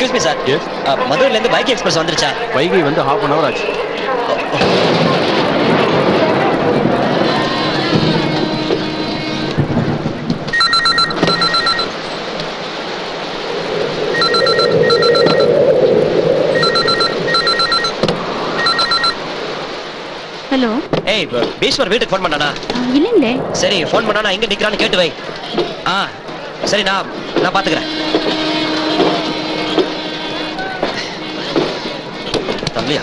Excuse me sir. S. மதுரையில இருந்து bike express வந்துருச்சா? வைகை வந்து ½ அன் அவர் ஆச்சு. ஹலோ. ஏய் பீஸ்வர் வீட்டுக்கு ஃபோன் பண்ணானா? இல்லைங்களே. சரி ஃபோன் பண்ணானா எங்க நிக்கிறான்னு கேட்டு வை. சரி நான் பாத்துக்கிறேன். தம்பியா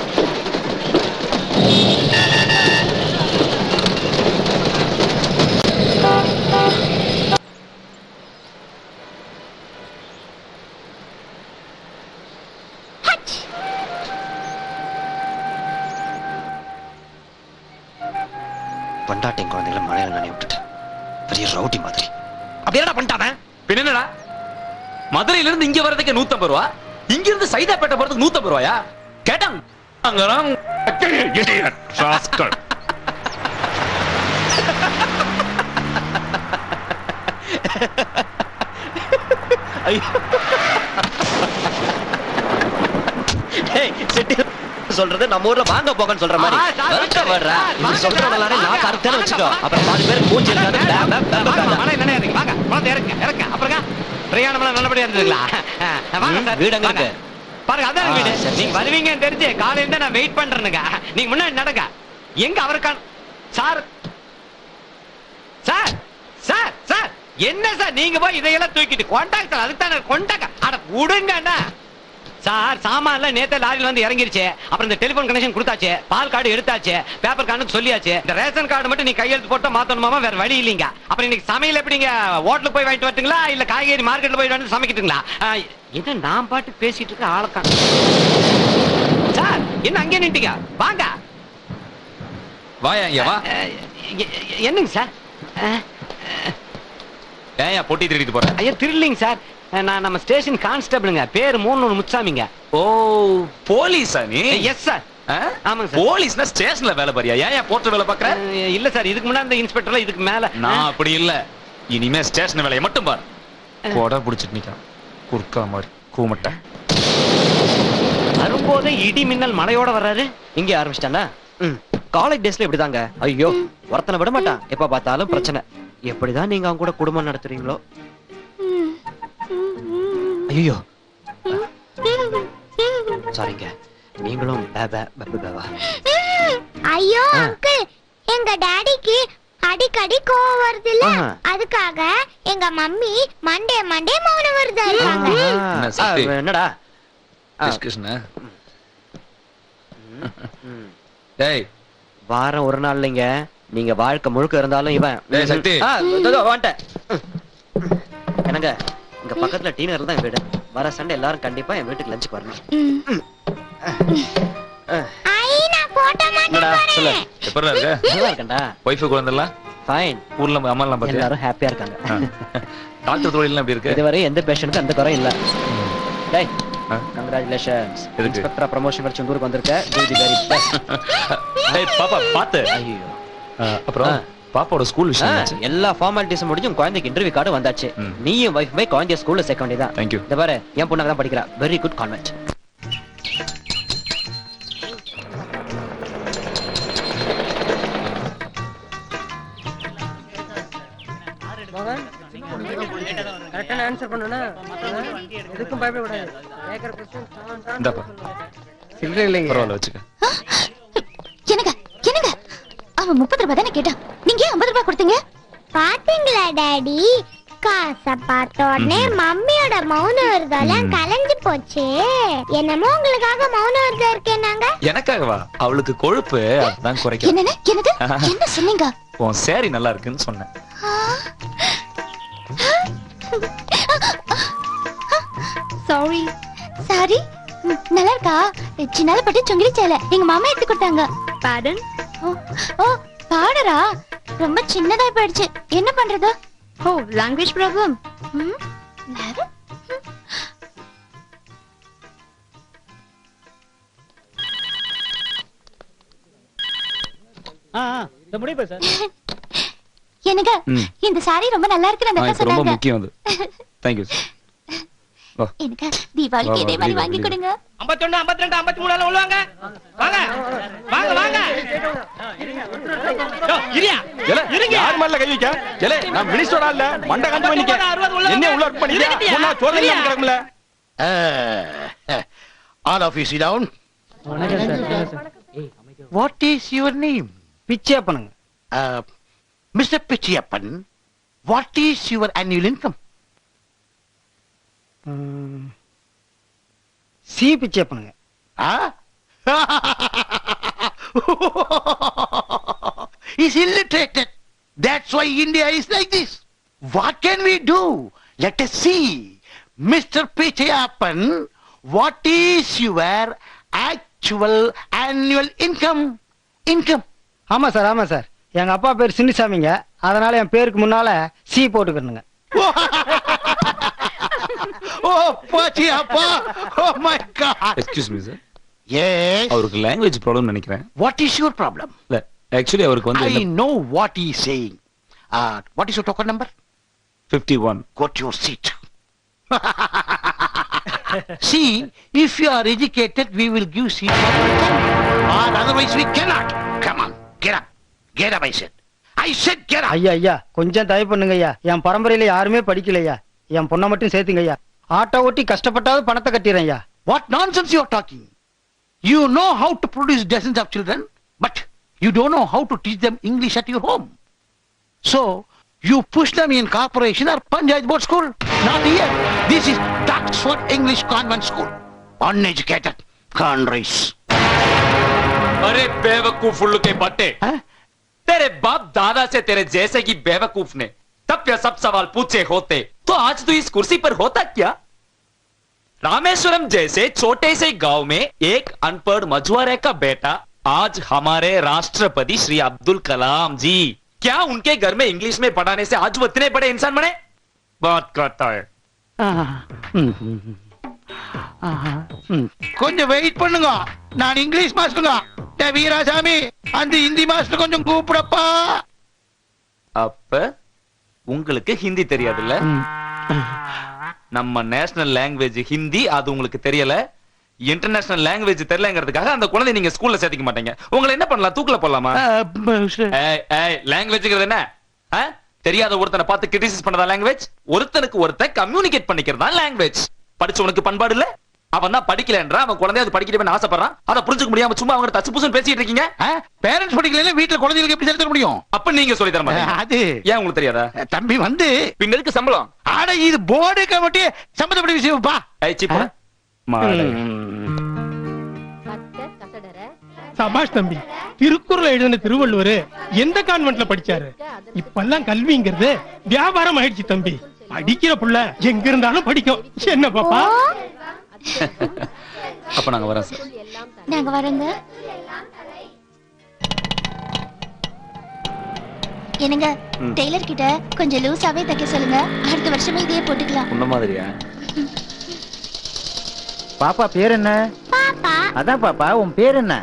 பண்டாட்டின் குழந்தைகளை மழையில நனைய விட்டுட்டு பெரிய ரவுடி மாதிரி. அப்படி என்னடா பண்ணிட்டானே? பின்ன என்னடா, மதுரையில இருந்து இங்க வர்றதுக்கு 150 ரூபா, இங்க இருந்து சைதாப்பேட்டை போறதுக்கு 150 ரூபாயா? கேட்டாங்க அங்கலாம். சொல்றது நம்ம ஊர்ல வாங்க போகன்னு சொல்ற மாதிரி வர்றா. நீ சொல்ற எல்லாரும் நான் கரெக்டான வச்சுக்கோ. அப்புறம் 4 பேர் மூஞ்சி இருக்காது. வாங்க குழந்தை இறக்க அப்புறம் பிரயாணம் நல்லபடியா இருந்ததுங்களா? வீடு அங்க இருக்கு பாருங்க, அதான் வீடு. நீங்க வருவீங்கன்னு தெரிஞ்சு காலையில நான் வெயிட் பண்றேனுங்க. நீங்க முன்னாடி நடங்க. எங்க அவருக்கான சார் சார் சார் சார் என்ன சார் நீங்க போய் இதையெல்லாம் தூக்கிட்டு கொண்டாங்க சார். அதுக்கு தானே கொண்டாங்க. அட விடுங்கண்ணா சார். சாமான்ல நேத்து லாரியில வந்து இறங்கிருச்சு. அப்புறம் இந்த டெலிபோன் கனெக்ஷன் கொடுத்தாச்சு, பால் கார்டு எடுத்தாச்சு, பேப்பர் கார்டு சொல்லியாச்சு. இந்த ரேஷன் கார்டு மட்டும் நீ கையெழுத்து போட்டு மாத்தணுமாமா, வேற வழி இல்லைங்க. அப்புறம் இன்னைக்கு சமையல் எப்படிங்க? ஹோட்டலுக்கு போய் வாங்கிட்டு வரட்டுங்களா இல்ல காய்கறி மார்க்கெட்ல போய் வந்து சமைக்கிட்டுங்களா? என்ன நான் பாட்டு பேசிட்டு இருக்க ஆளக்கான் சார். என்ன அங்கே நின்ட்டீங்க? வாங்க வாயா இங்க வா. என்னங்க சார்? ஏயா பொட்டி திருடிட்டு போற? ஐயா திருலிங்க சார். நான் நம்ம ஸ்டேஷன் கான்ஸ்டபிளுங்க. பேரு 3 முச்சாமிங்க. ஓ போலீஸா நீ? Yes sir. ஆமாங்க சார். போலீஸ்னா ஸ்டேஷன்ல வேலை பாரியா? ஏன் போர்ட் வேலை பாக்குற? இல்ல சார், இதுக்கு முன்னாடி இந்த இன்ஸ்பெக்டர்ல இதுக்கு மேல. நான் அப்படி இல்ல. இனிமே ஸ்டேஷன் வேலையை மட்டும் பாரு. கொடை பிடிச்சிட்டு நிக்கான் குறுக்கா மாதிரி கூமட்ட. வரும்போதே இடி மின்னல் மழையோட வர்றாரு. இங்க ஆரம்பிச்சிட்டானா? காலேஜ் டேஸ்ல இப்படிதாங்க. ஐயோ ஒருத்தனை விட மாட்டான். எப்ப பார்த்தாலும் பிரச்சனை. எப்படிதான் நீங்க அவங்க கூட குடும்பம் நடத்துறீங்களோ? ஐயோ சாரிங்க. நீங்களும் ஐயோ அங்கிள், எங்க டாடிக்கு அடிக்கடி கோவம் வருது இல்ல, அதுக்காக எங்க மம்மி மண்டே மௌனம் வருதாங்க. என்னடா டேய் வாரம் ஒரு நாள் இல்லைங்க, நீங்க வாழ்க்கை முழுக்க இருந்தாலும் இவன் சக்தி வந்துட்டேன். என்னங்க இங்க பக்கத்துல டீ நகர்ல தான் வீடு. வர சண்டே எல்லாரும் கண்டிப்பா என் வீட்டுக்கு லஞ்சுக்கு வரணும். சொல்லு எப்பறா இருக்க? நல்லா இருக்கேன்டா. வைஃப் குழந்தைலாம் ஃபைன். ஊர்ல அம்மா எல்லாம் பாத்து எல்லாரும் ஹாப்பியா இருக்காங்க. டாக்டர் தொழில் எப்படி இருக்கு? இதுவரை எந்த பேஷண்ட்க்கு அந்த குறை இல்ல. டேய் கங்க்ராச்சுலேஷன்ஸ். இன்ஸ்பெக்டர் ப்ரமோஷன் வர ஊருக்கு வந்திருக்க. To the very best. டேய் பாப்பா பாத்து. ஐயோ அப்புறம் பாப்பாவோட ஸ்கூல் விஷயம் எல்லா ஃபார்மாலிட்டிஸும் முடிஞ்சு உங்க குழந்தைக்கு இன்டர்வியூ கார்டு வந்தாச்சு. நீயும் வைஃப் போய் குழந்தைய ஸ்கூல்ல சேர்க்க வேண்டியதான். Thank you. இந்த பாரு என் பொண்ணு தான் படிக்கிறா. Very good convent. கரெக்டான ஆன்சர் பண்ணனும்னா எதுக்கும் பயப்பட கூடாது. கேக்குற क्वेश्चन இந்தப்பா சில்லறை இல்லைங்க. பரவாயில்லை வச்சுக்க. என்னங்க அவன் 30 ரூபாய் தானே கேட்டான், நீங்க 50 ரூபாய் கொடுத்தீங்க. பாத்தீங்களா டாடி, காசை பார்த்த உடனே மம்மியோட மௌன விரதம் கலைஞ்சு போச்சு. என்னமோ உங்களுக்காக மௌன விரதம் இருக்கேன்னாங்க. எனக்காகவா? அவளுக்கு கொழுப்பு அதான் குறைக்க. என்னது என்ன சொன்னீங்க? உன் சேரி நல்லா இருக்குன்னு சொன்னேன். சாரி நல்லா இருக்கா? சின்னால பட்டு சுங்கிலி சேலை எங்க மாமா எடுத்து கொடுத்தாங்க. பாடன். ஓ பாடரா? ரொம்ப சின்னதா போயிடுச்சு, என்ன பண்றது? ஓ லாங்குவேஜ் ப்ராப்ளம். எனக்கு இந்த சாரி ரொம்ப நல்லா இருக்கு. ரொம்ப முக்கியம் அது. Thank you. எனக்கு தீபாவளிக்கு இதே மாதிரி வாங்கி கொடுங்க. 51, 52, 53 உள்ள வாங்க. வாங்க. வாங்க வாங்க. யோ, இரியா. இருங்க. யார் மேல கை வைக்க? ஏலே, நான் மினிஸ்டரா இல்ல. மண்ட கண்டு பண்ணிக்க. என்ன உள்ள ஒர்க் பண்ணிக்க? முன்னா சோறு இல்லாம கிடக்கும்ல. All of you sit down. What is your name? பிச்சையப்பனுங்க. Mr. Pichiyappan, what is your annual income? C பிச்சையப்பனுங்க. Huh? He's illiterated. That's why India is like this. What can we do? Let us see. Mr. Pichiyappan, what is your actual annual income? ஆமா sir, ஆமா sir. எங்க அப்பா பேர் சின்னிசாமிங்க. அதனால என் பேருக்கு முன்னால சி போட்டுக்கணுங்க. Oh, Pichiyappa! Oh my God! Excuse me sir, Yes. அவருக்கு லாங்குவேஜ் ப்ராப்ளம் நினைக்கிறேன். What is your problem? இல்ல ஆக்சுவலி அவருக்கு வந்து I know what he is saying. What is your token number? 51. Go to your seat. See, if you are educated, we will give seat for you. Or otherwise we cannot. Come on, get up. Get up, I said. I said get up. ஐயா ஐயா, கொஞ்சம் தயவு பண்ணுங்க ஐயா. என் பரம்பரையில யாருமே படிக்கலையா. என் பொண்ணை மட்டும் சேர்த்துங்க ஐயா. ஆட்டோ ஓட்டி கஷ்டப்பட்டாவது பணத்தை கட்டிடுறேன் ஐயா. What nonsense you are talking? You know how to produce dozens of children, but you don't know how to teach them English at your home. So, you push them in corporation or Panchayat board school. Not here. This is Oxford English Convent School. Uneducated. Conrays. अरे बेवकूफ उल्लू के बट्टे, Huh? तेरे बाप दादा से तेरे जैसे की बेवकूफ ने तब ये सब सवाल पूछे होते तो आज तू इस कुर्सी पर होता क्या? रामेश्वरम जैसे छोटे से गांव में एक अनपढ़ मछुआरे का बेटा आज हमारे राष्ट्रपति श्री अब्दुल कलाम जी, क्या उनके घर में इंग्लिश में पढ़ाने से आज वो इतने बड़े इंसान बने? बात करता है. கொஞ்சம் வெயிட் பண்ணுங்க, நான் இங்கிலீஷ் மாஸ்டருங்க. டேய் வீராசாமி, அந்த ஹிந்தி மாஸ்டர் கொஞ்சம் கூப்பிடப்பா. அப்ப உங்களுக்கு ஹிந்தி தெரியாதுல்ல? நம்ம நேஷனல் லாங்குவேஜ் ஹிந்தி, அது உங்களுக்கு தெரியல. இன்டர்நேஷனல் லாங்குவேஜ் தெரியலங்கிறதுக்காக அந்த குழந்தை நீங்க ஸ்கூல்ல சேர்த்துக்க மாட்டீங்க. உங்களை என்ன பண்ணலாம், தூக்கல போடலாமா? லாங்குவேஜ்ங்கிறது என்ன? தெரியாத ஒருத்தனை பார்த்து கிரிட்டிசைஸ் பண்ணதா லாங்குவேஜ்? ஒருத்தனுக்கு ஒருத்தன் கம்யூனிகேட் பண்ணிக்கிறதா லாங்குவேஜ். படிச்சவனுக்கு பண்பாடு இல்ல, அவன் தான் படிக்கலன்றா, அவன் குழந்தை அது படிக்கணும்னு ஆசைப்படுறான். அதை புரிஞ்சுக்க முடியாம சும்மா அவங்க தச்சு புசுன்னு பேசிட்டு இருக்கீங்க. பேரண்ட்ஸ் படிக்கல, வீட்டுல குழந்தைகளுக்கு எப்படி சொல்லி தர முடியும்? அப்ப நீங்க சொல்லி தர மாட்டீங்க. அது ஏன் உங்களுக்கு தெரியாதா? தம்பி வந்து பின்னருக்கு சம்பளம். ஆட இது போர்டு கமிட்டி சம்பந்தப்பட்ட விஷயம்ப்பா. சபாஷ் தம்பி, திருக்குறள் எழுதின திருவள்ளுவர் எந்த கான்வென்ட்ல படிச்சாரு? இப்பெல்லாம் கல்விங்கிறது வியாபாரம் ஆயிடுச்சு தம்பி. படிக்கிற புள்ள எங்க இருந்தாலும் படிக்கும். என்ன பாப்பா? அப்ப நாங்க வரோம் சார். நாங்க வரங்க. என்னங்க, டெய்லர் கிட்ட கொஞ்சம் லூசாவே தைக்க சொல்லுங்க. அடுத்த வருஷமே இதே போட்டுக்கலாம். உன்ன மாதிரியா? பாப்பா பேர் என்ன? பாப்பா. அதான் பாப்பா, உன் பேர் என்ன?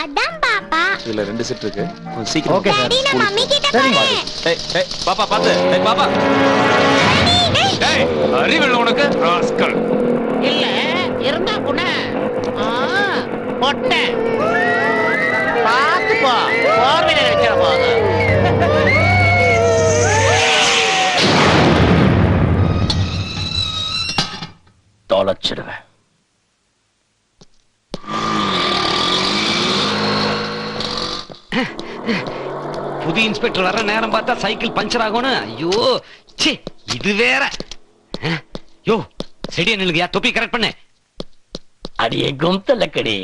அதான் பாப்பா. இதுல 2 செட் இருக்கு. கொஞ்சம் சீக்கிரம். Okay sir. டாடி, நான் மம்மி கிட்ட போறேன். ஏய் பாப்பா பாத்து. ஏய் பாப்பா. ஏய் அறிவில்ல உனக்கு ராஸ்கல். இல்ல இருந்தா குண பொட்ட பாத்து போ, போர்வையில வைக்கிற போது தொலைச்சிடுவேன். புது இன்ஸ்பெக்டர் வர நேரம் பார்த்தா சைக்கிள் பஞ்சர் ஆகணும். ஐயோ ச்சே, இது வேற. யோ செடிய நிலுகையா, தொப்பி கரெக்ட் பண்ணு. அடியே கும்தலக்கடி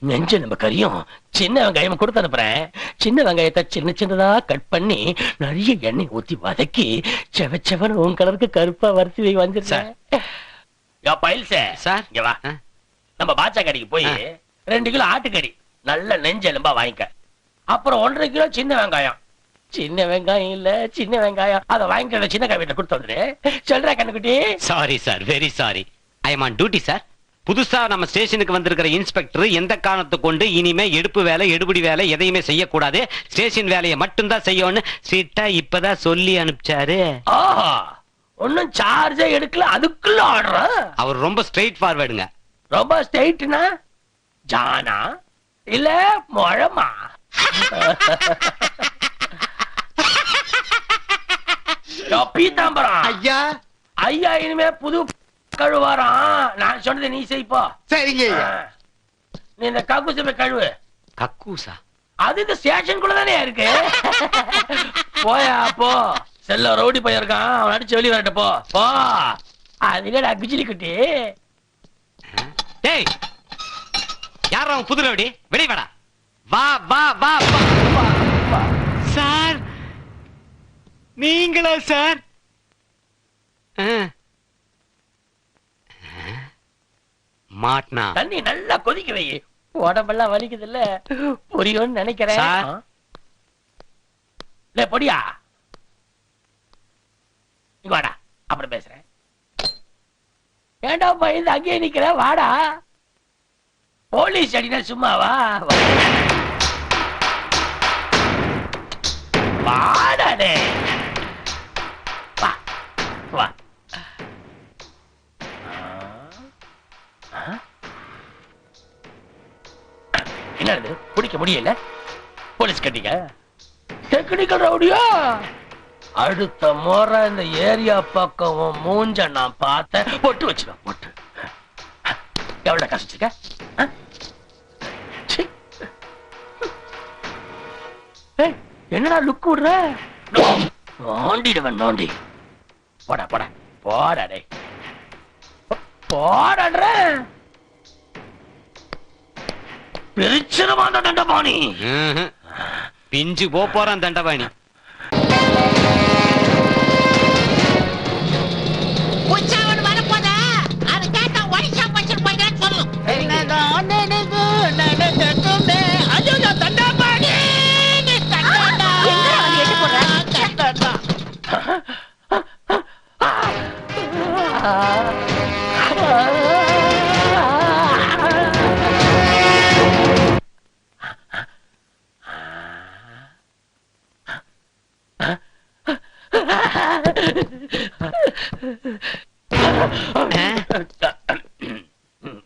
நெஞ்ச நம்ம கரியும். சின்ன வெங்காயம் கொடுத்து அனுப்புறேன். சின்ன வெங்காயத்தை சின்ன சின்னதா கட் பண்ணி நிறைய எண்ணெய் ஊத்தி வதக்கி செவச்செவன் உன் கலருக்கு கருப்பா வறுத்து வந்துருச்சேன். சார் இங்க வா, நம்ம பாச்சா கடைக்கு போய் 2 கிலோ ஆட்டுக்கறி நல்ல நெஞ்செலும்பா வாங்கிக்க. அப்புறம் 1.5 கிலோ சின்ன வெங்காயம். சின்ன வெங்காயம் இல்ல, சின்ன வெங்காயம். அதை வாங்கிக்கிற சின்ன காய் வீட்டுல கொடுத்து வந்துரு. சொல்றா கண்ணுக்குட்டி. Sorry sir, very sorry. I am on duty sir. புதுசா நம்ம ஸ்டேஷனுக்கு வந்திருக்கிற இன்ஸ்பெக்டர் எந்த காரணத்தை கொண்டு இனிமே எடுப்பு வேலை எடுபடி வேலை எதையுமே செய்யக்கூடாது, ஸ்டேஷன் வேலையை மட்டும்தான் செய்யணும்னு ஸ்ட்ரிக்ட்டா இப்பதான் சொல்லி அனுப்பிச்சாரு. ஆஹா, ஒன்னும் சார்ஜே எடுக்கல அதுக்குள்ள ஆடுற. அவர் ரொம்ப ஸ்ட்ரெயிட் ஃபார்வர்டுங்க. ரொம்ப ஸ்ட்ரெயிட்னா ஜானா இல்ல முழமா? பீதாம்பரம் ஐயா ஐயா இனிமே புது கழுவாராம். நான் சொன்னதை நீ செய்ப்போ. சரிங்க ஐயா. நீ இந்த கக்கூச போய் கழுவு. கக்கூசா? அது இந்த ஸ்டேஷனுக்குள்ளதானே இருக்கு. போயா போ. செல்ல ரவுடி பையன் இருக்கான், அவன் அடிச்சு வெளியே வரட்ட போ போ. அதுக்கடா குஜிலி குட்டி. டேய் யார் அவன் புது ரவுடி? வெளிய வாடா. வா வா வா வா. சார் நீங்களா சார்? மாட்னா தண்ணி நல்லா கொதிக்க வை. உடம்பெல்லாம் வலிக்குது இல்ல, புரியும்னு நினைக்கிறேன். பொடியா இங்க வாடா, அப்புறம் பேசுறேன். ஏண்டா பயந்து அங்கேயே நிக்கிற? வாடா. போலீஸ் அடினா சும்மாவா? வாடாடே வா வா. என்னது பிடிக்க முடியல? போலீஸ் கட்டிங்க டெக்னிக்கல் ரவுடியா? அடுத்த முறை இந்த ஏரியா பக்கம் மூஞ்ச நான் பார்த்தேன் பொட்டு வச்சிருவேன். பொட்டு எவ்வளவு காசு வச்சிருக்க? என்னடா லுக் விடுற? நோண்டிடுவேன் நோண்டி. போடா போடா போடா டே போடான்ற. பிரிச்சிருவான் தண்டபாணி. பிஞ்சு போறான் தண்டபாணி.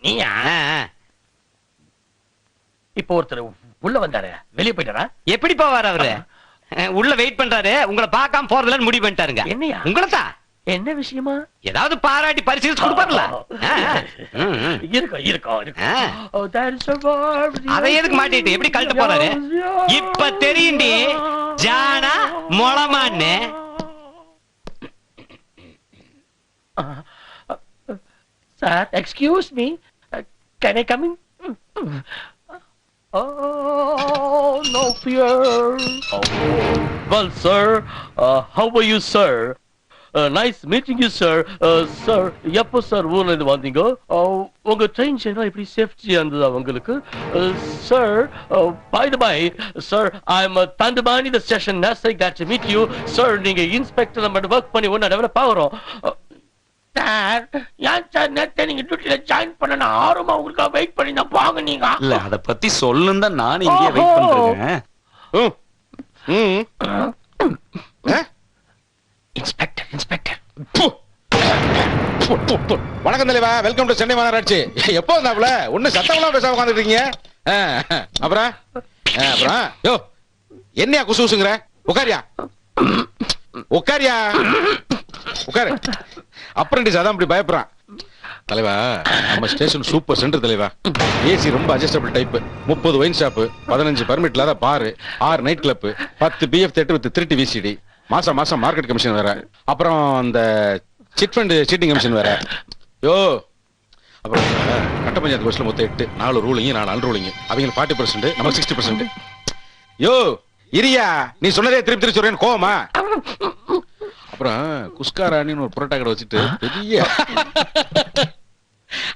நீயா? இப்ப ஒருத்தர் உள்ள வந்தாரு, வெளியே போயிட்டாரா? எப்படி போவார் அவரு? உள்ள வெயிட் பண்றாரு. உங்களை பார்க்காம போறதுல முடிவு பண்ணிட்டாருங்க. என்னையா? உங்களதான். என்ன விஷயமா? ஏதாவது பாராட்டி பரிசு கொடுப்பார்ல. இருக்கும் இருக்கும். அதை எதுக்கு மாட்டிட்டு எப்படி கழட்டு போறாரு? இப்ப தெரியுண்டி ஜானா மொளமான்னு. Sir, excuse me. Can I come in? Oh, no fear. Oh. Well, sir, how are you, sir? Nice meeting you, sir. Sir, எப்போ சார் ஊர்ல இருந்து வந்தீங்க? உங்க ட்ரெயின் சேனல் எப்படி சேஃப்டி இருந்ததா உங்களுக்கு? Sir, by the by, sir, I'm Tandabani, the station nurse. I got to meet you. Sir, நீங்க inspector நம்ம ஒர்க் பண்ணி ஒண்ணா டெவலப் ஆகுறோம். சார், ஏன் சார் நேத்து நீங்க டியூட்டில ஜாயின் பண்ண ஆர்வமா உங்களுக்கு வெயிட் பண்ணி நான் போங்க நீங்க. இல்ல அத பத்தி சொல்லுன்னு தான் நான் இங்கே வெயிட் பண்றேன். Inspector inspector. வணக்கம் தலைவா, வெல்கம் டு சென்னை மாநகராட்சி. எப்போ வந்தாப்ல? ஒண்ணு சத்தம்லாம் பேசாம உட்கார்ந்துட்டு இருக்கீங்க. அப்புறம் அப்புறம் யோ என்னையா குசு குசுங்கற? உட்காரியா உட்காரியா உட்காரு. அப்ரண்டிஸ் அதான் இப்படி பயப்படுறான். தலைவா, நம்ம ஸ்டேஷன் சூப்பர் சென்டர் தலைவா. ஏசி ரொம்ப adjustable type, 30 wine shop, 15 permit இல்லாத பார், 6 night club, 10 PF theatre with 3 VCD, மாசம் மாசம் மார்க்கெட் கமிஷன் வேற, அப்புறம் அந்த சிட் ஃபண்ட் சீட்டிங் கமிஷன் வேற. யோ அப்புறம் கட்ட பஞ்சாயத்து பஸ்ல மொத்தம் 8, 4 ரூலிங் 4 அன்ரூலிங். அவங்க 40%, நம்ம 60%. யோ இரியா, நீ சொன்னதே திருப்பி திருப்பி சொல்றேன் கோவமா? அப்புறம் குஸ்காராணின்னு ஒரு புரோட்டா கடை வச்சுட்டு பெரிய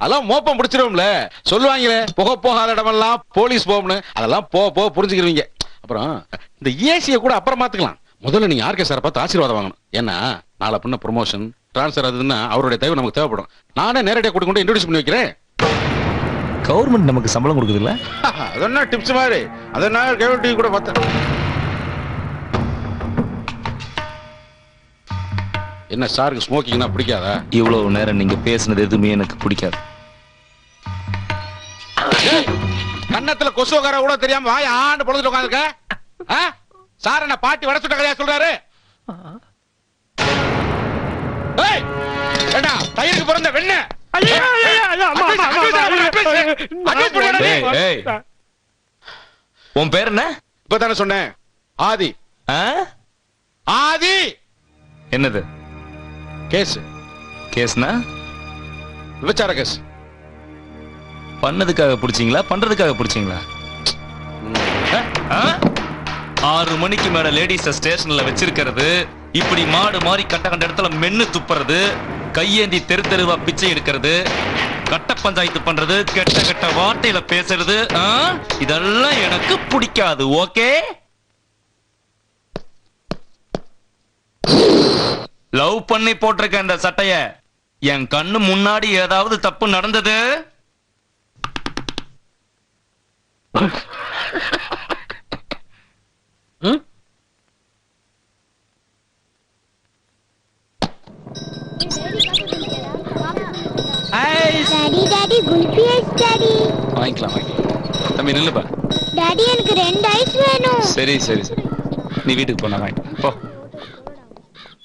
அதெல்லாம் மோப்பம் பிடிச்சிருவோம்ல. சொல்லுவாங்களே புகை போகாத இடமெல்லாம் போலீஸ் போகணும்னு, அதெல்லாம் போ புரிஞ்சுக்கிறீங்க. அப்புறம் இந்த ஏசியை கூட அப்புறம் பாத்துக்கலாம். முதல்ல நீங்க ஆர்கே சாரை பார்த்து ஆசீர்வாதம் வாங்கணும். ஏன்னா நாளை பின்ன ப்ரொமோஷன் டிரான்ஸ்ஃபர் ஆகுதுன்னா அவருடைய தேவை நமக்கு தேவைப்படும். நானே நேரடியாக கூட்டு கொண்டு இன்ட்ரோடியூஸ் பண்ணி வைக்கிறேன். கவர்மெண்ட் நமக்கு சம்பளம் கொடுக்குது இல்ல? அதென்ன டிப்ஸ் மாதிரி அதெல்லாம் கேவல் டிவி கூட பார்த்தேன். என்ன சாருக்கு ஸ்மோக்கிங்னா பிடிக்காதா? இவ்வளவு நேரம் நீங்க பேசுனது எதுவுமே எனக்கு பிடிக்காது. கன்னத்துல கொசுகார கூட தெரியாம வாய் ஆண்டு பொழுது உட்காந்துருக்க. சார் என்ன பாட்டி வட சுட்ட கதையா சொல்றாரு? தயிருக்கு பிறந்த வெண்ண உன் பேர் என்ன? இப்பதானே சொன்னேன், ஆதி. ஆதி என்னது கேஸ்? கேஸ்னா விபச்சார கேஸ். பண்ணதுக்காக பிடிச்சீங்களா பண்றதுக்காக பிடிச்சீங்களா? 6 மணிக்கு மேல லேடிஸ ஸ்டேஷன்ல வச்சிருக்கிறது, இப்படி மாடு மாறி கட்ட கண்ட இடத்துல மென்னு துப்புறது, கையேந்தி தெரு தெருவா பிச்சை எடுக்கிறது, கட்ட பஞ்சாயத்து பண்றது, கெட்ட கெட்ட வார்த்தையில பேசுறது, இதெல்லாம் எனக்கு பிடிக்காது. ஓகே? லவ் பண்ணி போட்டிருக்க இந்த சட்டைய என் கண்ணு முன்னாடி ஏதாவது தப்பு நடந்தது daddy daddy kulfi ice daddy. வாங்கிக்கலாம் தம்பி நில்லுப்பா. டாடி எனக்கு 2 ஐஸ் வேணும். சரி சரி சரி, நீ வீட்டுக்கு போனா வாங்கிக்கலாம் போ.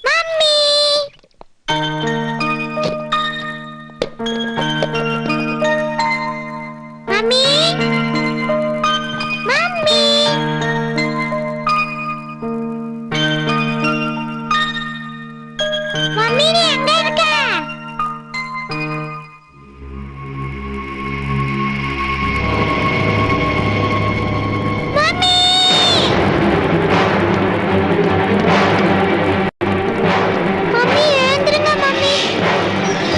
மம்மி மம்மி மம்மி மம்மி நீ எங்க இருக்க? மம்மி மம்மி ஏந்திருங்க மம்மி.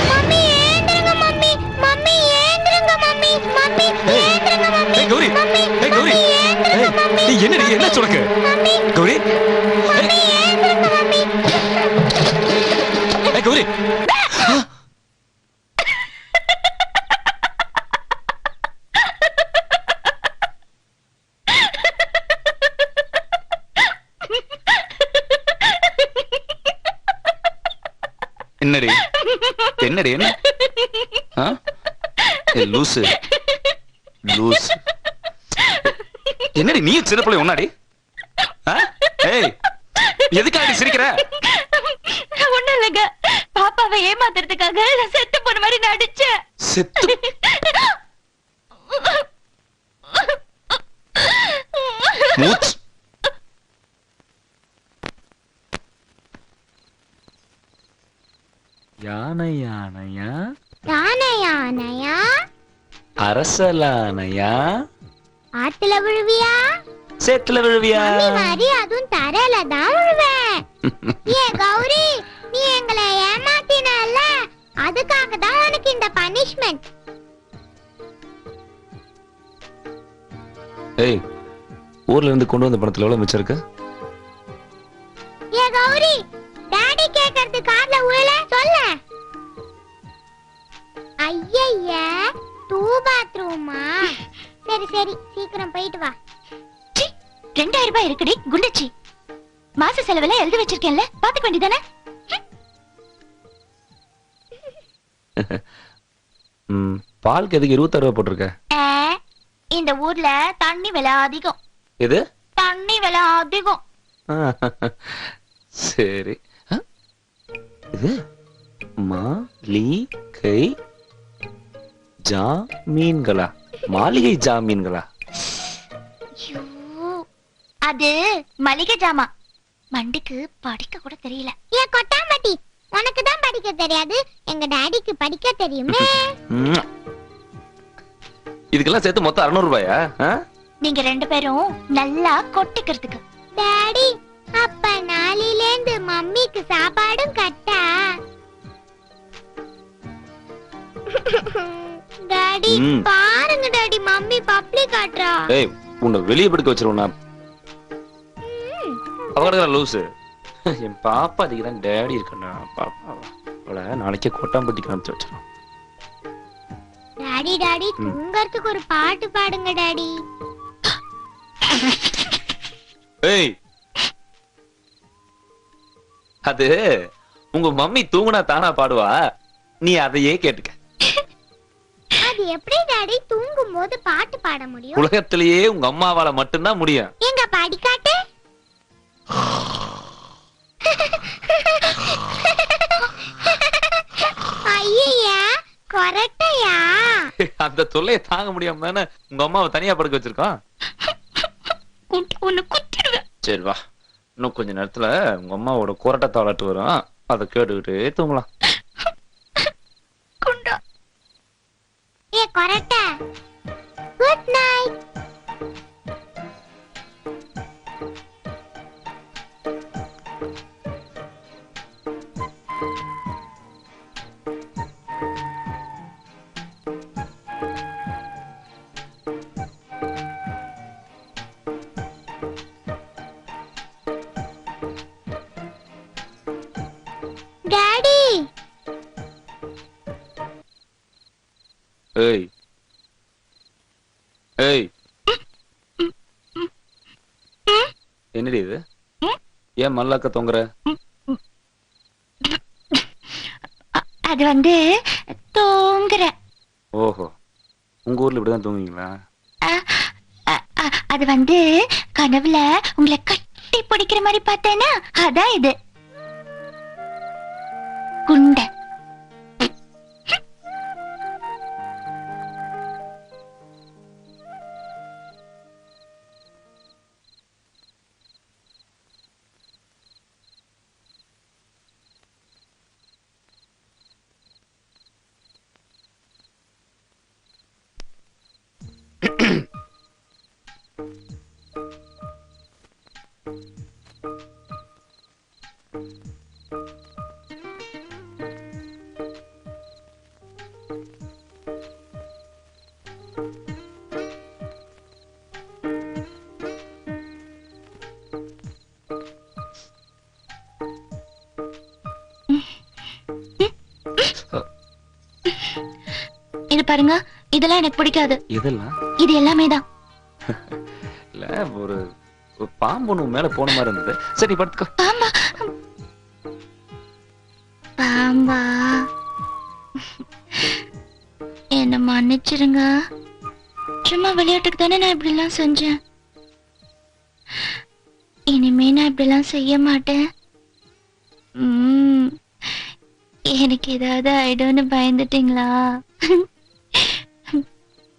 மம்மி ஏந்திருங்க மம்மி. மம்மி ஏந்திருங்க மம்மி. மம்மி ஏந்திருங்க மம்மி. ஏய் கௌரி, மம்மி ஏய் கௌரி, ஏந்திருங்க மம்மி. நீ என்ன என்ன சொல்லுங்க மம்மி கௌரி? மம்மி ஏந்திருங்க மம்மி. ஏய் கௌரி, என்னடி என்னடி என்ன லூசு லூஸ் என்னடி நீ சின்ன பிள்ளை ஒன்னாடி? ஏய் எதுக்காக சிரிக்கிற? ஒண்ணும் இல்லைங்க, பாப்பாவை ஏமாத்துறதுக்காக நான் செத்து போன மாதிரி நடிச்சேன். செத்து மூச்சு. யானை யானையா யானை யானையா அரசலானையா ஆத்துல விழுவியா? சேத்துல விழுவியா? மம்மி மாதிரி அதுவும் தரையில தான் விழுவேன். ஏ கௌரி, நீ எங்களை ஏமாத்தினல்ல, அதுக்காக தான் உனக்கு இந்த பனிஷ்மெண்ட். ஏய், ஊர்ல இருந்து கொண்டு வந்த பணத்துல எவ்வளவு மிச்சம் இருக்கு? ஏ கௌரி, டாடி கேக்குறது காதுல விழல, சொல்ல. ஐயய்ய, 2 பாத்ரூமா? சரி சரி, சீக்கிரம் போயிட்டு வா. 2000 ரூபாய் இருக்குடி குண்டச்சி. மாச செலவெல்லாம் எழுதி வச்சிருக்கேன்ல, பாத்துக்க வேண்டியதானே? பாலுக்கு எதுக்கு 26 ரூபாய் போட்டிருக்க? இந்த ஊர்ல தண்ணி விலை அதிகம். எது? தண்ணி விலை அதிகம். சரி. இது மாளிகை ஜாமீன்களா? மாளிகை ஜாமீன்களா? அது மளிகை ஜாமா. மண்டிக்கு படிக்க கூட தெரியல. ஏ கொட்டாம்பட்டி, உனக்கு தான் படிக்க தெரியாது, எங்க டாடிக்கு படிக்க தெரியுமே. இதுக்கெல்லாம் சேர்த்து மொத்தம் 600 ரூபாயா? நீங்க 2 பேரும் நல்லா கொட்டிக்கிறதுக்கு. டாடி, அப்ப நாளிலேந்து மம்மிக்கு சாப்பாடும் கட்டா? டாடி பாருங்க டாடி, மம்மி பப்ளி காட்றா. ஏய், உன்னை வெளியே படுக்க வச்சிருவா. அவங்கடா லூசு. என் பாப்பா அதுக்கு தான் டேடி இருக்கா. பாப்பா அவளை நாளைக்கே கோட்டாம்பட்டிக்கு அனுப்பிச்சு வச்சிடும். டாடி டாடி, தூங்கறதுக்கு ஒரு பாட்டு பாடுங்க டாடி. ஏய், அது உங்க மம்மி தூங்குனா தானா பாடுவா, நீ அதையே கேட்டுக்க. அது எப்படி டாடி தூங்கும் போது பாட்டு பாட முடியும்? உலகத்திலேயே உங்க அம்மாவால மட்டும்தான் முடியும். எங்க பாடி காட்டு. ஐயா கொரட்டையா? அந்த தொல்லையை தாங்க முடியாம தானே உங்க அம்மாவை தனியா படுக்க வச்சிருக்கோம். சரி வா, இன்னும் கொஞ்ச நேரத்துல உங்க அம்மாவோட கொரட்டை தாளாட்டு வரும், அதை கேட்டுக்கிட்டே தூங்கலாம். ஏ கொரட்டை, குட் நைட். டாடி, ஏய் ஏய், என்னடி இது? ஏன் மல்லாக்க தொங்குற? அது வந்து தூங்குற. ஓஹோ, உங்க ஊர்ல இப்படிதான் தூங்குவீங்களா? அது வந்து கனவுல உங்களை கட்டி பிடிக்கிற மாதிரி பார்த்தேனா, அதான் இது குண்டை. இது பாருங்க, இதெல்லாம் எனக்கு பிடிக்காது. இதெல்லாம் இது எல்லாமே தான். இல்ல, ஒரு பாம்பு ஒண்ணு மேல போன மாதிரி இருந்தது. சரி படுத்துக்கோ. பாம்பா? பாம்பா? என்ன மன்னிச்சிருங்க, சும்மா விளையாட்டுக்கு தானே நான் இப்படி எல்லாம் செஞ்சேன். இனிமே நான் இப்படி எல்லாம் செய்ய மாட்டேன். எனக்கு ஏதாவது ஆயிடும்னு பயந்துட்டீங்களா?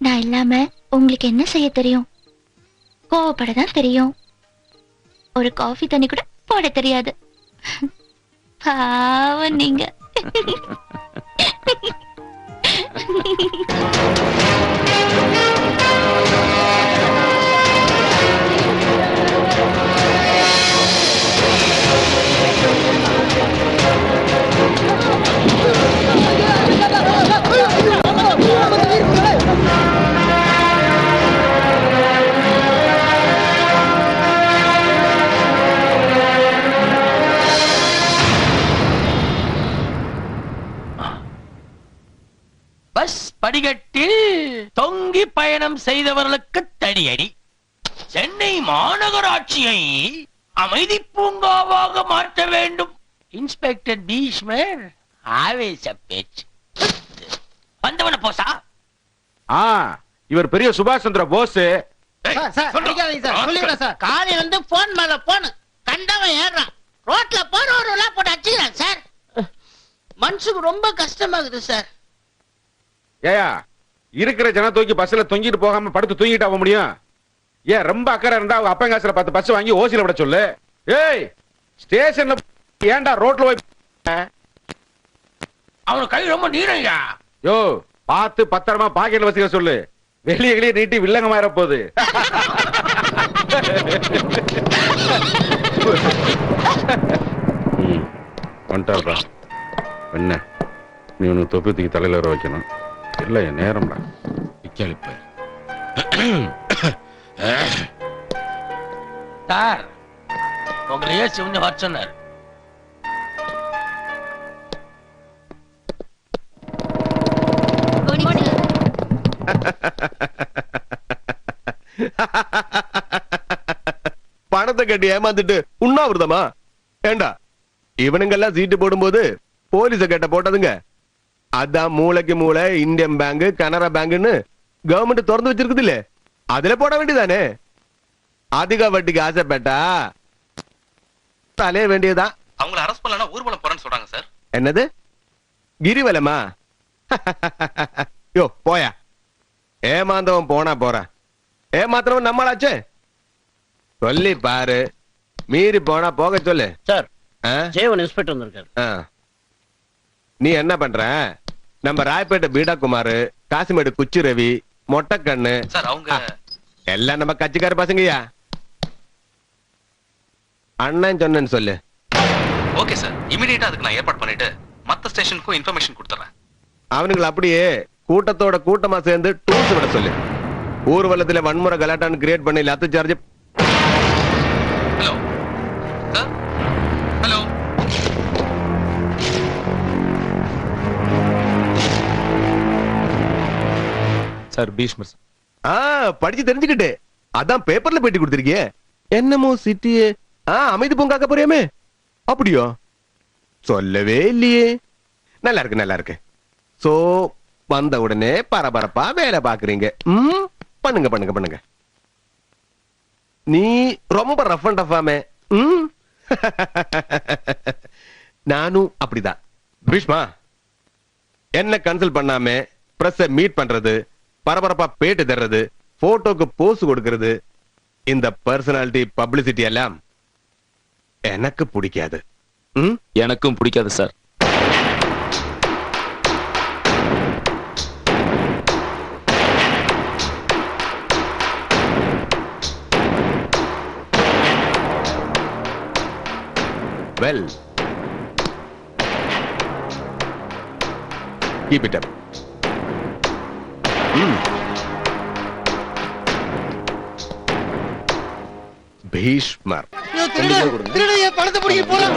நான் இல்லாம உங்களுக்கு என்ன செய்ய தெரியும்? கோவப்படதான் தெரியும். ஒரு காஃபி தண்ணி கூட போட தெரியாது. பாவம் நீங்க. பஸ் படிக்கட்டில் தொங்கி பயணம் செய்தவர்களுக்கு தடியடி. சென்னை மாநகராட்சியை அமைதி பூங்காவாக மாற்ற வேண்டும். இன்ஸ்பெக்டர் பீஷ்மர் ஆவேச பேச்சு. வந்தவன போசா. இவர் பெரிய சுபாஷ் சந்திர போஸ். காலையில இருந்து போன் மேல போன் கண்டவன் ஏறான், ரோட்ல போறவரெல்லாம் போட்டு அடிச்சுக்கிறான் சார். மனசுக்கு ரொம்ப கஷ்டமாகுது சார். ஏயா, இருக்கிற ஜன தூக்கி பஸ்ல தொங்கிட்டு போகாம படுத்து தூங்கிட்டு ஆக முடியும்? ஏன் ரொம்ப அக்கறை இருந்தா அவங்க அப்பங்காசுல 10 பஸ் வாங்கி ஓசில விட சொல்லு. ஏய், ஸ்டேஷன்ல ஏன்டா ரோட்ல போய் அவன் கை ரொம்ப நீரையா. யோ, பார்த்து பத்திரமா பாக்கெட்ல வச்சுக்க சொல்லு. வெளியே நீட்டி வில்லங்கமாயிர போகுது. வந்துட்டாருப்பா. என்ன நீ உனக்கு தொப்பி தூக்கி தலையில வர வைக்கணும். இல்ல என் நேரம்டா. இக்கழிப்ப சார், உங்களையே சிவந்து வர சொன்னார். பணத்தை கட்டி ஏமாந்துட்டு உண்ணாவிரதமா? ஏண்டா, இவனுங்கெல்லாம் சீட்டு போடும்போது போலீஸ கேட்ட போட்டதுங்க. அதான் மூளைக்கு மூளை இந்தியன் பேங்க் கனரா பேங்க்னு கவர்மெண்ட் திறந்து வச்சிருக்குது இல்ல, அதுல போட வேண்டியதானே. அதிக வட்டிக்கு ஆசைப்பட்டா தலைய வேண்டியதுதான். அவங்கள அரெஸ்ட் பண்ணலனா ஊர்வலம் போறேன்னு சொல்றாங்க சார். என்னது கிரிவலமா? யோ போயா, ஏமாந்தவன் போனா போறான், ஏமாத்திரவன் நம்மளாச்சே. சொல்லி பாரு, மீறி போனா போக சொல்லு. சார் ஜெயவன் இன்ஸ்பெக்டர் வந்திருக்காரு. நீ என்ன பண்ற? நம்ம ராயப்பேட்டை பீடா குமார், காசிமேடு குச்சி ரவி, மொட்டை கண்ணு சார் அவங்க எல்லாம் நம்ம கட்சிக்கார பசங்கயா. அண்ணன் சொன்னேன்னு சொல்லு. ஓகே சார், இமிடியேட்டா அதுக்கு நான் ஏற்பாடு பண்ணிட்டு மத்த ஸ்டேஷனுக்கும் இன்ஃபர்மேஷன் கொடுத்துறேன். அவனுங்களை அப்படியே கூட்டத்தோட கூட்டமா சேர்ந்து டூல்ஸ் விட சொல்லு. ஊர்வலத்துல வன்முறை கலாட்டான்னு கிரியேட் பண்ணி lathi charge. Hello sir, hello. Sir பீஷ்மர். படிச்சு தெரிஞ்சுக்கிட்டு அதான் பேப்பர்ல பேட்டி கொடுத்திருக்கியே. என்னமோ சிட்டியே அமைதி பூங்காக்க போறியாமே, அப்படியோ? சொல்லவே இல்லையே. நல்லா இருக்கு நல்லா இருக்கு. சோ வந்த உடனே பரபரப்பா வேலை பாக்குறீங்க. பண்ணுங்க பண்ணுங்க பண்ணுங்க. நீ ரொம்ப ரஃப் அண்ட் டஃபாமே. நானும் அப்படிதான். பீஷ்மா, என்ன கன்சல்ட் பண்ணாம பிரஸ் மீட் பண்றது, பரபரப்பா பேட்டு தர்றது, போட்டோக்கு போஸ் கொடுக்கிறது, இந்த பர்சனாலிட்டி பப்ளிசிட்டி எல்லாம் எனக்கு பிடிக்காது. எனக்கும் பிடிக்காது sir. Well, keep it up. பீஷ்மர் பணத்தை பிடிக்க போறான்.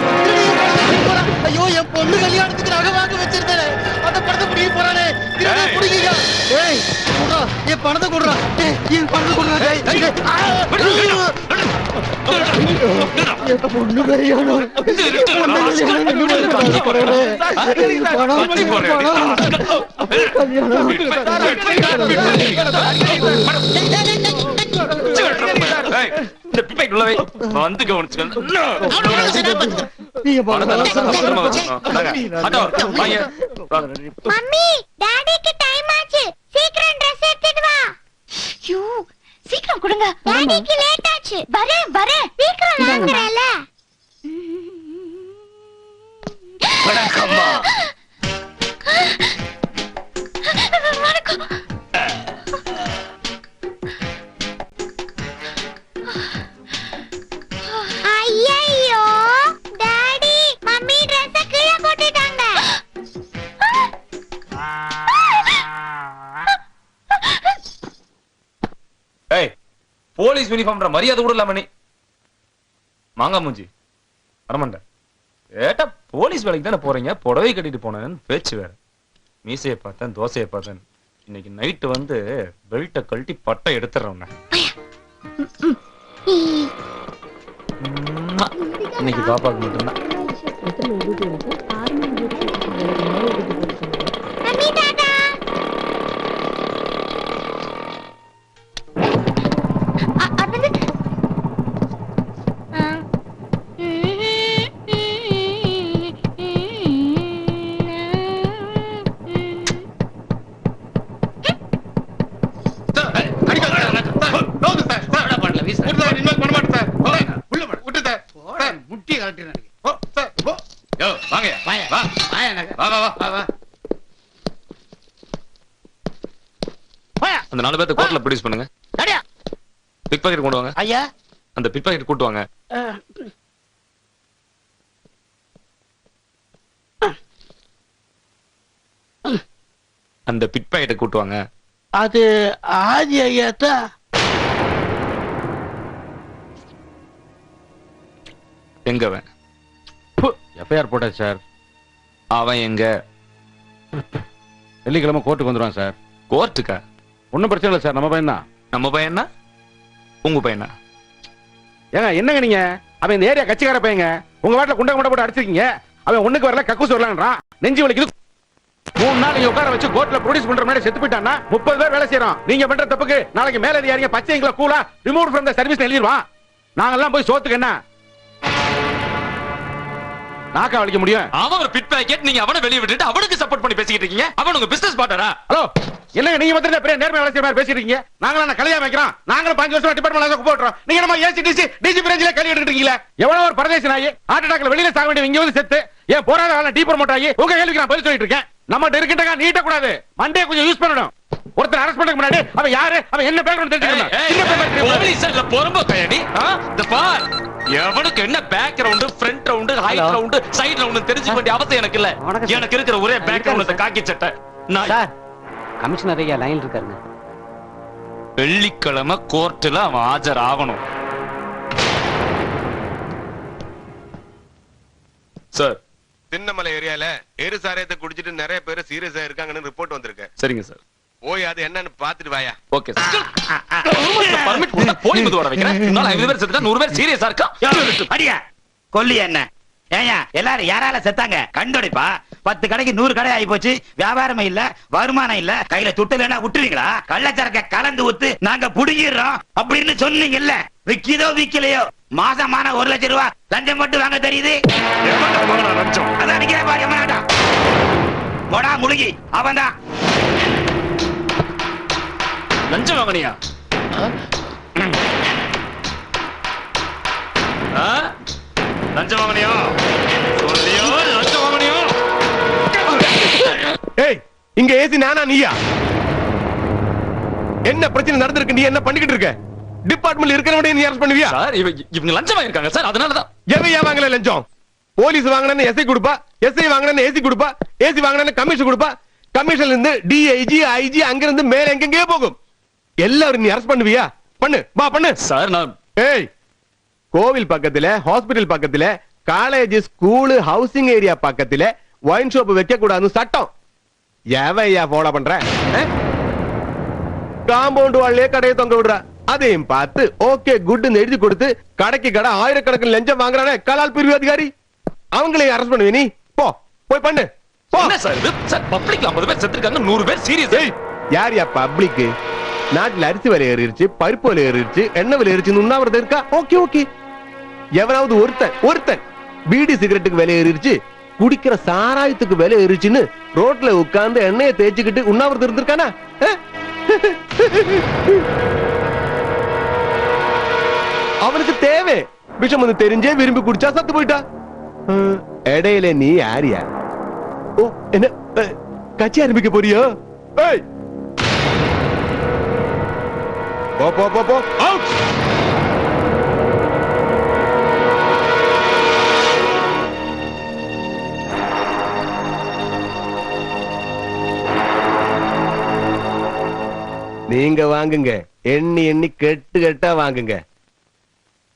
ஐயோ, என் பொண்ணு கல்யாணத்துக்கு நகை வாங்க வச்சிருந்தேன், அந்த பணத்தை பிடிக்க போறானே. பிடிக்க என் பணத்தை கொடுறான். என் பணத்தை கொடுறான். பொண்ணு கல்யாணம் வந்து கவனிச்சு மம்மி, டாடிக்கு டைம் ஆச்சு, சீக்கிரம் Dress எடுத்துட்டு வா. ஐயோ, சீக்கிரம் கொடுங்க. டாடிக்கு லேட் ஆச்சு. வரேன் வரேன். சீக்கிரம் வாங்குறேல. வணக்கம்மா. வணக்கம். ஐயையோ, டாடி மம்மி Dress கீழே போட்டுட்டாங்க. ஏய், போலீஸ் யூனிஃபார்ம்ன்ற மரியாதை கூட இல்லாம நீ மாங்கா மூஞ்சி வரமாட்ட. ஏட்டா போலீஸ் வேலைக்கு தானே போறீங்க, புடவை கட்டிட்டு போனேன்னு பேச்சு வேற. மீசையை பார்த்தேன், தோசையை பார்த்தேன். இன்னைக்கு நைட்டு வந்து பெல்ட்டை கழட்டி பட்டை எடுத்துறேன். இன்னைக்கு பாப்பாக்கு மட்டும்தான். மம்மி டாடா. முட்டி கலட்டினாங்க. அந்த 4 பேர்த்த கோர்ட்ல ப்ரொடியூஸ் பண்ணுங்க. பிக் பாக்கெட் கொண்டு வாங்க. ஐயா, அந்த பிக் பாக்கெட் கூட்டு வாங்க. அந்த பிக் பாக்கெட்டை கூட்டு வாங்க. அது ஆதி ஐயா தான். எங்க அவன்? எஃப்ஐஆர் போட்டாச்சு சார். அவன் எங்க? வெள்ளிக்கிழமை கோர்ட்டுக்கு வந்துடுவான் சார். கோர்ட்டுக்கா? ஒன்றும் பிரச்சனை இல்லை சார், நம்ம பையன் தான். நம்ம பையனா உங்க பையனா? ஏங்க என்னங்க நீங்க? அவன் இந்த ஏரியா கட்சிக்கார பையங்க, உங்க வீட்டுல குண்டை குண்டை போட்டு அடிச்சிருக்கீங்க. அவன் ஒண்ணுக்கு வரல கக்கூஸ் வரலான்றான். நெஞ்சு வலிக்குது. 3 நாள் நீங்க உட்கார வச்சு கோர்ட்ல ப்ரொடியூஸ் பண்ற மாதிரி செத்து போயிட்டான்னா 30 பேர் வேலை செய்யறோம். நீங்க பண்ற தப்புக்கு நாளைக்கு மேல அதிகாரிங்க பச்சைங்கள கூலா ரிமூவ் ஃப்ரம் தி சர்வீஸ் எழுதிடுவான். நாங்கெல்லாம் போய் சோத்துக்கு என்ன நாக்கா வலிக்க முடியும்? அவன் ஒரு பிட் பாக்கெட், நீங்க அவனை வெளிய விட்டுட்டு அவனுக்கு சப்போர்ட் பண்ணி பேசிட்டு இருக்கீங்க. அவன் உங்க பிசினஸ் பார்ட்னரா? ஹலோ, என்னங்க நீங்க மட்டும் பெரிய நேர்மை வேலை செய்யற மாதிரி பேசிட்டு இருக்கீங்க? நாங்களாம் கல்யாணம் வைக்கிறோம். நாங்களும் 5 வருஷமா டிபார்ட்மென்ட்ல போடுறோம். நீங்க நம்ம ஏசிடிசி டிஜி பிரான்ச்ல கல்வி எடுத்துட்டு இருக்கீங்களா? எவ்வளவு ஒரு பரதேசி நாயி ஹார்ட் அட்டாக்ல வெளியில சாக வேண்டிய இங்க வந்து செத்து ஏன் போறாத ஆள டீ ப்ரமோட் ஆகி உங்க கேள்விக்கு நான் பதில் சொல்லிட்டு இருக்கேன். நம்மட்ட இருக்கட்டங்க நீட்ட கூடாது. மண்டே கொஞ்சம் யூஸ் பண்ணணும். ஒருத்தர் அரெஸ்ட் பண்ணதுக்கு முன்னாடி அவன் யாரு, அவன் என்ன பேக்ரவுண்ட் தெரிஞ்சுக்கணும். சின்ன பேப்பர் போலீஸ் இல்ல பொறம்போ கையடி. இந்த பார், எவனுக்கு என்ன background, front round, height round, side round தெரிஞ்சுக்க வேண்டிய அவசியம் எனக்கு இல்ல. எனக்கு இருக்கிற ஒரே பேக்ரவுண்ட் இந்த காக்கி சட்டை. சார், கமிஷனர் ஐயா லைன் இருக்காருங்க. வெள்ளிக்கிழமை கோர்ட்ல அவன் ஆஜர் ஆகணும். சார், சின்னமலை ஏரியால எரு சாராயத்தை குடிச்சிட்டு நிறைய பேர் சீரியஸா இருக்காங்கன்னு ரிப்போர்ட் வந்திருக்கு. சரிங்க சார். போய் அது என்னன்னு பாத்துட்டு வாயா. Okay sir. பர்மிட் கொடுத்தா போலி மது வர வைக்கிறேன். உன்னால 50 பேர் செத்துட்டா 100 பேர் சீரியஸா இருக்கா? அடியா கொல்லி என்ன ஏயா எல்லாரும் யாரால செத்தாங்க கண்டுடைப்பா. 10 கடைக்கு 100 கடை ஆகி போச்சு. வியாபாரமே இல்ல, வருமானம் இல்ல, கையில துட்டு இல்லைன்னா விட்டுருவீங்களா? கள்ளச்சரக்க கலந்து ஊத்து நாங்க புடுங்கிடுறோம் அப்படின்னு சொன்னீங்கல்ல. விக்கிதோ விக்கலையோ மாசமான 1 லட்சம் ரூபாய் லஞ்சம் மட்டும் வாங்க தெரியுது. அதான் நிக்கிறேன் பாரு எம்மனாட்டா. மொடா முழுகி அவன் தான் லஞ்சம் வாங்கினியா? லஞ்சம் வாங்கினியா? சொல்லியோ லஞ்சம் வாங்கினியோ? ஏய், இங்க ஏசி நானா நீயா? என்ன பிரச்சனை நடந்திருக்கு? நீ என்ன பண்ணிக்கிட்டு இருக்க? டிபார்ட்மென்ட்ல இருக்கிறவனே நீ அரெஸ்ட் பண்ணுவியா? சார், இவங்க லஞ்சம் வாங்கிருக்காங்க சார். அதனாலதான். எவையா வாங்கல லஞ்சம்? போலீஸ் வாங்கினேன்னு எஸ்ஐ கொடுப்பா, எஸ்ஐ வாங்கினேன்னு ஏசி கொடுப்பா, ஏசி வாங்கினேன்னு கமிஷன் கொடுப்பா, கமிஷன்ல இருந்து டிஐஜி ஐஜி அங்க இருந்து மேல எங்கெங்கே போகும். எல்லாரும் நீ அரெஸ்ட் பண்ணுவியா? பண்ணு, வா பண்ணு. சார், நான் ஏய், கோவில் பக்கத்துல, ஹாஸ்பிடல் பக்கத்துல, காலேஜ், ஸ்கூல், ஹவுசிங் ஏரியா பக்கத்துல ஒயின் ஷாப் வைக்க கூடாதுன்னு சட்டம். எவையா ஃபாலோ பண்ற? காம்பவுண்ட் வாள்லயே கடையை தொங்க விடுற. அதையும் பார்த்து ஓகே குட் எழுதி கொடுத்து கடைக்கு கடை ஆயிரக்கணக்கில் லஞ்சம் வாங்குறானே கலால் பிரிவு அதிகாரி, அவங்களையும் அரெஸ்ட் பண்ணுவே நீ. போ, போய் பண்ணு. என்ன சார் இது? சார், பப்ளிக்ல 50 பேர் செத்துருக்காங்க, 100 பேர் சீரியஸ். யார் யா பப்ளிக்? நாட்டுல அரிசி விலை ஏறிடுச்சு, பருப்பு விலை ஏறிடுச்சு, எண்ணெய் விலை ஏறிச்சு, உண்ணாவிரதம் இருக்கா? Okay okay. எவனாவது ஒருத்தன் பீடி சிகரெட்டுக்கு விலை ஏறிடுச்சு, குடிக்கிற சாராயத்துக்கு விலை ஏறிச்சுன்னு ரோட்ல உட்கார்ந்து எண்ணெயை தேய்ச்சிக்கிட்டு உண்ணாவிரதம் இருந்திருக்கானா? அவனுக்கு தேவை விஷம் வந்து தெரிஞ்சே விரும்பி குடிச்சா சத்து போயிட்டா. இடையில நீ யாரியா? ஓ, என்ன கட்சி ஆரம்பிக்க போறியோ? ஏய், போ போ போ போ, அவுட். நீங்க வாங்குங்க, எண்ணி எண்ணி கெட்டு கெட்டா வாங்குங்க.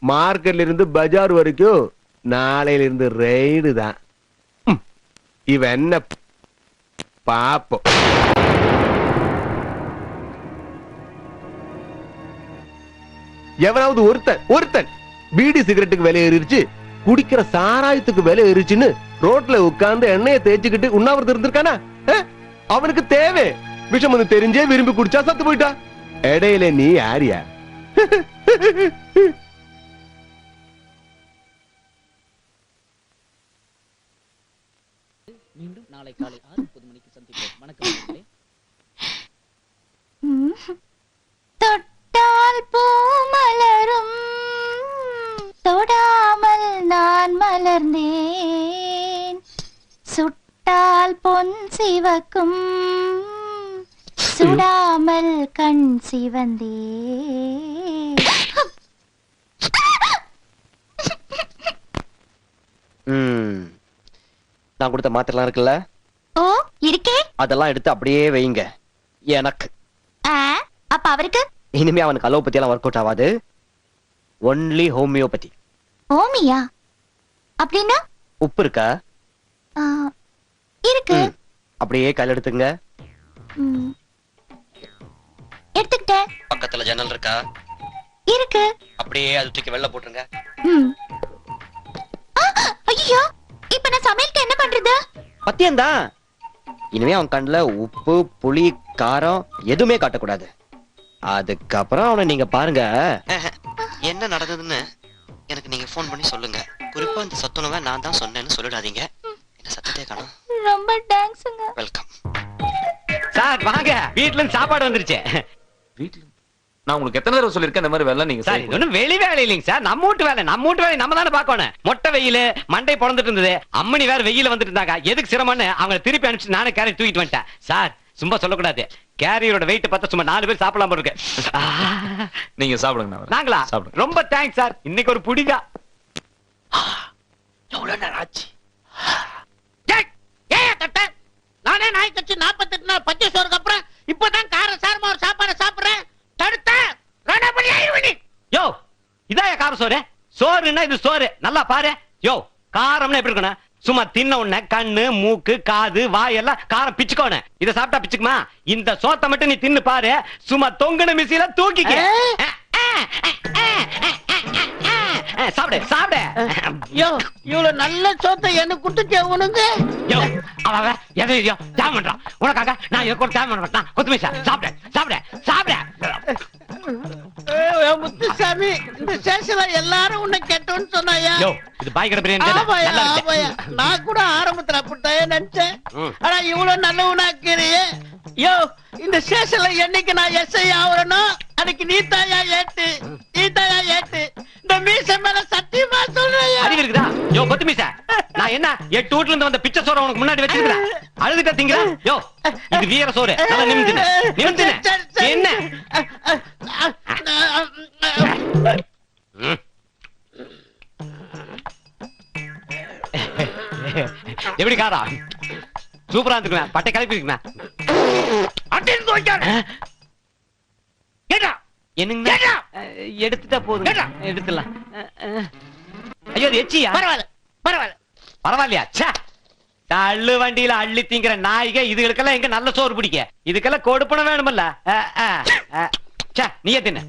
மார்க்கெட்ல இருந்து பஜார் வரைக்கும் நாளையில இருந்து ரெய்டு தான். இவன் என்ன பாப்போம். எவனாவது ஒருத்தன் பீடி சிகரெட்டுக்கு விலை ஏறிடுச்சு, குடிக்கிற சாராயத்துக்கு விலை ஏறிச்சுன்னு ரோட்ல உட்கார்ந்து எண்ணெயை தேய்ச்சிக்கிட்டு உண்ணாவிரதம் இருந்திருக்கானா? அவனுக்கு தேவை விஷம் வந்து தெரிஞ்சே விரும்பி குடிச்சா சத்து போயிட்டா. இடையில நீ யாரியா? மீண்டும் நாளை காலை 6:30 மணிக்கு சந்திப்போம். வணக்கம். தொட்டால் பூ மலரும், தொடாமல் நான் மலர்ந்தேன். சுட்டால் பொன் சிவக்கும், சுடாமல் கண் சிவந்தே. நான் கொடுத்த மாத்திரலாம் இருக்குல்ல? ஓ, இருக்கே. அதெல்லாம் எடுத்து அப்படியே வைங்க. எனக்கு அப்ப அவருக்கு இனிமே அவனுக்கு அலோபதி எல்லாம் ஒர்க் அவுட் ஆகாது. Only homeopathy. ஹோமியா அப்படின்னா? உப்பு இருக்கா? இருக்கு. அப்படியே கையில் எடுத்துங்க. எடுத்துக்கிட்டேன். பக்கத்துல ஜன்னல் இருக்கா? இருக்கு. அப்படியே அது தூக்கி வெளில போட்டுருங்க. பத்தியம்தான். இனிமே அவன் கண்ணுல உப்பு புளி காரம் எதுவுமே காட்டக்கூடாது. அதுக்கப்புறம் அவனை நீங்க பாருங்க. என்ன நடந்ததுன்னு எனக்கு நீங்க போன் பண்ணி சொல்லுங்க. குறிப்பா இந்த சத்துணவை நான் தான் சொன்னேன்னு சொல்லிடாதீங்க. என்ன சத்தத்தையே காணோம். ரொம்ப தேங்க்ஸ்ங்க. வெல்கம். சார் வாங்க, வீட்ல இருந்து சாப்பாடு வந்துருச்சு. வீட்டுல நான் உங்களுக்கு எத்தனை தடவை சொல்லிருக்கேன் இந்த மாதிரி வேலை நீங்க சார் இது ஒண்ணும் வெளி வேலை இல்லைங்க சார், நம்ம வீட்டு வேலை. நம்ம வீட்டு வேலை நம்ம தானே பார்க்கணும். மொட்டை வெயில மண்டை பிறந்துட்டு இருந்தது, அம்மனி வேற வெயில வந்துட்டு இருந்தாங்க. எதுக்கு சிரமம்னு அவங்க திருப்பி அனுப்பிச்சு நானே கேரியர் தூக்கிட்டு வந்துட்டேன். சார் சும்மா சொல்லக்கூடாது, கேரியரோட வெயிட் பார்த்தா சும்மா 4 பேர் சாப்பிடலாம் இருக்கு. நீங்க சாப்பிடுங்க. நாங்களா? சாப்பிடுங்க. ரொம்ப தேங்க்ஸ் சார், இன்னைக்கு ஒரு புடிகா. எவ்வளவு நேரம் ஆச்சு? நானே நாய் கட்சி 48 நாள் பச்சை சோறுக்கு அப்புறம் இப்பதான் கார சாரமா ஒரு சாப்பாடு சாப்பிடுறேன். தடுத்த ரணபலி ஆயிடுவனி. யோ இதாயா கார சோறு? சோறுன்னா இது சோறு, நல்லா பாரு. யோ காரம்னா எப்படி இருக்கணும்? சும்மா தின்ன உடனே கண்ணு மூக்கு காது வாயெல்லாம் காரம் பிச்சுக்கோணும். இத சாப்பிட்டா பிச்சுக்குமா? இந்த சோத்தை மட்டும் நீ தின்னு பாரு, சும்மா தொங்குன மிசில தூக்கிக்க. சாப்பிடு சாப்பிடு. யோ இவ்வளவு நல்ல சோத்தை எனக்கு குடுத்துச்சே உனக்கு. யோ அவ எதையோ தியாகம் பண்றான். உனக்காக நான் எனக்கு ஒரு தியாகம் பண்ண கொத்துமீசா. சாப்பிடு சாப்பிடு சாப்பிடு. முத்துசாமி, இந்த ஸ்டேஷன்ல எல்லாரும் உன்னை கெட்டோன்னு சொன்னாயா? யோ இது பாய் கடை பிரியாணி. ஆமாயா, நான் கூட ஆரம்பத்துல அப்படித்தாயே நினைச்சேன். ஆனா இவ்வளவு நல்லவனாக்கிறியே. யோ இந்த ஸ்டேஷன்ல என்னைக்கு நான் எஸ்ஐ ஆவறனோ அன்னைக்கு நீத்தாயா ஏட்டு, நீத்தாயா ஏட்டு. இந்த மீச மேல சத்தியமா சொல்றேன். அறிவு இருக்குதா? யோ கொத்துமீசா, நான் என்ன 8 வீட்ல இருந்து வந்த பிச்சை சோறு உனக்கு முன்னாடி வச்சிருக்கேன். அழுதுட்ட திங்கற? யோ இது வீர சோறு, நல்லா நிமிந்து நிமிந்து. என்ன எப்படி காரா? சூப்பரா இருந்துக்குவேன், பட்டை கிளப்பி இருக்குமே. என்னங்க எடுத்துட்டா போதும், எடுத்துலாம். ஐயோ அது எச்சியா? பரவாயில்ல பரவாயில்ல பரவாயில்லையா? தள்ளு வண்டியில அள்ளி திங்கிற நாய்க இதுகளுக்கெல்லாம் எங்க நல்ல சோறு பிடிக்க? இதுக்கெல்லாம் கொடுப்பன வேணுமல்ல. நீயே தின்ன.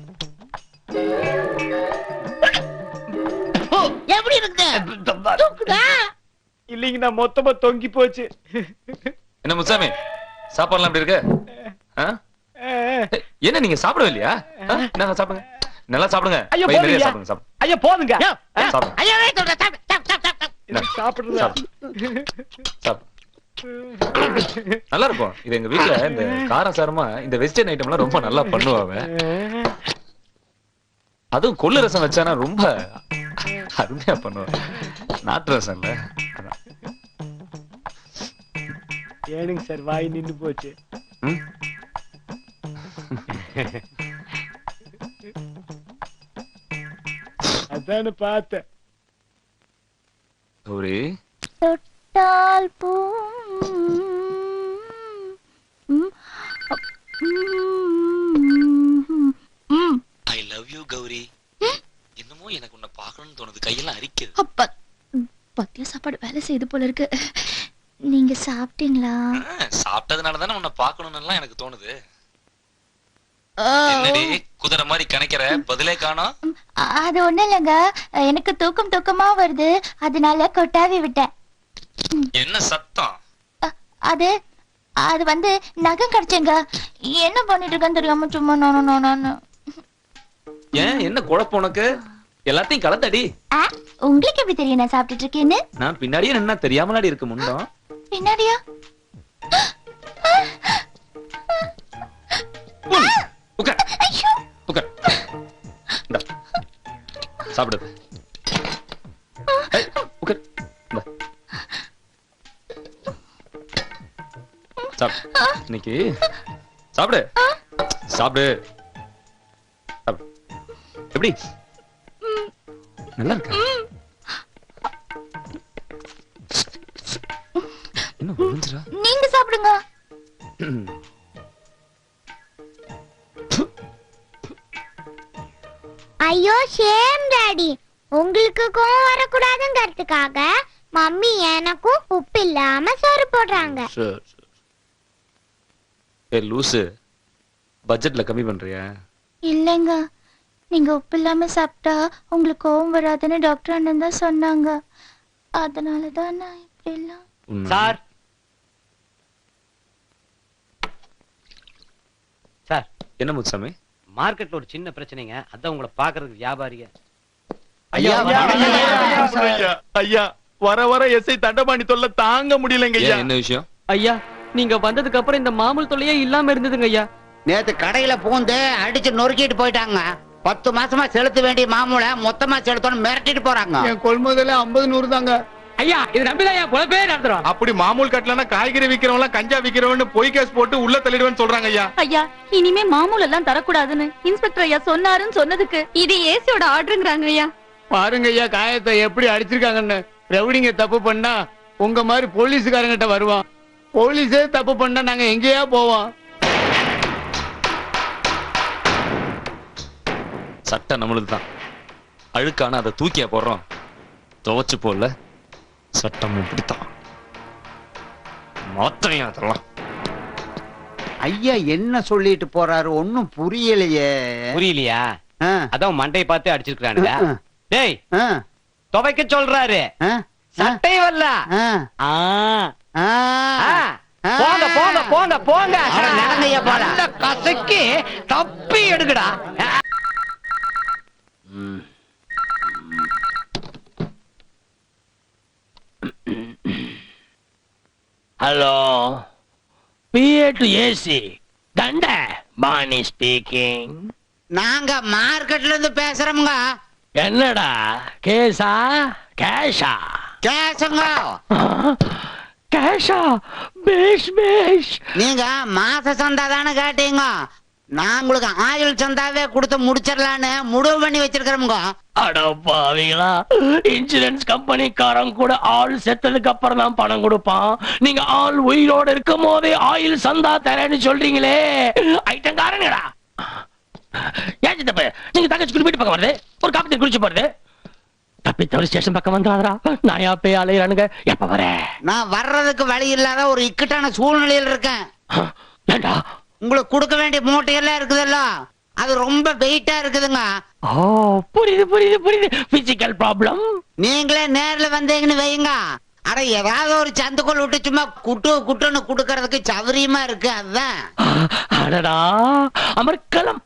எப்படி இருக்கு? இல்லைங்க நான் மொத்தமா தொங்கி போச்சு. என்ன முசாமி, சாப்பாடுலாம் எப்படி இருக்கு? என்ன நீங்க சாப்பிடவே இல்லையா? நாங்க சாப்பிடுங்க, நல்லா சாப்பிடுங்க. ஐயோ வயிறு நிறைய போதுங்க, சாப்பிடுங்க, சாப்பிடுங்க. ஐயோ போதுங்க. சாப்பிடுங்க. ஐயோ சாப்பிடுறா. நல்லா இருக்கும். இது எங்க வீட்டுல இந்த காரம் சாரமா இந்த வெஜிடேரியன் ஐட்டம் எல்லாம் ரொம்ப நல்லா பண்ணுவாங்க. அதுவும் கொள்ளு ரசம் வச்சானா ரொம்ப அருமையா பண்ணுவாங்க. நாட்டு ரசம் இல்ல. ஏனுங்க சார் வாய் நின்னு போச்சு. அதான பார்த்தேன். கௌரி தொட்டால் பூ ஐ லவ் யூ கௌரி. என்னமோ எனக்கு உன்னை பார்க்கணும்னு தோணுது, கையெல்லாம் அரிக்குது. அப்பா பத்திய சாப்பாடு வேலை செய்து போல இருக்கு. நீங்க சாப்பிட்டீங்களா? சாப்பிட்டதுனால தானே உன்னை பார்க்கணும்னு எனக்கு தோணுது. என்னடி குதிரை மாதிரி கணக்கிற, பதிலே காணோம். அது ஒண்ணு இல்லைங்க, எனக்கு தூக்கம் தூக்கமா வருது, அதனால கொட்டாவி விட்டேன். என்ன சத்தம்? அது அது வந்து நகம் கிடைச்சேங்க. என்ன பண்ணிட்டு இருக்கேன்னு தெரியாம சும்மா நானு. ஏன் என்ன குழப்பம் உனக்கு? எல்லாத்தையும் கலந்தடி. உங்களுக்கு எப்படி தெரியும் நான் சாப்பிட்டுட்டு இருக்கேன்னு? நான் பின்னாடியே என்ன தெரியாமலாடி இருக்கு முண்டம். பின்னாடியா? உட்கார் உட்கார். சாப்பிடு. உட்கார். இன்னைக்கு சாப்பிடு சாப்பிடு. எப்படி நல்லா இருக்கு? என்ன முடிஞ்சிரா? நீங்க சாப்பிடுங்க. ஐயோ ஷேம் டாடி, உங்களுக்கு கோவம் வரக்கூடாதுங்கிறதுக்காக மம்மி எனக்கும் உப்பு இல்லாம சோறு போடுறாங்க. லூசு, பட்ஜெட்ல கம்மி பண்றியா? இல்லைங்க, நீங்க உப்பு இல்லாம சாப்பிட்டா உங்களுக்கு கோவம் வராதுன்னு டாக்டர் அண்ணன் தான் சொன்னாங்க. அதனாலதான் நான் இப்படி எல்லாம். சார் சார் என்ன முத்துசாமி? மார்க்கெட்ல ஒரு சின்ன பிரச்சனைங்க, அதான் உங்களை பாக்குறதுக்கு வியாபாரிங்க. ஐயா வர வர எஸ்ஐ தண்டபாணி தொல்லை தாங்க முடியலங்க ஐயா. என்ன விஷயம்? ஐயா நீங்க வந்ததுக்கு அப்புறம் இந்த மாமூல் தொல்லையே இல்லாம இருந்ததுங்க ஐயா. நேத்து கடையில பூந்து அடிச்சு நொறுக்கிட்டு போயிட்டாங்க. 10 மாசமா செலுத்த வேண்டிய மாமூல மொத்தமா செலுத்தணும் மிரட்டிட்டு போறாங்க. என் கொள்முதல 50 தாங்க. ஐயா இது நம்பிதான் ஐயா பொழப்பே நடத்துறோம். அப்படி மாமூல் கட்டலன்னா காய்கறி விக்கிறவங்க கஞ்சா விக்கிறவன்னு பொய் கேஸ் போட்டு உள்ள தள்ளிடுவேன்னு சொல்றாங்க ஐயா. ஐயா இனிமே மாமூல் எல்லாம் தரக்கூடாதுன்னு இன்ஸ்பெக்டர் ஐயா சொன்னாருன்னு சொன்னதுக்கு இது ஏசியோட ஆர்டருங்கிறாங்க ஐயா. பாருங்க ஐயா காயத்தை எப்படி அடிச்சிருக்காங்கன்னு. ரவுடிங்க தப்பு பண்ணா உங்க மாதிரி போலீஸ்காரங்கிட்ட வருவான். போலீஸே தப்பு பண்ணா நாங்க எங்கேயா போவோம்? சட்டம் நம்மளுதுதான். அழுக்கான அதை தூக்கியா போடுறோம். துவச்சு போடல சட்டம் இப்படித்தான் மாத்திரையா அதெல்லாம். ஐயா என்ன சொல்லிட்டு போறாரு ஒன்னும் புரியலையே. புரியலையா? அதான் மண்டையை பார்த்து அடிச்சிருக்கானுங்க. டேய் துவைக்க சொல்றாரு, சட்டை வரல. போங்க போங்க போங்க போங்க. நல்ல கசக்கி தப்பி எடுக்கடா. ஹலோ, PA to AC தண்ட பாணி ஸ்பீக்கிங். நாங்க மார்க்கெட்ல இருந்து பேசுறோம்ங்க. என்னடா கேஷா கேஷா? கேஷுங்க. கேஷா? பேஷ் பேஷ். நீங்க மாச சந்தா தானே கேட்டீங்க. நான் உங்களுக்கு ஆயுள் சந்தாவே கொடுத்து முடிச்சிடலான்னு முடிவு பண்ணி வச்சிருக்கிறோம்ங்க. அட பாவிங்களா, இன்சூரன்ஸ் கம்பெனிக்காரன் கூட ஆள் செத்ததுக்கு அப்புறம் தான் பணம் கொடுப்பான். நீங்க ஆள் உயிரோட இருக்கும் போதே ஆயுள் சந்தா தரேன்னு சொல்றீங்களே, ஐட்டங்காரங்கடா. ஏன் சித்தப்ப நீங்க தங்கச்சி வீட்டு பக்கம் வருது, ஒரு காப்பி குளிச்சு போறது. தப்பி தவிர ஸ்டேஷன் பக்கம் வந்துடாதரா, நான் யாப்பே அலையிறானுங்க. எப்ப வர? நான் வர்றதுக்கு வழி இல்லாத ஒரு இக்கட்டான சூழ்நிலையில் இருக்கேன். ஏண்டா? உங்களுக்கு கொடுக்க வேண்டிய மூட்டையெல்லாம் இருக்குதுல்ல, அது ரொம்ப வெயிட்டா இருக்குதுங்க. ஓ புரியுது புரியுது புரியுது. Physical problem. நீங்களே நேர்ல வந்தீங்கன்னு வைங்க, அட ஏதாவது ஒரு சந்துக்குள் விட்டு சும்மா குட்டுன்னு குடுக்கறதுக்கு சௌரியமா இருக்கு. அதுதான். அடடா அமர்க்கலம்.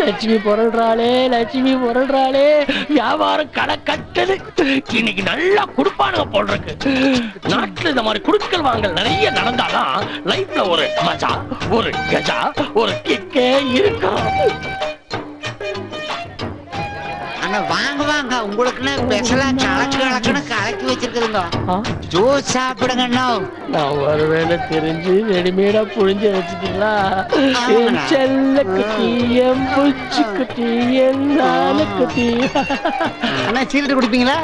லட்சுமி பொருள்றாளே லட்சுமி பொருள்றாளே. வியாபாரம் கடை கட்டது. இன்னைக்கு நல்லா குடுப்பானுங்க போல் இருக்கு. நாட்டுல இந்த மாதிரி குடுக்கல் வாங்கல் நிறைய நடந்தாதான் லைஃப்ல ஒரு மஜா, ஒரு கஜா, ஒரு கிக்கே இருக்கும். ஆனா வாங்க வாங்க, உங்களுக்குன்னு ஸ்பெஷலா கலக்குன்னு கலக்கி வச்சிருக்குதுங்க. ஜூஸ் சாப்பிடுங்கண்ணா. நான் ஒருவேளை தெரிஞ்சு ரெடிமேடா புழிஞ்சு வச்சுட்டீங்களா? செல்ல குட்டி என் புச்சு குட்டி என் நாலு குட்டி. அண்ணா சீரட்டு குடிப்பீங்களா?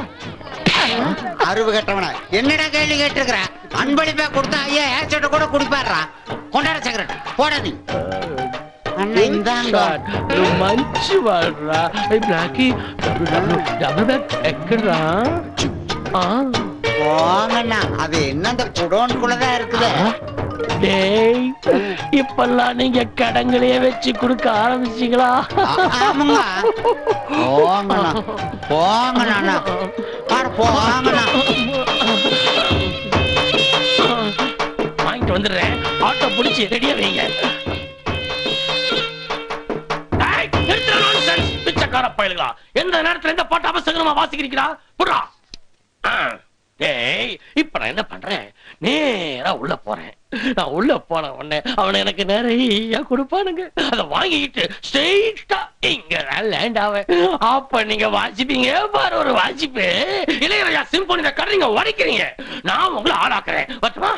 அருவு கட்டவன என்னடா கேள்வி கேட்டிருக்கிற? அன்பளிப்பா கொடுத்தா ஐயா ஏச்சோட்ட கூட குடிப்பாடுறா. கொண்டாட சக்கரட்ட போட நீ. அண்ணா இந்தாங்க. மஞ்சு வாழ்றா. பிளாக்கி டபுள் பேக் எக்கடா. போங்கண்ணா, அது என்ன அந்த குடோன்குள்ளதான் இருக்குது. டேய் இப்பெல்லாம் நீங்க கடங்களையே வச்சு கொடுக்க ஆரம்பிச்சீங்களா? ஆமாங்க. போங்கண்ணா போங்கண்ணா போங்கண்ணா. வாங்கிட்டு வந்துடுறேன். ஆட்டோ பிடிச்சி ரெடியா வைங்க. பிச்சைக்கார பயலுங்களா, எந்த நேரத்துல எந்த பாட்டு அவசரமா வாசிக்கிறீங்களா? புறா. டேய் இப்ப நான் என்ன பண்றேன், நேரா உள்ள போறேன். நான் உள்ள போன உடனே அவனை எனக்கு நிறைய கொடுப்பானுங்க. அதை வாங்கிட்டு ஸ்ட்ரெயிட்டா இங்க லேண்ட் ஆவேன். அப்ப நீங்க வாசிப்பீங்க பாரு ஒரு வாசிப்பு. இளையராஜா சிம்பொனி கடைங்க உடைக்கிறீங்க, நான் உங்களை ஆளாக்குறேன். பட்டுமா?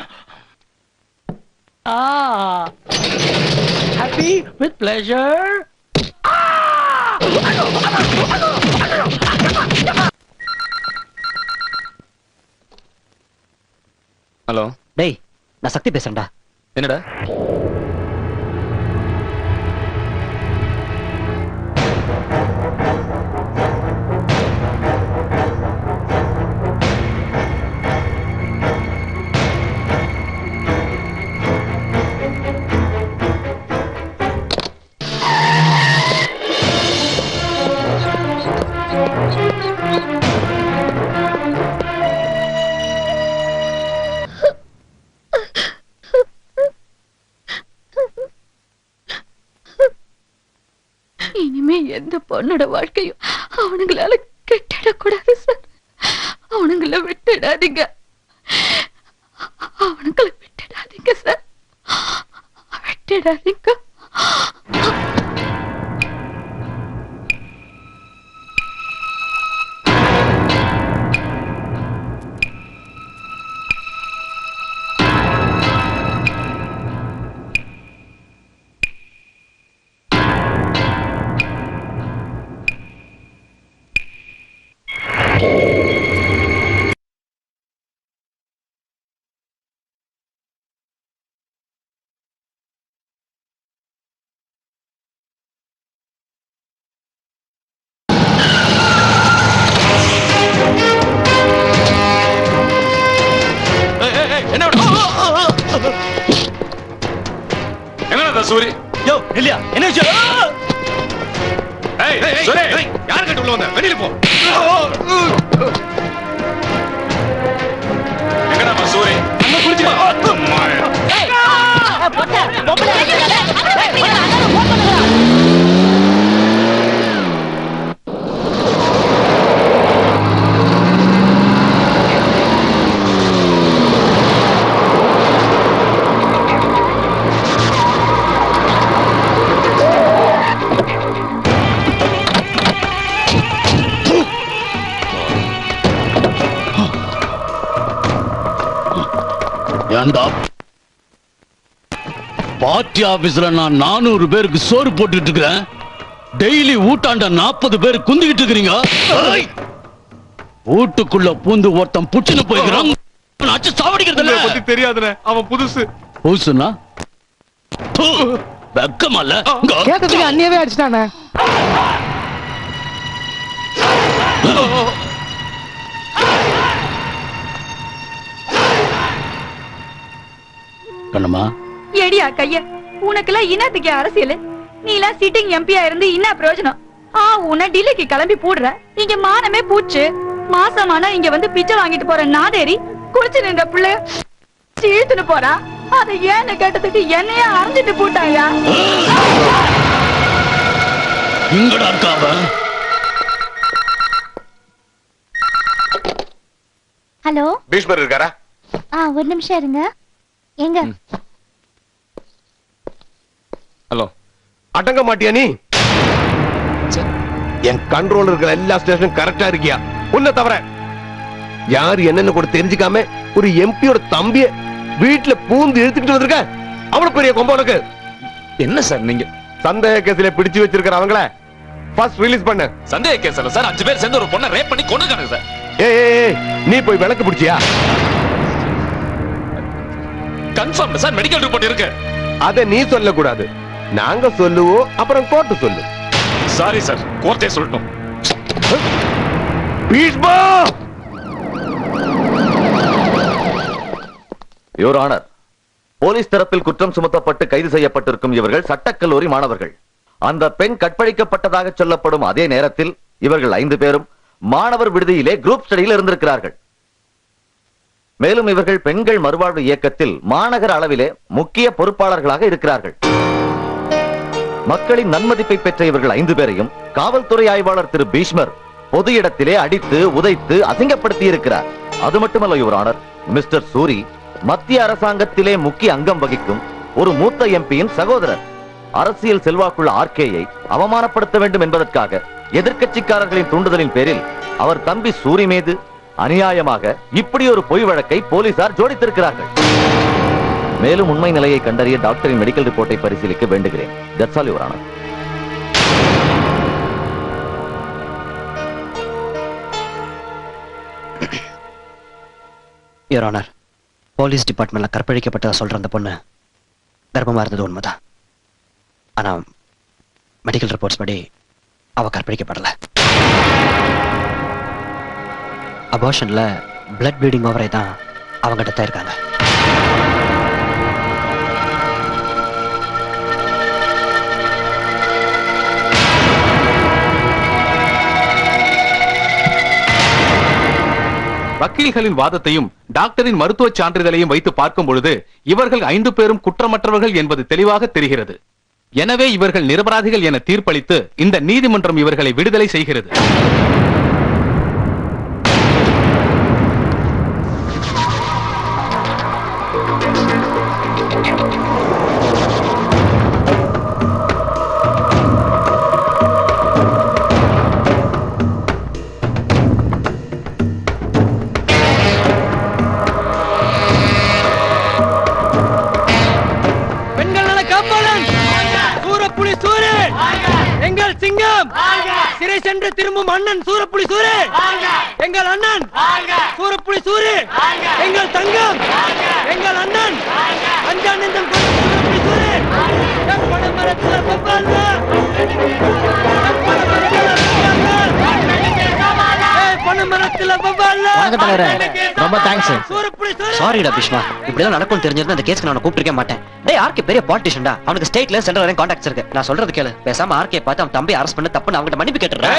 Happy with pleasure. ஹலோ. டேய் நான் சக்தி பேசுறேன்டா. என்னடா? பொண்ணோட வாழ்க்கையும் அவனுங்களால கெட்டிடக்கூடாது சார். அவனுங்களை விட்டுடாதீங்க, அவனுங்களை விட்டுடாதீங்க சார், விட்டுடாதீங்க. என்னடா சூரி? யோ இல்லையா என்ன விஷயம்? ஏய் சூரி, யார் கிட்ட உள்ள வந்த? வெளியில போ. எங்கடா சூரி? அங்க குளிச்சு அம்மா. ஏய் போட்ட பொம்பளை பார்ட்டி ஆபீஸ்ல நான் 400 பேருக்கு சோறு போட்டுட்டு இருக்கிறேன். டெய்லி ஊட்டாண்ட 40 பேர் குந்திக்கிட்டு இருக்கிறீங்க. வீட்டுக்குள்ள பூந்து ஒருத்தன் புடிச்சுன்னு போய்க்கிறான். சாவடிக்கிறது பத்தி தெரியாதுனே, அவன் புதுசு. புதுசுனா வெக்கமல்ல? கேட்டதுக்கு அண்ணியவே அடிச்சிட்டானே. கண்ணம்மா எடியா கைய, உனக்கெல்லாம் இனத்துக்கு அரசியல்? நீ எல்லாம் சிட்டிங் எம்பியா இருந்து என்ன பிரயோஜனம்? உன்ன டில்லிக்கு கிளம்பி போடுற, இங்க மானமே பூச்சு. மாசமானா இங்க வந்து பிச்சை வாங்கிட்டு போற நாதேரி குளிச்சு நின்ற பிள்ளை இழுத்துன்னு போறா. அதை ஏன்னு கேட்டதுக்கு என்னைய அரைஞ்சிட்டு போட்டாயா? இங்கடா இருக்காவ. ஹலோ, பீஷ்மர் இருக்காரா? ஒரு நிமிஷம் இருங்க. எங்க? ஹலோ, அடங்க மாட்டியா நீ? என் கண்ட்ரோல் இருக்கிற எல்லா ஸ்டேஷனும் கரெக்டா இருக்கியா? உன்ன தவிர யாரு என்னன்னு கூட தெரிஞ்சுக்காம ஒரு எம்பியோட தம்பிய வீட்டுல பூந்து இழுத்துக்கிட்டு வந்திருக்க. அவ்வளவு பெரிய கொம்ப உனக்கு. என்ன சார் நீங்க? சந்தேக கேஸ்ல பிடிச்சு வச்சிருக்கிற அவங்கள ஃபர்ஸ்ட் ரிலீஸ் பண்ணு. சந்தேக கேஸ்ல சார் 5 பேர் சேர்ந்து ஒரு பொண்ணை ரேப் பண்ணி கொன்னுட்டாங்க சார். ஏய் நீ போய் விளக்கு பிடிச்சியா? கன்ஃபார்ம் சார், மெடிக்கல் ரிப்போர்ட் இருக்கு. அத நீ சொல்ல கூடாது, நாங்க சொல்லுவோம், அப்புறம் கோர்ட் சொல்லு. சாரி சார், கோர்ட்டே சொல்லட்டும். பீஷ்மா! யுவர் ஆனர், போலீஸ் தரப்பில் குற்றம் சுமத்தப்பட்டு கைது செய்யப்பட்டிருக்கும் இவர்கள் சட்டக்கல்லூரி மாணவர்கள். அந்த பெண் கற்பழிக்கப்பட்டதாக சொல்லப்படும் அதே நேரத்தில் இவர்கள் 5 பேரும் மாணவர் விடுதியிலே குரூப் ஸ்டடியில் இருந்திருக்கிறார்கள். மேலும் இவர்கள் பெண்கள் மறுவாழ்வு இயக்கத்தில் மாநகர அளவிலே முக்கிய பொறுப்பாளர்களாக இருக்கிறார்கள். மக்களின் நன்மதிப்பை பெற்ற இவர்கள் 5 பேரையும் காவல்துறை ஆய்வாளர் திரு பீஷ்மர் பொது இடத்திலே அடித்து உதைத்து அசிங்கப்படுத்தி இருக்கிறார். அது மட்டுமல்ல யுவர் ஆனர், மிஸ்டர் சூரி மத்திய அரசாங்கத்திலே முக்கிய அங்கம் வகிக்கும் ஒரு மூத்த எம்பியின் சகோதரர். அரசியல் செல்வாக்குள்ள ஆர்கேயை அவமானப்படுத்த வேண்டும் என்பதற்காக எதிர்க்கட்சிக்காரர்களின் தூண்டுதலின் பேரில் அவர் தம்பி சூரி மீது அநியாயமாக இப்படி ஒரு பொய் வழக்கை போலீசார் ஜோடித்திருக்கிறார்கள். மேலும் உண்மை நிலையை கண்டறிய டாக்டரின் மெடிக்கல் ரிப்போர்ட்டை பரிசீலிக்க வேண்டுகிறேன். That's all your honour. Your honour, police டிபார்ட்மெண்ட்ல கற்பழிக்கப்பட்டதா சொல்ற அந்த பொண்ணு கர்ப்பமா இருந்தது உண்மைதான். ஆனா மெடிக்கல் ரிப்போர்ட்ஸ் படி அவ கற்பழிக்கப்படல. அபார்ஷன்ல பிளட் ப்ளீடிங் ஓவரே தான் அவங்க டெத்தா இருக்காங்க. வக்கீல்களின் வாதத்தையும் டாக்டரின் மருத்துவ சான்றிதழையும் வைத்து பார்க்கும் பொழுது இவர்கள் 5 பேரும் குற்றமற்றவர்கள் என்பது தெளிவாக தெரிகிறது. எனவே இவர்கள் நிரபராதிகள் என தீர்ப்பளித்து இந்த நீதிமன்றம் இவர்களை விடுதலை செய்கிறது. பெண்கள் நல காப்பாளன் சூரப்புலி சூரே, எங்கள் சிங்கம் சிறை சென்று திரும்பும் அண்ணன் சூரப்புலி சூரே, எங்கள் அண்ணன் சூரப்புலி சூரே, எங்கள் தங்கம் எங்கள் அண்ணன் அஞ்சா நெஞ்சம் கொண்ட சூரப்புலி சூரே, என் பனைமரத்துல பப்பாளா, என் பனைமரத்துல பப்பாளா, ஏய் பனைமரத்துல பப்பாளா. ரொம்ப தேங்க்ஸ். சாரிடா பிஷ்மா, இப்படிதான் நடக்கும் தெரிஞ்சிருந்தா அந்த கேஸ்க்கு நான் கூப்பிட்டிருக்க மாட்டேன். டேய் ஆர்கே பெரிய பாலிட்டிஷியன்டா, அவனுக்கு ஸ்டேட்ல சென்ட்ரல் வரைக்கும் கான்டாக்ட்ஸ் இருக்கு. நான் சொல்றது கேளு, பேசாம ஆர்கே பார்த்து அவன் தம்பி அரெஸ்ட் பண்ண தப்பு அவங்கிட்ட மன்னிப்பு கேட்டுறேன்.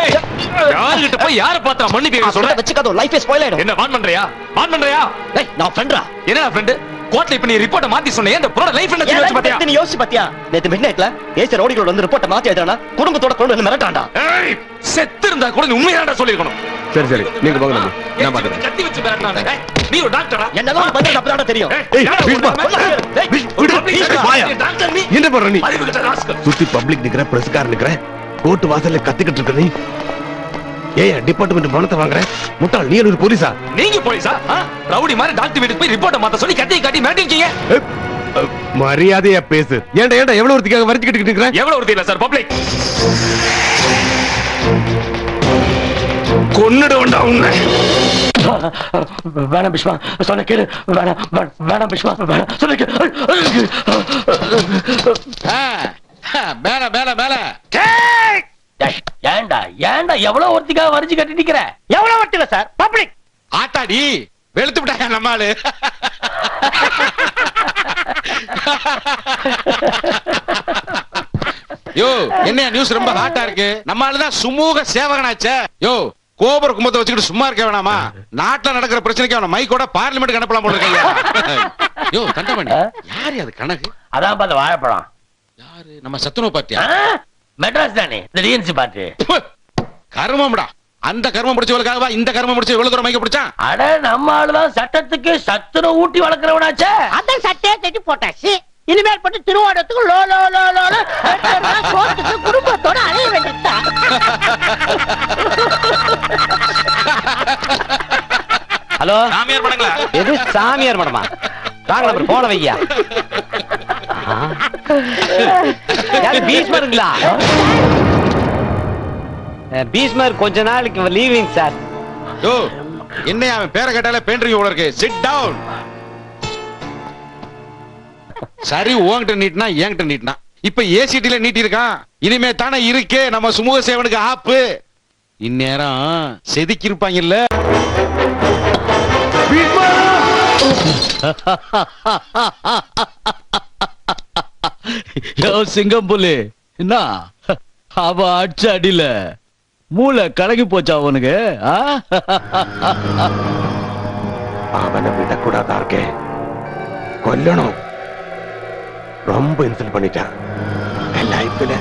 யார்கிட்ட போய் யாரை பார்த்தா மன்னிப்பு சொல்ற? வெச்சுக்காதோ லைஃபே ஸ்பாயில் ஆயிடும். என்ன வான் பண்றியா? வான் பண்றியா? டேய் நான் ஃப்ரெண்ட்ரா. என்னடா ஃப்ரெண்ட்? கோர்ட்ல இப்ப நீ ரிப்போர்ட்ட மாத்தி சொன்னே, அந்த ப்ரோட லைஃப் என்ன தெரிஞ்சு பாத்தியா? நீ யோசி பாத்தியா? நேத்து மிட்நைட்ல ஏசி ரோடிகளோட வந்து ரிப்போர்ட்ட மாத்தி எழுதுறானா, குடும்பத்தோட கொண்டு வந்து மிரட்டான்டா. ஏய் செத்து இருந்தா கூட நீ உண்மையாடா சொல்லிருக்கணும். சரி சரி, நீங்க போங்க தம்பி, நான் பாத்துறேன். கத்தி வச்சு மிரட்டானே. ஏய் நீ ஒரு டாக்டரா? என்னதான் பண்றது அப்பதான்டா தெரியும். என்ன பண்ற நீ? சுத்தி பப்ளிக் நிக்கிற, பிரஸ்கார் நிக்கிற, கோர்ட் வாசல்ல கத்திக்கிட்டு இருக்க நீ. ஏன் டிபார்ட்மெண்ட் பணத்தை வாங்குற? முட்டாள், நீ ஒரு போலீஸா? நீங்க போலீஸா? ரவுடி மாதிரி டாக்டர் வீட்டுக்கு போய் ரிப்போர்ட்ட மாத்த சொல்லி கத்தி காட்டி மிரட்டிருக்கீங்க. மரியாதையா பேசு. ஏன்டா எவ்வளவு ஒருத்திக்காக வரிச்சுக்கிட்டு இருக்கிற? எவ்வளவு ஒருத்தி இல்ல சார், பப்ளிக் கொன்னுடுவண்டா உன்னை. வேணாம் பிஷ்மா, சொன்ன கேளு. வேணாம் பிஷ்மா, சொன்ன கேளு. மேல மேல மேல. ஏண்டா ஏண்டா எவ்வளவு ஒருத்திக்காக வரிச்சு கட்டி நிக்கிற? எவ்வளவு ஒருத்தில சார்? பப்ளிக் ஆத்தாடி வெளுத்து விட்டாங்க நம்மாளு. யோ என்ன நியூஸ் ரொம்ப ஹாட்டா இருக்கு. நம்மாலதான் சுமூக சேவகனாச்சே. யோ கோபுர கும்பத்தை வச்சுக்கிட்டு சும்மா இருக்க வேணாமா? நாட்டுல நடக்கிற பிரச்சனைக்கு அவன மைக்கோட பார்லிமெண்ட் அனுப்பலாம் போல இருக்கையா? யோ தண்டமணி, யாரு அது கணக்கு? அதான் பார்த்த வாழைப்பழம். யாரு? நம்ம சத்துணவு பார்ட்டியா? மெட்ராஸ் தானே, இந்த டிஎன்சி பார்ட்டி. கர்மம்டா, அந்த கர்மம் பிடிச்சவளுக்காகவா இந்த கர்மம் பிடிச்ச இவ்வளவு தூரம் மைக்க பிடிச்சான்? அட நம்ம ஆளுதான் சட்டத்துக்கு சத்துணவு ஊட்டி வளர்க்கிறவனாச்சே. அதான் சட்டையை கட்டி போட்டாச்சு. இனிமேல் போட்டு திருவாடத்துக்கு லோ லோ லோ லோ சோத்துக்கு குடும்பத்தோட அலைய வேண்டியதுதான். ஹலோ, சாமியார் படங்களா? எது சாமியார் படமா? வாங்க நம்பர் போன வையா. யாரு பீஸ்மருங்களா? பீஸ்மர் கொஞ்ச நாளைக்கு லீவிங் சார். யோ என்ன அவன் பேரை கேட்டாலே பேண்டரிங் ஓட இருக்கு. Sit down. சரி, உன்கிட்ட நீட்டினா என்கிட்ட நீட்டினா இப்ப ஏசிடில நீட்டி இருக்கான். இனிமே தானே இருக்கே நம்ம சுமூக சேவனுக்கு ஆப்பு. இந்நேரம் செதுக்கி இருப்பாங்கல்ல. சிங்கம் புலி என்ன அவ அடிச்ச அடியில மூளை கலங்கி போச்சா அவனுக்கு? அவனை விடக்கூடாதா இருக்கே, கொல்லணும். ரொம்ப இன்சல்ட் பண்ணிட்டான். லைஃப்ல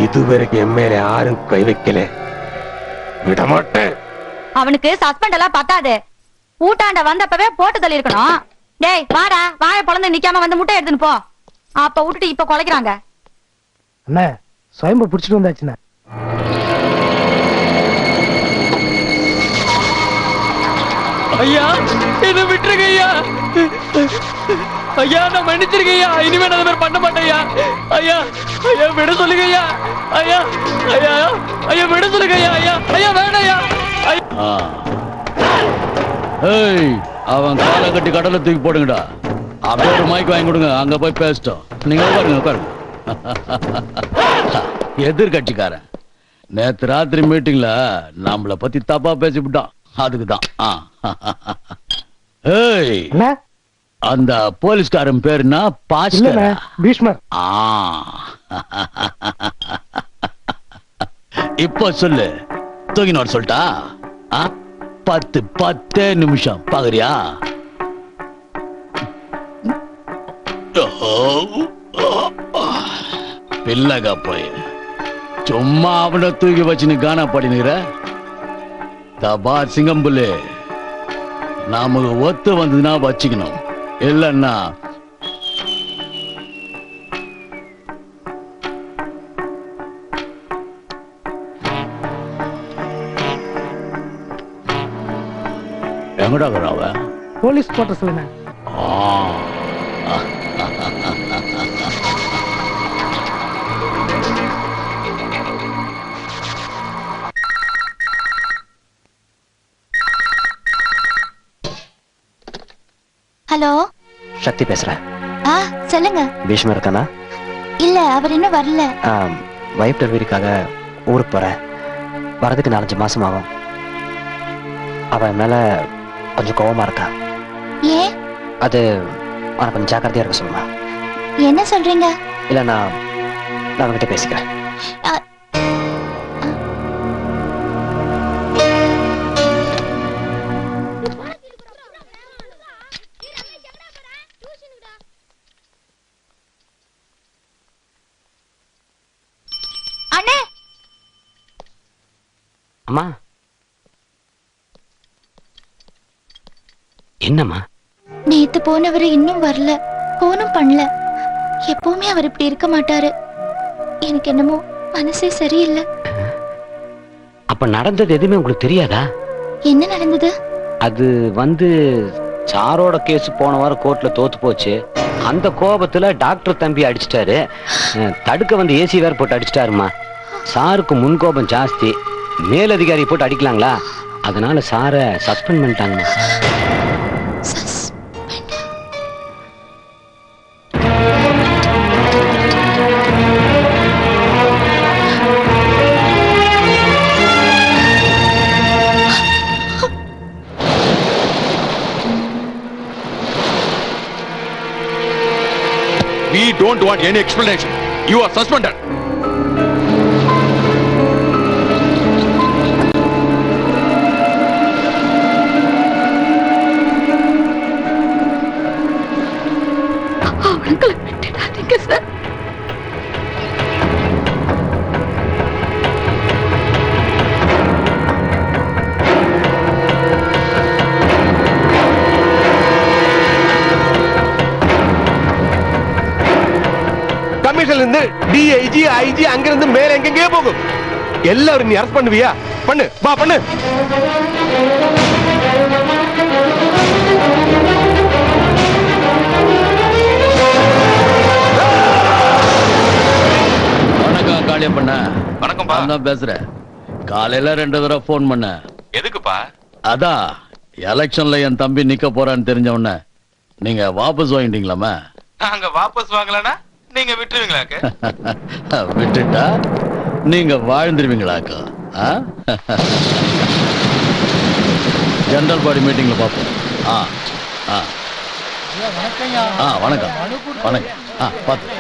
இதுவரைக்கும் எம்எல்ஏ யாரும் கை வைக்கல, விட மாட்டேன். அவனுக்கு சஸ்பெண்ட் எல்லாம் பத்தாது. ஊட்டாண்ட வந்தப்பவே போட்டு தள்ளி இருக்கணும். டேய் வாடா, வாழை பொழந்து நிக்காம வந்து முட்டை எடுத்துன்னு போ. அப்ப விட்டுட்டு இப்ப குலைக்கிறாங்க. அண்ணா சுயம்பு புடிச்சிட்டு வந்தாச்சுண்ணா. ஐயா என்ன விட்டுருங்க ஐயா. ஐயா நான் மன்னிச்சிருக்க ஐயா. இனிமே நான் அந்த மாதிரி பண்ண மாட்டேன் ஐயா. ஐயா ஐயா விட சொல்லுங்க ஐயா. ஐயா ஐயா ஐயா விட சொல்லுங்க ஐயா. ஐயா ஐயா வேணாம் ஐயா. ஏய், அவன் காலை கட்டி கடலை தூக்கி போடுங்கடா. அப்படியே ஒரு மைக் வாங்கி கொடுங்க, அங்க போய் பேசிட்டோம். நீங்க உட்காருங்க உட்காருங்க. எதிர்கட்சிக்காரன் நேத்து ராத்திரி மீட்டிங்ல நம்மள பத்தி தப்பா பேசிவிட்டான். அதுக்குதான். ஏய், அந்த போலீஸ்காரன் பேருனா பாஸ்கர் பீஷ்மர். இப்ப சொல்லு, தூக்கினோட சொல்லிட்டா? 10 நிமிஷம் பாக்குறியா? பிள்ளகா போய் சும்மா அவனை தூக்கி வச்சுன்னு கானா பாடினுக்கிற தபா சிங்கம்புலே நமக்கு ஒத்து வந்ததுன்னா வச்சுக்கணும் இல்லன்னா எங்கடா அவ போலீஸ் குவார்டர்ஸ்ல. ஹலோ, சக்தி பேசுறேன். சொல்லுங்க. பீஷ்மர் இருக்கானா? இல்ல, அவர் இன்னும் வரல. வைஃப் டெலிவரிக்காக ஊருக்கு போறேன். வரதுக்கு 4-5 மாசம் ஆகும். அவன் மேல கொஞ்சம் கோவமா இருக்கா. ஏன்? அது அவனை கொஞ்சம் ஜாக்கிரதையா இருக்க சொல்லுமா. என்ன சொல்றீங்க? இல்ல நான் அவன்கிட்ட பேசிக்கிறேன். அண்ணே, அம்மா என்னம்மா? நேத்து போனவர் இன்னும் வரல, போனும் பண்ணல. எப்பவுமே அவர் இப்படி இருக்க மாட்டாரு. எனக்கு என்னமோ மனசே சரியில்லை. அப்ப நடந்தது எதுவுமே உங்களுக்கு தெரியாதா? என்ன நடந்தது? அது சாரோட கேஸ் போன வாரம் கோர்ட்ல தோத்து போச்சு. அந்த கோபத்துல டாக்டர் தம்பி அடிச்சிட்டாரு. தடுக்க ஏசி வேற போட்டு அடிச்சிட்டாருமா. சாருக்கு முன்கோபம் ஜாஸ்தி. மேலதிகாரி போட்டு அடிக்கலாங்களா? அதனால சாரை suspend பண்ணிட்டாங்கம்மா. We don't want any explanation. You are suspended. அவனுங்களை விட்டுடாதீங்க சார். கமிஷன்ல இருந்து டிஐஜி ஐஜி அங்கிருந்து மேல எங்கெங்கே போகும். எல்லாரும் நீ அரெஸ்ட் பண்ணுவியா? பண்ணு, வா பண்ணு. வணக்கம் காளியப்பண்ண. வணக்கம்பா. நான் பேசுறேன். காலையில 2 தடவை போன் பண்ண. எதுக்குப்பா? அதான் எலெக்ஷன்ல என் தம்பி நிக்க போறான்னு தெரிஞ்ச உடனே நீங்க வாபஸ் வாங்கிட்டீங்களாமா? நாங்க வாபஸ் வாங்கலனா நீங்க விட்டுருவீங்களாக்க? விட்டுட்டா நீங்க வாழ்ந்துருவீங்களாக்கா? ஜெனரல் பாடி மீட்டிங்ல பார்ப்போம். வணக்கம் வணக்கம். பார்த்து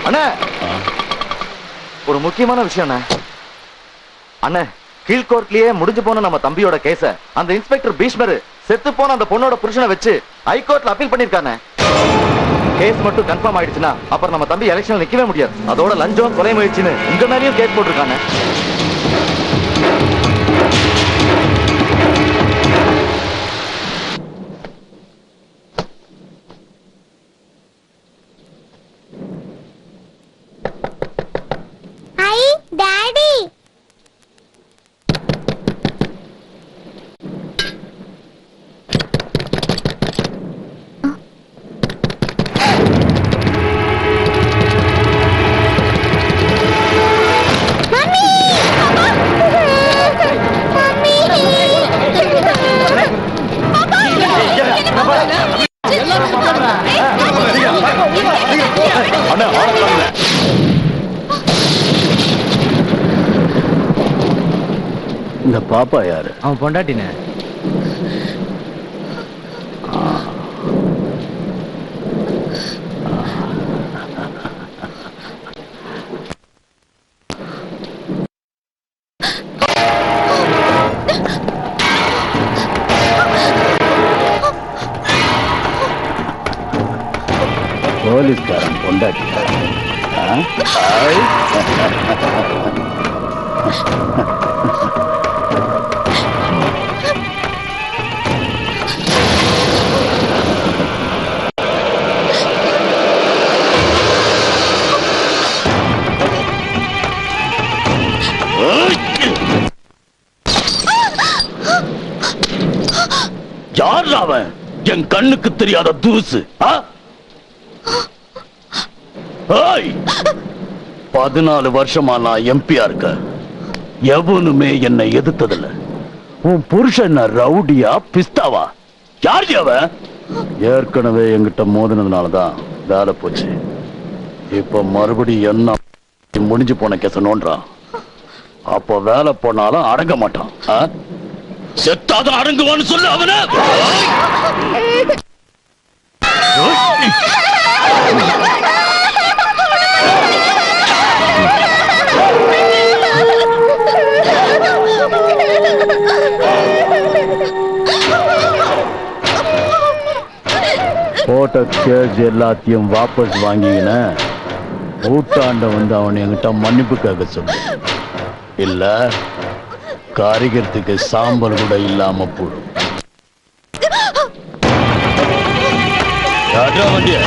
அண்ணா, ஒரு முக்கியமான விஷயம் அண்ணா. கீழ்கோர்ட்லயே முடிஞ்சு போன நம்ம தம்பியோட கேஸ அந்த இன்ஸ்பெக்டர் பீஷ்மர் செத்து போன அந்த பொண்ணோட புருஷனை வச்சு ஹைகோர்ட்ல அப்பீல் பண்ணிருக்கானே. கேஸ் மட்டும் கன்ஃபார்ம் ஆயிடுச்சுன்னா அப்புறம் நம்ம தம்பி எலெக்ஷன்ல நிக்கவே முடியாது. அதோட லஞ்சம் கொலை முயற்சின்னு உங்க மேலயும் கேஸ் போட்டிருக்கானே. டாடி, இந்த பாப்பா யாரு? அவன் பொண்டாட்டினே. போலீஸ்காரன் கொண்டாட்டி யார் அவன்? என் கண்ணுக்கு தெரியாத தூசு. 14 வருஷமா நான் எம்பியா இருக்க. எவனுமே என்னை எதிர்த்ததில்ல. உன் புருஷன் ரவுடியா பிஸ்தாவா? யார் அவன்? ஏற்கனவே என்கிட்ட மோதினதுனாலதான் வேலை போச்சு. இப்ப மறுபடியும் என்ன முடிஞ்சு போன கேச நோன்றான். அப்போ வேலை போனாலும் அடங்க மாட்டான். செத்தாத அடங்குவான்னு சொல்லு அவன. போட்ட கேஸ் எல்லாத்தையும் வாபஸ் வாங்கின ஊட்டாண்ட வந்து அவன் என்கிட்ட மன்னிப்பு கேட்க சொல்லு. இல்ல காரிக்கிறதுக்கு சாம்பல் கூட இல்லாம போடும். வண்டிய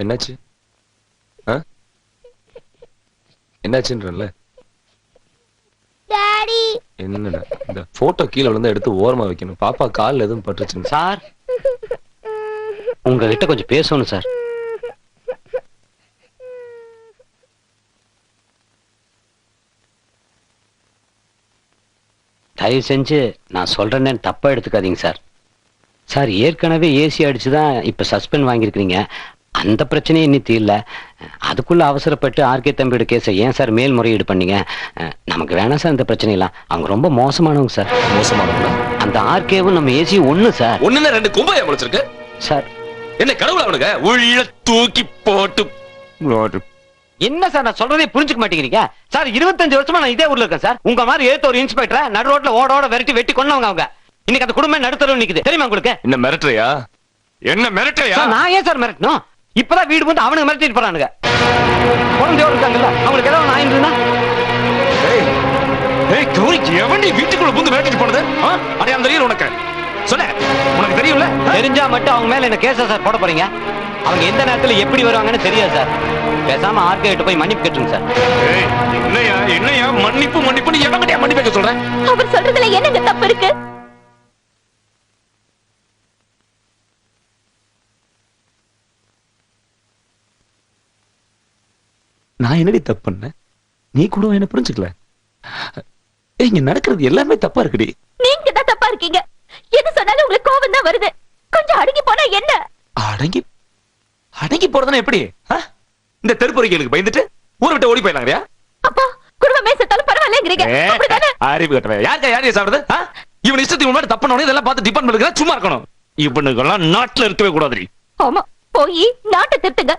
என்னாச்சு? என்னாச்சுன்றல என்னடா இந்த போட்டோ கீழே விழுந்தா எடுத்து ஓரமா வைக்கணும். பாப்பா கால் எதுவும் பட்டுச்சு. சார் உங்ககிட்ட கொஞ்சம் பேசணும் சார். தயவு செஞ்சு நான் சொல்றேன்னு தப்பா எடுத்துக்காதீங்க சார். சார் ஏற்கனவே ஏசி அடிச்சுதான் இப்ப சஸ்பெண்ட் வாங்கியிருக்கிறீங்க. அந்த பிரச்சனையே இன்னும் தீரல. அதுக்குள்ள அவசரப்பட்டு ஆர்கே தம்பியோட கேஸை ஏன் சார் மேல்முறையீடு பண்ணீங்க? நமக்கு வேணாம் சார் இந்த பிரச்சனையெல்லாம். அவங்க ரொம்ப மோசமானவங்க சார். மோசமானவங்க? அந்த ஆர்கேவும் நம்ம ஏசி ஒண்ணு சார். ஒண்ணுல 2 கும்பையா முளைச்சிருக்கு சார். என்ன கடவுள் அவனுங்க உள்ள தூக்கி போட்டு. என்ன சார் நான் சொல்றதே புரிஞ்சுக்க மாட்டேங்கிறீங்க சார். 25 வருஷமா நான் இதே ஊர்ல இருக்கேன் சார். உங்க மாதிரி ஏத்த ஒரு இன்ஸ்பெக்டரை நடு ரோட்ல ஓட விரட்டி வெட்டி கொண்டவங்க அவங்க. இன்னைக்கு அந்த குடும்பம் நடுத்தரவு நிக்குது தெரியுமா உங்களுக்கு? என்ன மிரட்டுறியா? என்ன மிரட்டுறியா? நான் ஏன் சார் மிரட்டணும்? இப்பதான் வீடு வந்து அவனுக்கு மிரட்டிட்டு போறானுங்க. குழந்தையோடு இருக்காங்கல்ல அவங்களுக்கு ஏதாவது நான் இருந்தா எவன் வீட்டுக்குள்ள புந்து மிரட்டிட்டு போனது? அடையாளம் தெரியும் உனக்கு? சொல்ல உனக்கு தெரியும்ல? தெரிஞ்சா மட்டும் அவங்க மேல என்ன கேஸா சார் போட போறீங்க? அவங்க எந்த நேரத்துல எப்படி வருவாங்கன்னு தெரியாது சார். பேசாம ஆர்கே கிட்ட போய் மன்னிப்பு கேட்டுருங்க சார். என்னையா என்னையா மன்னிப்பு மன்னிப்புன்னு எவங்கிட்டயா மன்னிப்பு கேட்க சொல்றேன்? அவர் சொல்றதுல என்னங்க தப்பு இருக்கு? நான் என்னடி தப்பு பண்ண? நீ கூட என்ன புரிஞ்சுக்கல. இங்க நடக்கிறது எல்லாமே தப்பா இருக்குடி. நீங்க தான் தப்பா இருக்கீங்க. எது சொன்னாலும் உங்களுக்கு கோவம் தான் வருது. கொஞ்சம் அடங்கி போனா என்ன? அடங்கி போறதுன்னா எப்படி? இந்த தெருப்பொறிகளுக்கு பயந்துட்டு ஊரை விட்டு ஓடி போயிடலாங்கயா? அப்பா குடும்பமே செத்தாலும் பரவாயில்லைங்கிறீங்க. அப்படிதானே? அறிவு கட்டவே யார் சாப்பிடுது? இவன் இஷ்டத்துக்கு முன்னாடி தப்பு பண்ணணும். இதெல்லாம் பார்த்து டிபார்ட்மெண்ட்ல சும்மா இருக்கணும். இவனுக்கெல்லாம் நாட்டுல இருக்கவே கூடாது. ஆமா போய் நாட்டை திருத்துங்க.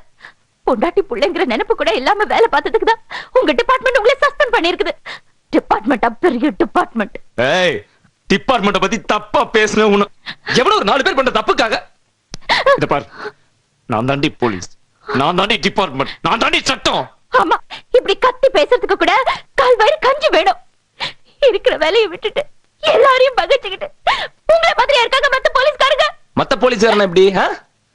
பொண்டாட்டி புள்ளைங்கிற நினைப்பு கூட இல்லாம வேலை பார்த்ததுக்கு தான் உங்க டிபார்ட்மெண்ட் உங்களை சஸ்பெண்ட் பண்ணிருக்குது. டிபார்ட்மெண்ட் பெரிய டிபார்ட்மெண்ட். ஏய் டிபார்ட்மெண்ட்ட பத்தி தப்பா பேசுன உன எவ்வளவு ஒரு 4 பேர் பண்ற தப்புக்காக இத பார். நான் தாண்டி போலீஸ், நான் தாண்டி டிபார்ட்மெண்ட், நான் தாண்டி சட்டம். ஆமா இப்படி கத்தி பேசுறதுக்கு கூட கால் வயிறு கஞ்சி வேணும். இருக்கிற வேலையை விட்டுட்டு எல்லாரையும் பகச்சுக்கிட்டு உங்களை மாதிரியா இருக்காங்க மத்த போலீஸ்காரங்க. மத்த போலீஸ்காரன் எப்படி?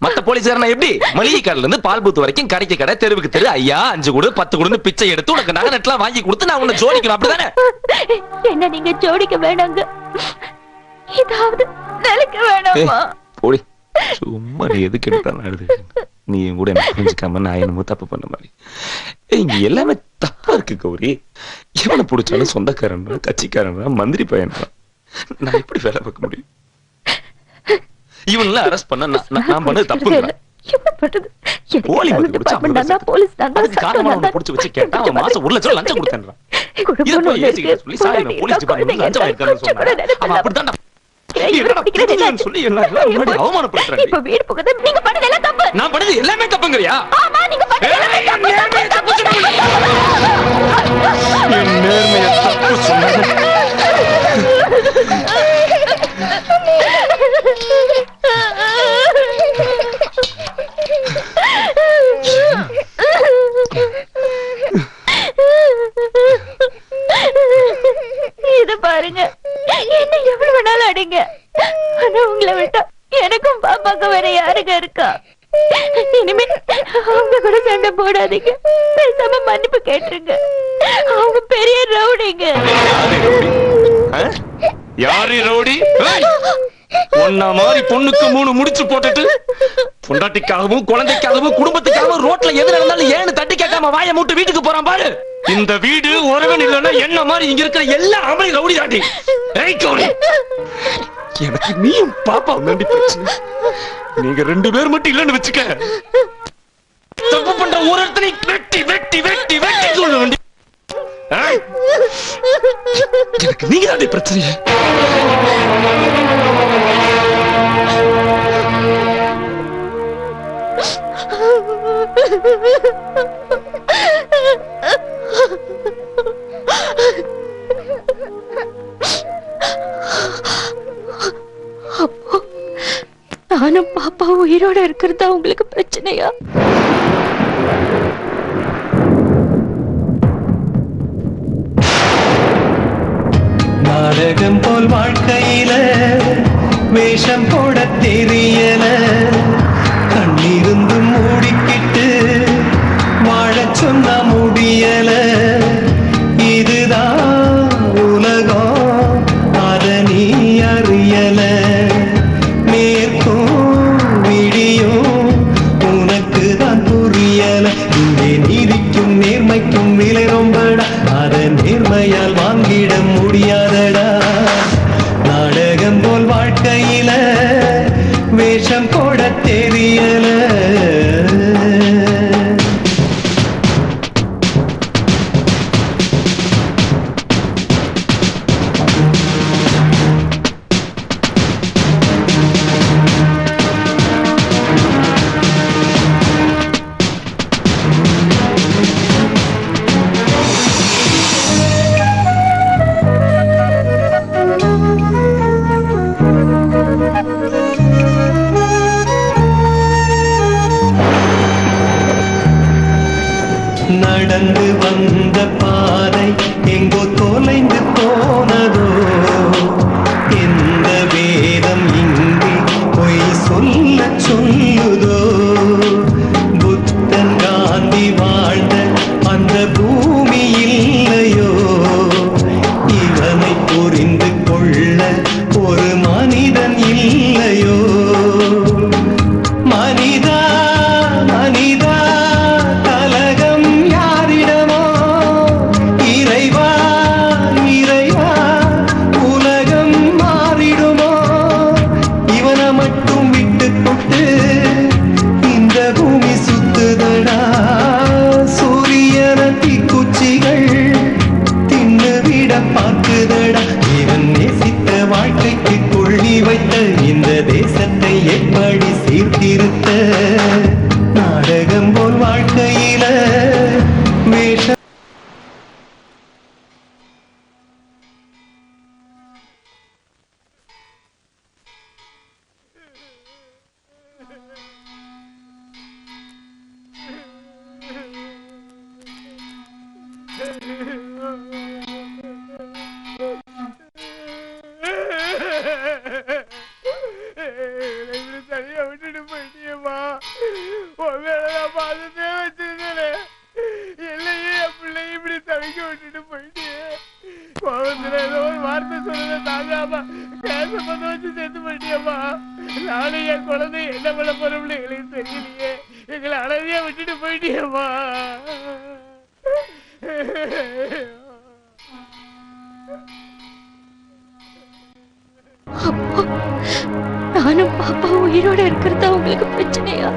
மத்த போலீஸ்காரனா எப்படி மளிகை கடையில இருந்து பால் பூத்து வரைக்கும் கடைக்கு கடை தெருவுக்கு தெரு ஐயா 5 கொடு 10 கொடுன்னு பிச்சை எடுத்து உனக்கு நகை நெட்லாம் வாங்கி கொடுத்து நான் உன்னை ஜோடிக்கணும் அப்படிதானே? என்ன நீங்க ஜோடிக்க வேணாங்க, இதாவது நிலைக்க வேணாமா? போடி சும்மா நீ எதுக்கு எடுத்தாலும் அழுது நீ கூட என்ன புரிஞ்சுக்காம நான் என்னமோ தப்பு பண்ண மாதிரி. இங்க எல்லாமே தப்பா இருக்கு கௌரி. எவனை பிடிச்சாலும் சொந்தக்காரன் கட்சிக்காரன் மந்திரி பையன் நான் எப்படி வேலை பார்க்க முடியும்? இவனெல்லாம் அரெஸ்ட் பண்ண நான் பண்ணது தப்புங்களா? போலி மதி குடிச்சா அதுக்கு காரணமா அவனை பிடிச்சு வச்சு கேட்டா அவன் மாசம் 1 லட்சம் லஞ்சம் கொடுத்தேன்றான். இதை போய் ஏசிக்கிட்ட சொல்லி சாய் போலீஸ் டிபார்ட்மெண்ட் லஞ்சம் வாங்கிருக்கான்னு சொன்னான். அவன் அப்படித்தான் சொல்லி அவமானப்படுத்துறாங்க. இப்ப வீடு புகுது நீங்க பண்ணதெல்லாம் தப்பு. நான் பண்ணது எல்லாமே தப்புங்கறியா? ஆமா நீங்க பண்ணதெல்லாம் தப்பு. என் நேர்மையை தப்பு சொன்னது. இது பாருங்க, என்ன எவ்வளவு வேணாலும் அடிங்க, ஆனா உங்களை விட்டா எனக்கும் பாப்பாக்கு வேற யாருங்க இருக்கா? இனிமே அவங்க கூட சண்டை போடாதீங்க, பேசாம மன்னிப்பு கேட்டுருங்க. அவங்க பெரிய ரவுடிங்க. யாரு ரவுடி? ஒன்ன மாதிரி பொண்ணுக்கு 3 முடிச்சு போட்டுட்டு பொண்டாட்டிக்காகவும் குழந்தைக்காகவும் குடும்பத்துக்காகவும் ரோட்ல எது நடந்தாலும் ஏன்னு தட்டி கேட்காம வாயை மூட்டு வீட்டுக்கு போறான் பாரு. இந்த வீடு உறவன் இல்லைன்னா என்ன மாதிரி இங்க இருக்கிற எல்லா ஆம்பளை ரவுடி தாண்டி. எனக்கு நீயும் பாப்பா வேண்டி பிரச்சனை. நீங்க 2 பேர் மட்டும் இல்லன்னு வச்சுக்க, தப்பு பண்ற ஒரு இடத்துல வெட்டி வெட்டி வெட்டி வெட்டி சொல்ல வேண்டி. எனக்கு நீங்க தான் பிரச்சனை. அப்போ நானும் பாப்பா உயிரோட இருக்கிறதா உங்களுக்கு பிரச்சனையா? நாடகம் போல் வாழ்க்கையில வேஷம் போட தெரியல, கண்ணிருந்து மூடிக்கிட்டு வாழச் சொன்னா முடியல. இதுதான் உலகம், அத நீ அறியல. மேற்கும் விடியும் உனக்கு தான் புரியல. இங்கே நீதிக்கும் நேர்மைக்கும் விலை ரொம்படா, அத நேர்மையால் வாங்கிட முடியாதடா. நாடகம் போல் வாழ்க்கையில வேஷம் போட தெரியல. நடந்து வந்த பாதை எங்கோ தொலைந்து போனதோ, எந்த வேதம் இங்கே பொய் சொல்ல சொல்லுதோ. புத்தன் காந்தி வாழ்ந்த அந்த பூமி இல்லையோ, இவனை புரிந்து கொள்ள ஒரு மனிதன் இல்லையோ. மனிதா மனிதா கலகம் யாரிடமோ, இறைவா இறைவா உலகம் மாறிடுமோ. இவனை மட்டும் விட்டு கொண்டு இந்த பூமி சுத்துதடா. சூரியன தீக்குச்சிகள் தின்னுவிட பார்க்குதடா. இவன் நேசித்த வாழ்க்கைக்கு கொள்ளி வைத்த இந்த தேசத்தை எப்படி சீர்திருத்த. நாடகம் போல் வாழ்க்கையில வேஷ தனியா விட்டுட்டு போயிட்டியம்மா. போயிட்டியம்மா. நானும் என் குழந்தை என்ன பண்ண போறோம்னு எங்களுக்கு தெரியலையே. எங்களை அழகியா விட்டுட்டு போயிட்டியம்மா. அப்போ நானும் பாப்பா உயிரோட இருக்கிறதா உங்களுக்கு பிரச்சனையா?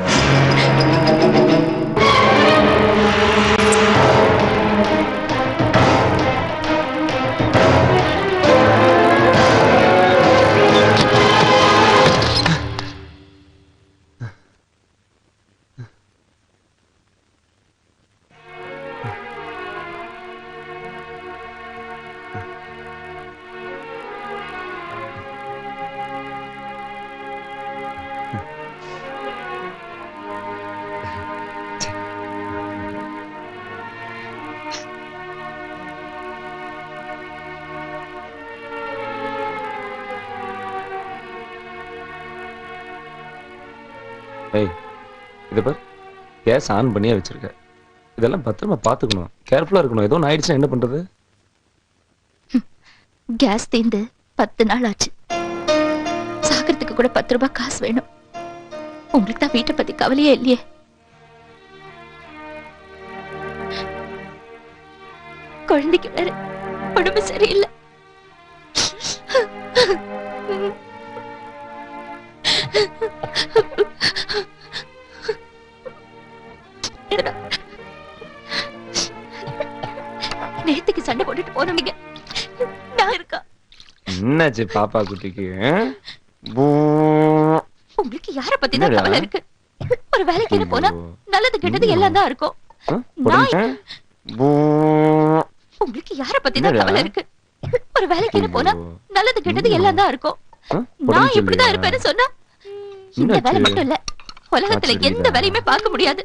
ஏய், இதை பார், கேஸ் ஆன் பண்ணியே வச்சிருக்க. இதெல்லாம் பத்திரமா பாத்துக்கணும், கேர்ஃபுல்லா இருக்கணும். ஏதோ ஆயிடுச்சுன்னா என்ன பண்றது? கேஸ் தீர்ந்து 10 நாள் ஆச்சு. சாகிறதுக்கு கூட 10 ரூபாய் காசு வேணும். உங்களுக்கு தான் வீட்டை பத்தி கவலையே இல்லையே. குழந்தைக்கு வேற உடம்பு சரியில்லை. நேத்துக்கு சண்டை போட்டுட்டு போனவங்க நான் இருக்கா. என்னாச்சு பாப்பா குட்டிக்கு? உங்களுக்கு யார பத்தி தான் கவலை இருக்கு? ஒரு வேலைக்கு போனா நல்லது கெட்டது எல்லாம் தான் இருக்கும். உங்களுக்கு யார பத்தி தான் கவலை இருக்கு? ஒரு வேலைக்கு போனா நல்லது கெட்டது எல்லாம் தான் இருக்கும். நான் இப்படிதான் இருப்பேன்னு சொன்னா இந்த வேலை மட்டும் இல்ல, உலகத்துல எந்த வேலையுமே பார்க்க முடியாது.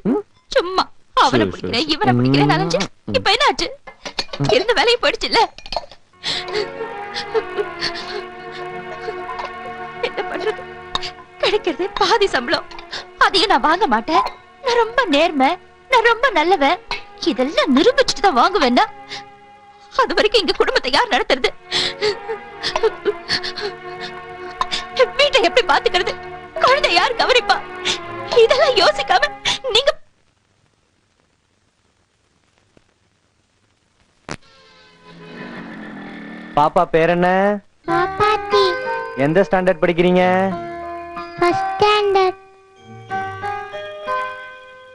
சும்மா அவனை பிடிக்கிறேன் இவனை பிடிக்கிறேன் நினைச்சு இப்ப என்ன ஆச்சு? இருந்த வேலையை போயிடுச்சு இல்ல. என்ன பண்றது? கிடைக்கிறது பாதி சம்பளம், அதையும் நான் வாங்க மாட்டேன். நான் ரொம்ப நேர்மை, நான் ரொம்ப நல்லவன், இதெல்லாம் நிரூபிச்சுட்டு தான் வாங்குவேன்னா அது வரைக்கும் இங்க குடும்பத்தை யார் நடத்துறது? வீட்டை எப்படி பாத்துக்கிறது? குழந்தை யார் கவனிப்பா? இதெல்லாம் யோசிக்காம நீங்க பாப்பா பேர் என்ன? பாப்பாத்தி. எந்த ஸ்டாண்டர்ட் படிக்கிறீங்க? First standard.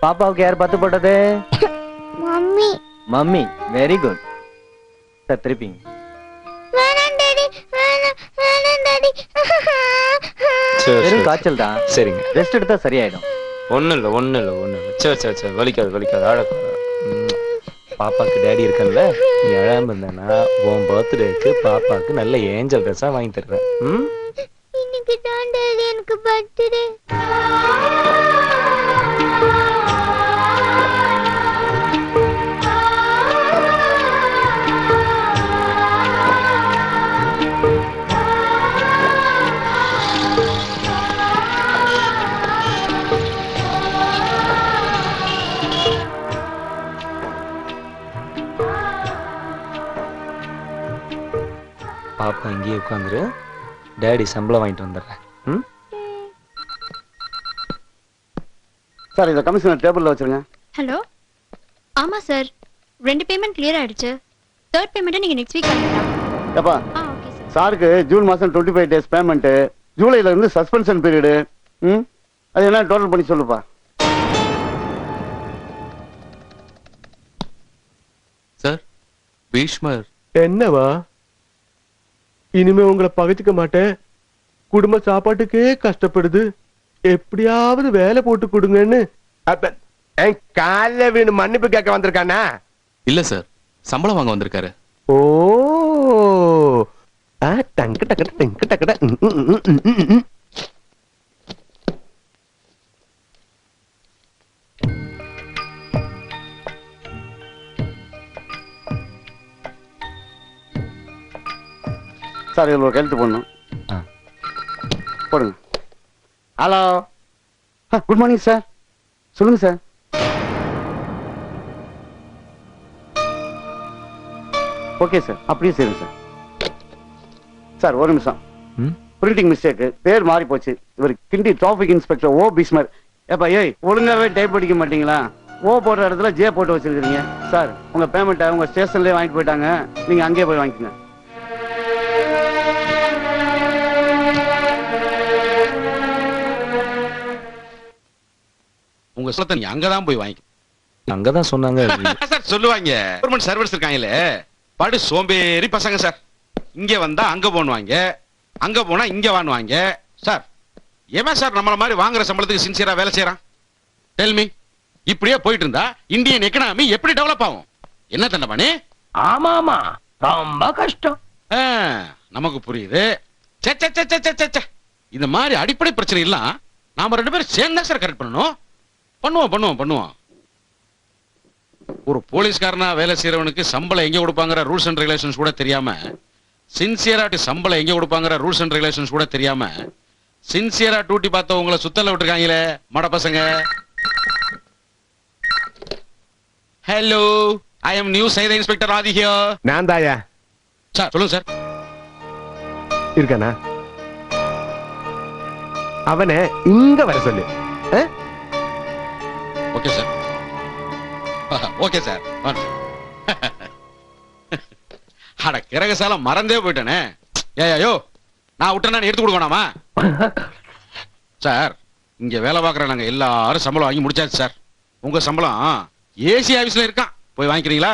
பாப்பாவுக்கு யார் பத்து போட்டது? Mummy. Mummy, very good. Sir திருப்பிங்க. வேணாம் டாடி, வேணாம் டாடி. வெறும் காய்ச்சல் தான். சரிங்க, ரெஸ்ட் எடுத்தா சரியாயிடும். ஒண்ணு இல்ல. சரி வலிக்காது அழக்கூடாது. பாப்பாக்கு டேடி இருக்கல்ல, நீ அழாம இருந்தேன்னா உன் பர்த்டேக்கு பாப்பாக்கு நல்ல ஏஞ்சல் ட்ரெஸ்ஸா வாங்கி தருவேன். இன்னைக்கு தான் டாடி எனக்கு பர்த்டே. பாப்பா இங்கேயே உட்காந்துரு, டேடி சம்பளம் வாங்கிட்டு வந்துடுறேன். சார் இதை கமிஷனர் டேபிள்ல வச்சிருங்க. ஹலோ, ஆமா சார், 2 பேமெண்ட் கிளியர் ஆயிடுச்சு. 3rd பேமெண்ட் நீங்க நெக்ஸ்ட் வீக் பண்ணிக்கலாம். ஏப்பா சாருக்கு ஜூன் மாசம் 25 டேஸ் பேமெண்ட், ஜூலைல இருந்து சஸ்பென்ஷன் பீரியடு. அது என்ன டோட்டல் பண்ணி சொல்லுப்பா. சார் பீஷ்மர். என்னவா? இனிமே உங்களை பகைச்சுக்க மாட்டேன். குடும்ப சாப்பாட்டுக்கே கஷ்டப்படுது, எப்படியாவது வேலை போட்டு கொடுங்கன்னு என் கால வீணு மன்னிப்பு கேட்க வந்திருக்கானா? இல்ல சார், சம்பளம் வாங்க வந்திருக்காரு. ஓ டங்கு டக்கு டங்கு டக்கட. சார் இதில் ஒரு கையெழுத்து போடணும். போடுங்க. Hello, good morning sir. சொல்லுங்க சார். ஓகே சார், அப்படியே செய்யுங்க சார். சார் ஒரு நிமிஷம். பிரிண்டிங் மிஸ்டேக், பேர் மாறி போச்சு. இவர் கிண்டி டிராபிக் இன்ஸ்பெக்டர் ஓ பீஸ்மர். ஏப்பா ஏய், ஒழுங்காவே டைப் படிக்க மாட்டீங்களா? ஓ போட்ட இடத்துல ஜே போட்டு வச்சிருக்கீங்க. சார், உங்க பேமெண்ட்டை உங்க ஸ்டேஷன்லயே வாங்கிட்டு போயிட்டாங்க. நீங்க அங்கேயே போய் வாங்கிக்கங்க. உங்க சொல்லத்தை நீங்க அங்கதான் போய் வாங்கிக்க. அங்கதான் சொன்னாங்க. சார் சொல்லுவாங்க, கவர்மெண்ட் சர்வீஸ் இருக்காங்களே, படு சோம்பேறி பசங்க சார். இங்க வந்தா அங்க போனுவாங்க, அங்க போனா இங்க வாங்குவாங்க. சார், ஏன் சார் நம்மள மாதிரி வாங்குற சம்பளத்துக்கு சின்சியரா வேலை செய்யறான்? Tell me. இப்படியே போயிட்டு இருந்தா இந்தியன் எக்கனாமி எப்படி டெவலப் ஆகும்? என்ன தண்டபாணி? ஆமா ஆமா, ரொம்ப கஷ்டம். நமக்கு புரியுது. இந்த மாதிரி அடிப்படை பிரச்சனை எல்லாம் நாம 2 பேரும் சேர்ந்தா சார் கரெக்ட் பண்ணணும். பண்ணுவோம். ஒரு போலீஸ்காரனா வேலை செய்யறவனுக்கு சம்பளம் எங்க கொடுப்பாங்கிற ரூல்ஸ் அண்ட் ரெகுலேஷன்ஸ் கூட தெரியாம, சின்சியரா சம்பளம் எங்க கொடுப்பாங்கிற ரூல்ஸ் அண்ட் ரெகுலேஷன்ஸ் கூட தெரியாம, சின்சியரா டியூட்டி பார்த்த உங்களை சுத்தல விட்டுருக்காங்களே மட பசங்க. Hello, I am new side inspector Aadhi here. நான் தாயா. சார் சொல்லுங்க சார். இருக்கானா? அவனை இங்க வர சொல்லு. Okay sir. Okay sir. அட கிரகசால மறந்தே போயிட்டேனே. ஏயோ, நான் விட்டேன்னா எடுத்து கொடுக்கணுமா? சார், இங்க வேலை பார்க்குற நாங்க எல்லாரும் சம்பளம் வாங்கி முடிச்சாச்சு சார். உங்க சம்பளம் ஏசி ஆபீஸ்ல இருக்கான், போய் வாங்கிக்கிறீங்களா?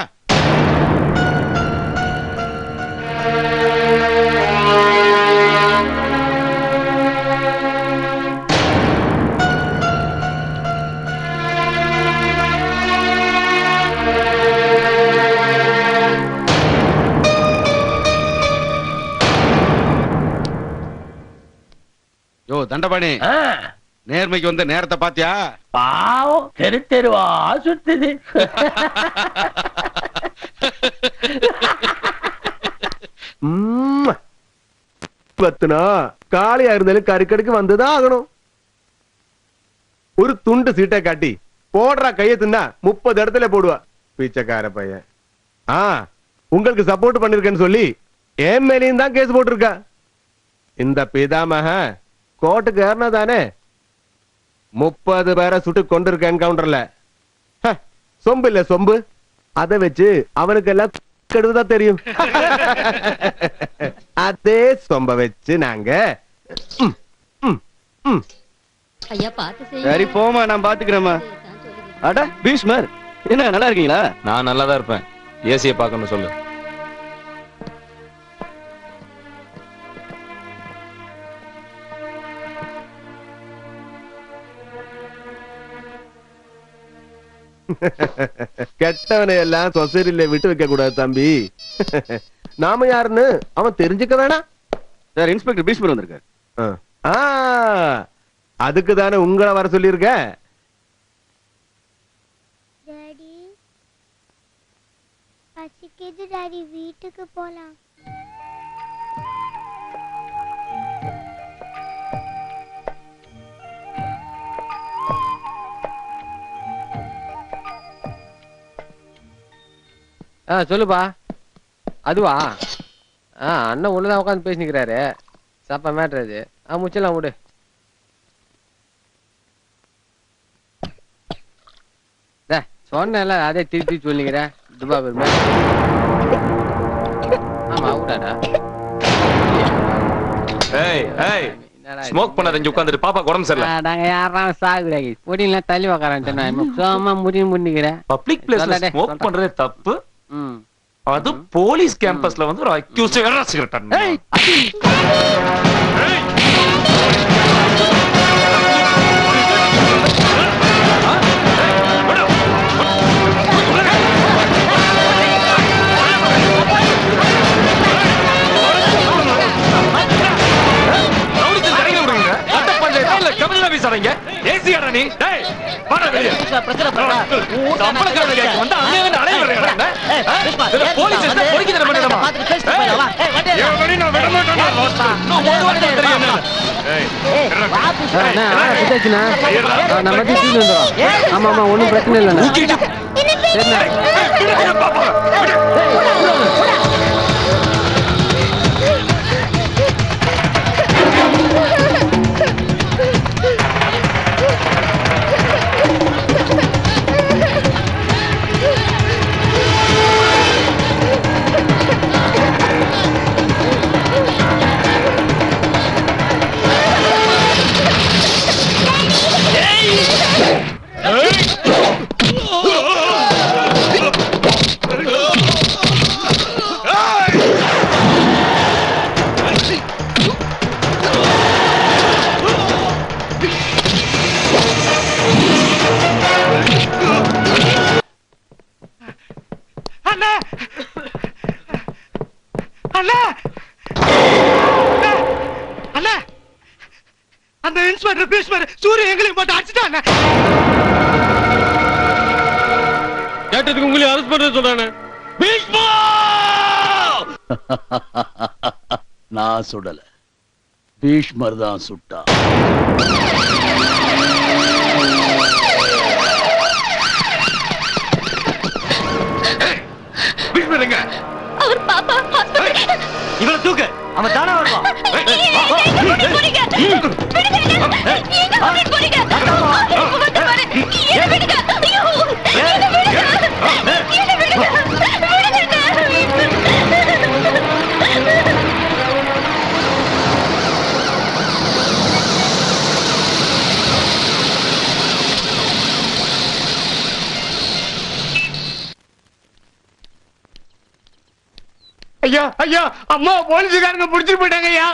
யோ தண்டபாணி, நேர்மைக்கு வந்த நேரத்தை பாத்தியா? பாவம், தெரு தெருவா சுத்துது. பத்துனா காலியா இருந்தாலும் கருக்கடுக்கு வந்துதான் ஆகணும். ஒரு துண்டு சீட்டை காட்டி போடுறா கைய தின்னா 30 இடத்துல போடுவா பிச்சைக்கார பையன். உங்களுக்கு சப்போர்ட் பண்ணிருக்கேன்னு சொல்லி என் மேலையும் தான் கேஸ் போட்டிருக்கா. இந்த பிதாமக கோர்ட்டுக்கு ஏறினா தானே 30 பேரை சுட்டு கொண்டிருக்க என்கவுண்டர்ல. சொம்பு இல்ல சொம்பு, அதை வச்சு அவனுக்கு எல்லாம் கெடுதான் தெரியும். அதே சொம்ப வச்சு நாங்க ஐயா பார்த்து சரி போமா, நான் பாத்துக்கிறேம்மா. அட பீஷ்மர், என்ன நல்லா இருக்கீங்களா? நான் நல்லா தான் இருப்பேன். ஏசியை பார்க்கணும் சொல்லு. கெட்டவனை எல்லாம் சொசைட்டில விட்டு வைக்க கூடாது தம்பி. நாம யாருன்னு அவன் தெரிஞ்சுக்க வேணாம். சார், இன்ஸ்பெக்டர் பீஷ்மர் வந்திருக்காரு. அதுக்கு தானே உங்களை வர சொல்லியிருக்க. டாடி, பசிக்குது டாடி, வீட்டுக்கு போலாம். சொல்லுப்பா. அதுவா? அண்ணன் உள்ளதான் உட்காந்து பேசிக்கிறாரு. சாப்பா மேட்ரு அது. முச்சலாம் விடு. சொன்னல அதே திருப்பி சொல்லிக்கிற. துபா பெருமை. ஆமா விடாடா. ஸ்மோக் பண்ணாத, இங்க உட்கார்ந்துட்டு பாப்பா உடம்பு சரியில்லை. நாங்க யாரும் சாகுறாங்க. பொடியெல்லாம் தள்ளி உக்காரன்ட்டு சும்மா முடிக்கிறேன். பப்ளிக் பிளேஸ்ல ஸ்மோக் பண்றதே தப்பு. அது போலீஸ் கேம்பஸ்ல வந்து ஒரு அக்யூஸ்ட் வேற சிகரெட். பேசாதீங்க. ஏசியாடா நீ? டேய் வாடா வெளிய. பிரச்சனை பண்ணா. சம்பளக்காரங்க கேக்க வந்து அங்க வந்து அலைய வரேங்க. போலீஸ் ஸ்டேஷன்ல பொறுக்கி தர மாட்டேடா. பாத்துட்டு பேசிட்டு போய் வா. ஏய் வண்டியா. ஏய் வண்டி நான் விட மாட்டேன்டா. நான் ஒரு வாட்டி தெரியும் என்ன. ஏய் அண்ணா குட்டாச்சுனா. நம்ம டிஸ்ட்ரிக்ட்ல இருந்தோம். ஆமா ஆமா ஒண்ணும் பிரச்சனை இல்ல. சரிண்ணா. அந்த இன்ஸ்பெக்டர் பீஸ்மர் சூரிய எங்களையும் போட்டு அடிச்சுட்டானே. கேட்டதுக்கு உங்களையும் அரெஸ்ட் பண்ண சொல்றானே. நான் சுடல, பீஷ்மர் தான் சுட்டா. பீஷ்மர் எங்க? அவர் பாப்பா ஹாஸ்பிடல். இவளை தூக்கு, அவன் தானா வருவான். ஐயா ஐயா, அம்மா போலீஸ்காரங்க புடிச்சிட்டு போயிட்டாங்க ஐயா.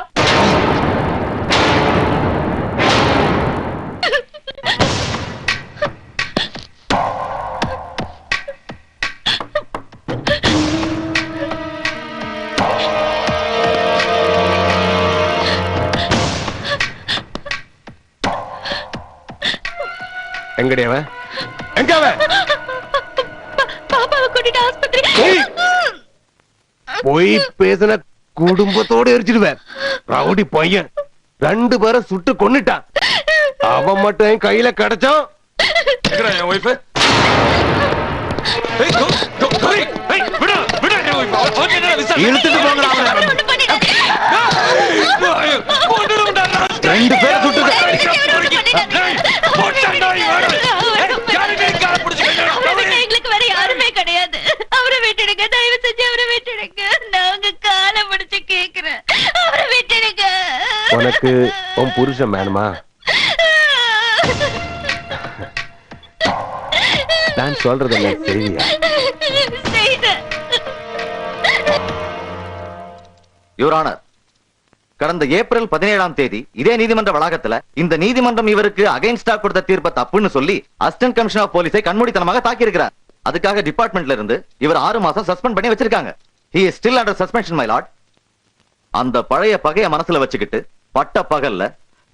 எங்கடி அவன்? எங்க அவன்? பாப்பாவை கூட்டிட்டு ஆஸ்பத்திரி. போய் பேசின குடும்பத்தோட எரிச்சிடுவேன். ரவுடி பையன் 2 பேரை சுட்டு கொன்னுட்டான். அவன் மட்டும் என் கையில கிடைச்சான். என் ஒய்ஃப் இழுத்துட்டு போங்க. 2 பேரை எங்களுக்கு வேற யாருமே கிடையாது. அவரை விட்டுடுங்க, தயவு செஞ்சு அவரை விட்டுடுங்க. நாங்க காலை முடிச்சு கேக்குறேன், அவரை விட்டுடுங்க. உனக்கு உன் புருஷன் வேணுமா? நான் சொல்றதெல்லாம் சரியா? யுவர் ஆனர், கடந்த ஏப்ரல் 17ஆம் தேதி இதே நீதிமன்ற வளாகத்துல இந்த நீதிமன்றம் இவருக்கு அகைன்ஸ்டா கொடுத்த தீர்ப்பை தப்புன்னு சொல்லி அசிஸ்டன்ட் கமிஷனர் ஆஃப் போலீஸை கண்மூடித்தனமாக தாக்கி இருக்கிறார். அதுக்காக டிபார்ட்மெண்ட்ல இருந்து இவர் 6 மாசம் சஸ்பெண்ட் பண்ணி வச்சிருக்காங்க. He is still under suspension, my lord. அந்த பழைய பகைய மனசுல வச்சுக்கிட்டு பட்ட பகல்ல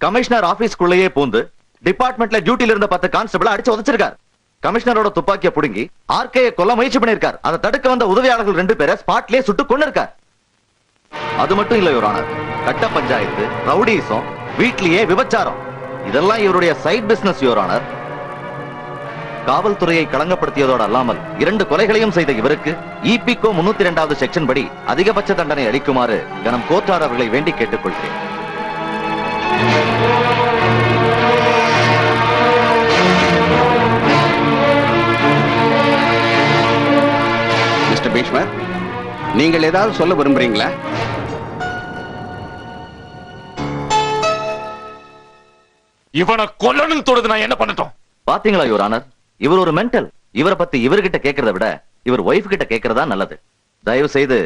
கமிஷனர் ஆபீஸ்க்குள்ளேயே பூந்து டிபார்ட்மெண்ட்ல டியூட்டில இருந்த 10 கான்ஸ்டபிள் அடிச்சு உதைச்சிருக்கார். கமிஷனரோட துப்பாக்கியை புடுங்கி ஆர்கேயை கொல்ல முயற்சி பண்ணிருக்கார். அதை தடுக்க வந்த உதவியாளர்கள் 2 பேரை ஸ்பாட்லயே சுட்டு கொன்னிருக்கார். அது மட்டும் இல்ல யுவர் ஆனர், கட்ட பஞ்சாயத்து, ரவுடிசம், வீட்லயே விபச்சாரம், இதெல்லாம் இவருடைய சைட் பிசினஸ் யுவர் ஆனர். காவல்துறையை களங்கப்படுத்தியதோடு அல்லாமல் 2 கொலைகளையும் செய்த இவருக்கு இபிகோ 302வது செக்ஷன் படி அதிகபட்ச தண்டனை அளிக்குமாறு கனம் கோர்ட்டார் அவர்களை வேண்டி கேட்டுக்கொள்கிறேன். மிஸ்டர் பீஷ்மர், நீங்கள் ஏதாவது சொல்ல விரும்புறீங்களா? இவனை கொல்லணும் தோடுது, நான் என்ன பண்ணட்டும்? பாத்தீங்களா யுவர் ஆனர், இவர் ஒரு மென்டல். இவரை பத்தி இவர்கிட்ட கேட்கறத விட இவர் ஒய்ஃப் கிட்ட கேட்கறதா நல்லது. தயவு செய்து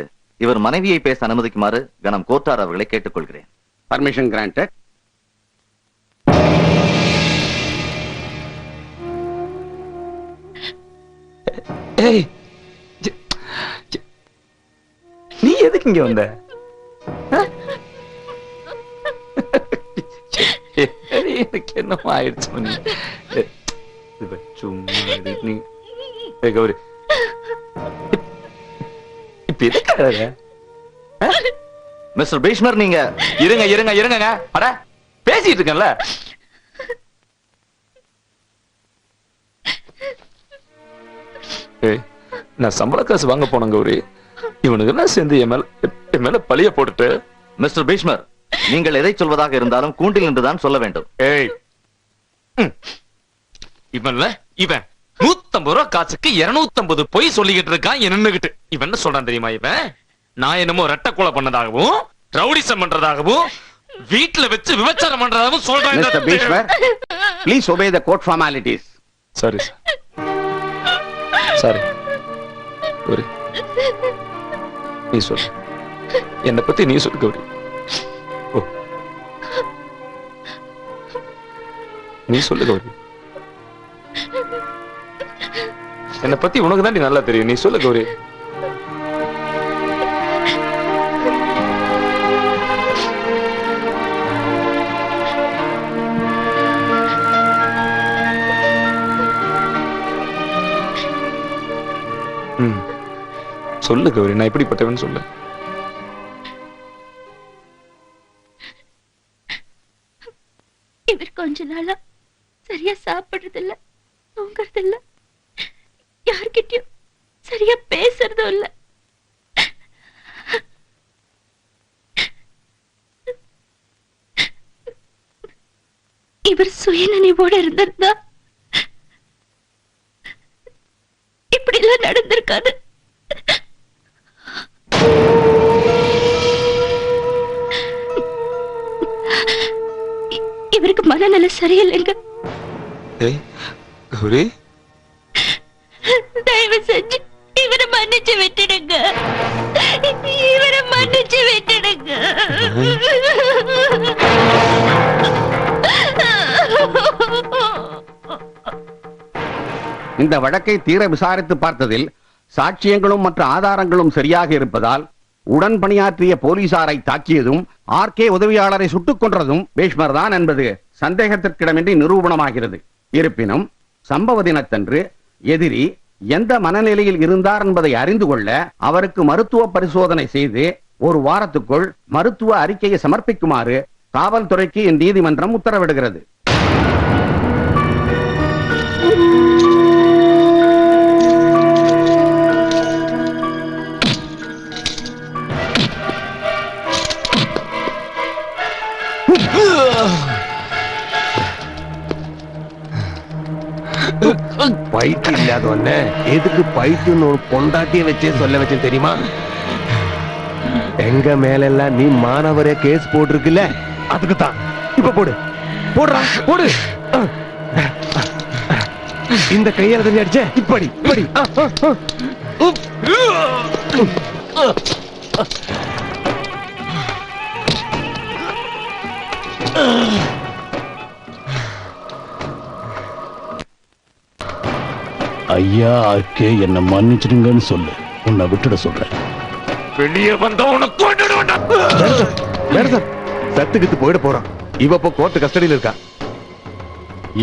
இவர் மனைவியை பேச அனுமதிக்குமாறு கனம் கோர்ட்டார் அவர்களை கேட்டுக்கொள்கிறேன். Permission granted. ஏய், நீ எதுக்கு இங்க வந்த? எனக்கு என்னமோ ஆயிடுச்சு. நீ கௌரி இப்ப எதுக்கு? மிஸ்டர் பீஷ்மர், நீங்க இருங்க இருங்க இருங்க. அட பேசிட்டு இருக்கேன்ல. நான் சம்பள காசு வாங்க போனேன் கௌரி. இவனுக்கு என்ன சேர்ந்து என் மேல பழிய போட்டுட்டு. மிஸ்டர் பீஷ்மர், நீங்கள் எதை சொல்வதாக இருந்தாலும் கூண்டில் நின்றுதான் சொல்ல வேண்டும். ஏய், இவன்ல இவன் 150 ரூபாய் காசுக்கு 250 பொய் சொல்லிக்கிட்டு இருக்கான் நின்னுகிட்டு. இவன் என்ன சொல்றான் தெரியுமா? இவன் நான் என்னமோ ரெட்டை கொலை பண்ணதாகவும் ரவுடிசம் பண்றதாகவும் வீட்டுல வச்சு விபச்சாரம் பண்றதாகவும் சொல்றான். Mister Bheeshmar, please obey the court formalities. Sorry sorry Gowri, நீ சொல்லு. என்னை பத்தி நீ சொல்லு கௌரி. நீ சொல்லு கௌரி. என்னை பத்தி உனக்கு தான் நல்லா தெரியும். நீ சொல்லு கௌரி. சொல்லு கௌரி, நான் எப்படிப்பட்டவன் சொல்லு. இவர் கொஞ்ச நாளா சரியா சாப்பிடுறது இல்ல, தூங்குறது இல்ல, யார்கிட்டயும் சரியா பேசுறதும் இல்ல. இவர் சுயநினைவோட இருந்திருந்தா இப்படி எல்லாம் நடந்திருக்காது. இவருக்கு மனநல சரியில்லைங்க. கௌரி, தயவு செஞ்சு இவரை மன்னிச்சு விட்டுடுங்க, இவரை மன்னிச்சு விட்டுடுங்க. இந்த வழக்கை தீர விசாரித்து பார்த்ததில் சாட்சியங்களும் மற்ற ஆதாரங்களும் சரியாக இருப்பதால் உடன் பணியாற்றிய போலீசாரை தாக்கியதும் ஆர்கே உதவியாளரை சுட்டுக் கொன்றதும் பீஷ்மர் தான் என்பது சந்தேகத்திற்கிடமின்றி நிரூபணமாகிறது. இருப்பினும் சம்பவ தினத்தன்று எதிரி எந்த மனநிலையில் இருந்தார் என்பதை அறிந்து கொள்ள அவருக்கு மருத்துவ பரிசோதனை செய்து ஒரு வாரத்துக்குள் மருத்துவ அறிக்கையை சமர்ப்பிக்குமாறு காவல்துறைக்கு இந்நீதிமன்றம் உத்தரவிடுகிறது. பைத்தியம் இல்லாதவன எதுக்கு பைத்தியம் ஒரு பொண்டாட்டிய வச்சே சொல்ல வச்சேன் தெரியுமா? எங்க மேல எல்லாம் நீ மாணவரே கேஸ் போட்டிருக்குல்ல, அதுக்கு தான். இப்ப போடு, போடுறா, போடு. இந்த கையால தண்ணி அடிச்ச இப்படி இப்படி. ஐயா ஆர்கே, என்ன மன்னிச்சிடுங்கன்னு சொல்லு, உன்னை விட்டுட சொல்றேன். வெளியே வந்தவன சத்துக்கிட்டு போயிட போறான். இவ இப்போ கோர்ட்டு கஸ்டடியில் இருக்கா.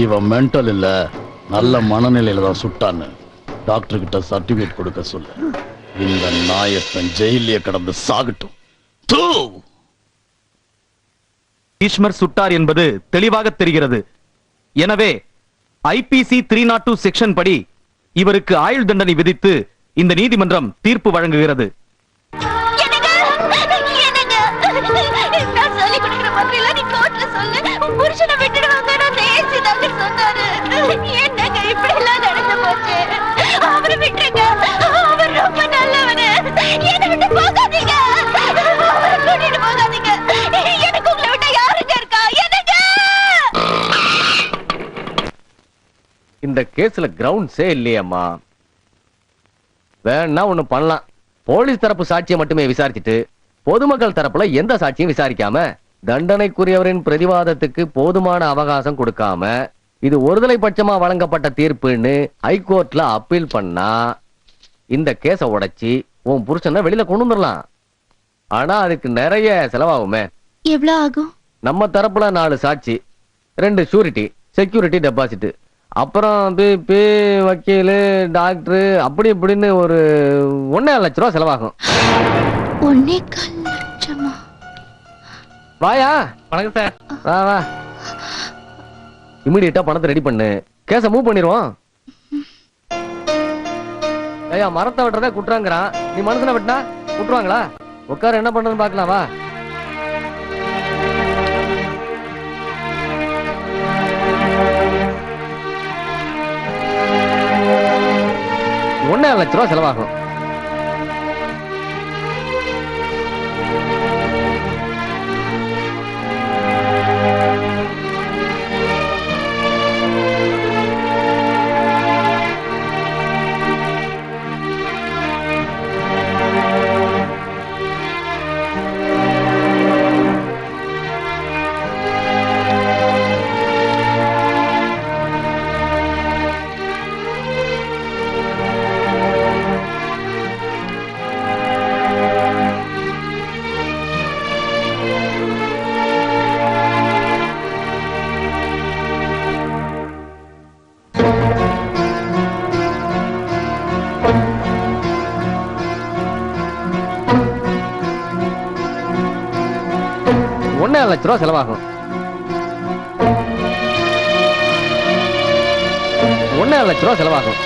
இவன் மென்டல் இல்ல, நல்ல மனநிலையில தான் சுட்டான்னு டாக்டர் கிட்ட சர்டிபிகேட் கொடுக்க சொல்லு. இந்த நாயத்தன் ஜெயிலே கடந்து சாகட்டும். ஈஸ்வர் சுட்டார் என்பது தெளிவாக தெரிகிறது. எனவே ஐபிசி 302 செக்ஷன் படி இவருக்கு ஆயுள் தண்டனை விதித்து இந்த நீதிமன்றம் தீர்ப்பு வழங்குகிறது. இந்த கேஸ்ல கிரவுண்ட்ஸே இல்லையம்மா. வேணா ஒண்ணு பண்ணலாம். போலீஸ் தரப்பு சாட்சியை மட்டுமே விசாரிச்சுட்டு பொதுமக்கள் தரப்புல எந்த சாட்சியும் விசாரிக்காம தண்டனைக்குரியவரின் பிரதிவாதத்துக்கு போதுமான அவகாசம் கொடுக்காம இது ஒருதலை பட்சமா வழங்கப்பட்ட தீர்ப்புன்னு ஹைகோர்ட்ல அப்பீல் பண்ணா இந்த கேஸ உடைச்சி உன் புருஷனை வெளியில கொண்டு வந்துடலாம். ஆனா அதுக்கு நிறைய செலவாகுமே. எவ்வளவு ஆகும்? நம்ம தரப்புல 4 சாட்சி, 2 ஷூரிட்டி, செக்யூரிட்டி டெபாசிட், அப்புறம் பிபி, வக்கீல், டாக்டர், அப்படி இப்படின்னு ஒரு 1.5 லட்சம் ரூபாய் செலவாகும். 1.25 லட்சமா? வாயா. வணக்கம் சார். வா வா. இமிடியேட்டா பணத்தை ரெடி பண்ணு, கேஸ மூவ் பண்ணிடுவோம். ஐயா, மரத்தை வெட்டுறதா குட்டுறாங்கிறான், நீ மனுஷனை வெட்டினா குட்டுருவாங்களா? உட்கார, என்ன பண்றதுன்னு பாக்கலாம். வா. $1.5 லட்சம் ரூபாய் செலவாகும். லட்சம் ரூபா செலவாகும். 1.5 லட்சம் ரூபா செலவாகும்.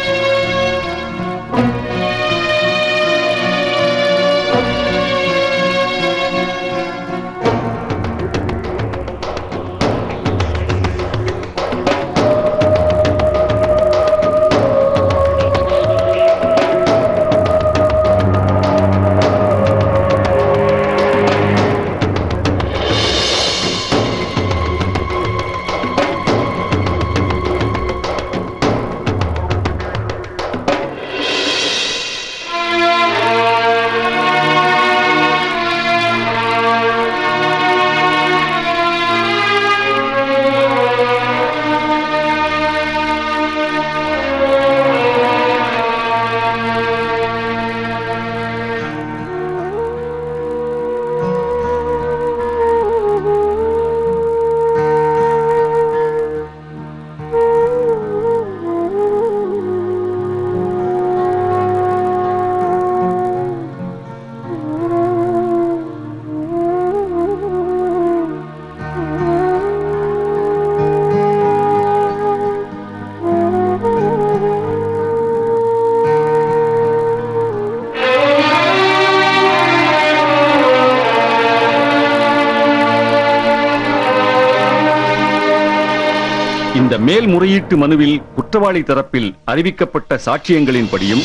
இந்த மேல்முறையீட்டு மனுவில் குற்றவாளி தரப்பில் அறிவிக்கப்பட்ட சாட்சியங்களின்படியும்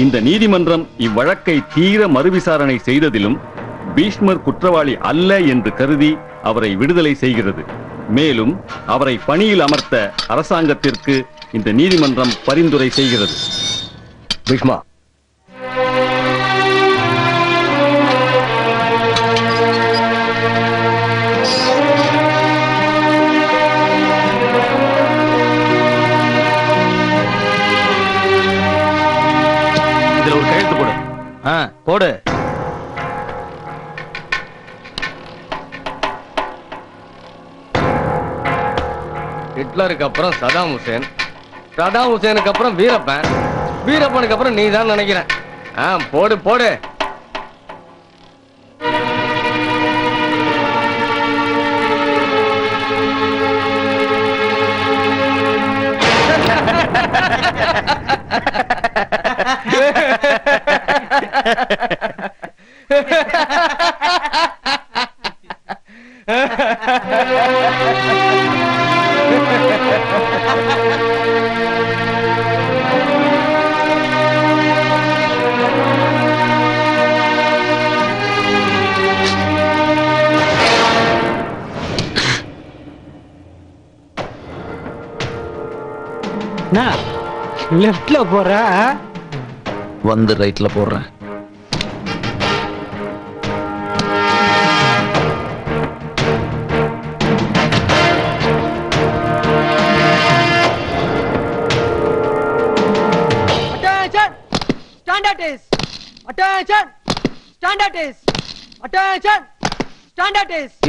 இந்த நீதிமன்றம் இவ்வழக்கை தீர மறுவிசாரணை செய்ததிலும் பீஷ்மர் குற்றவாளி அல்ல என்று கருதி அவரை விடுதலை செய்கிறது. மேலும் அவரை பணியில் அமர்த்த அரசாங்கத்திற்கு இந்த நீதிமன்றம் பரிந்துரை செய்கிறது. பீஷ்மா, இதுல ஒரு கையெழுத்து போடு. போடு. ஹிட்லருக்கு அப்புறம் சதாம் ஹுசேன், சதாம் ஹுசேனுக்கு அப்புறம் வீரப்பன், வீரப்பனுக்கு அப்புறம் நீ தான் நினைக்கிறேன். போடு போடு. லெஃப்ட்ல போற வந்து ரைட்ல போடுறேன்.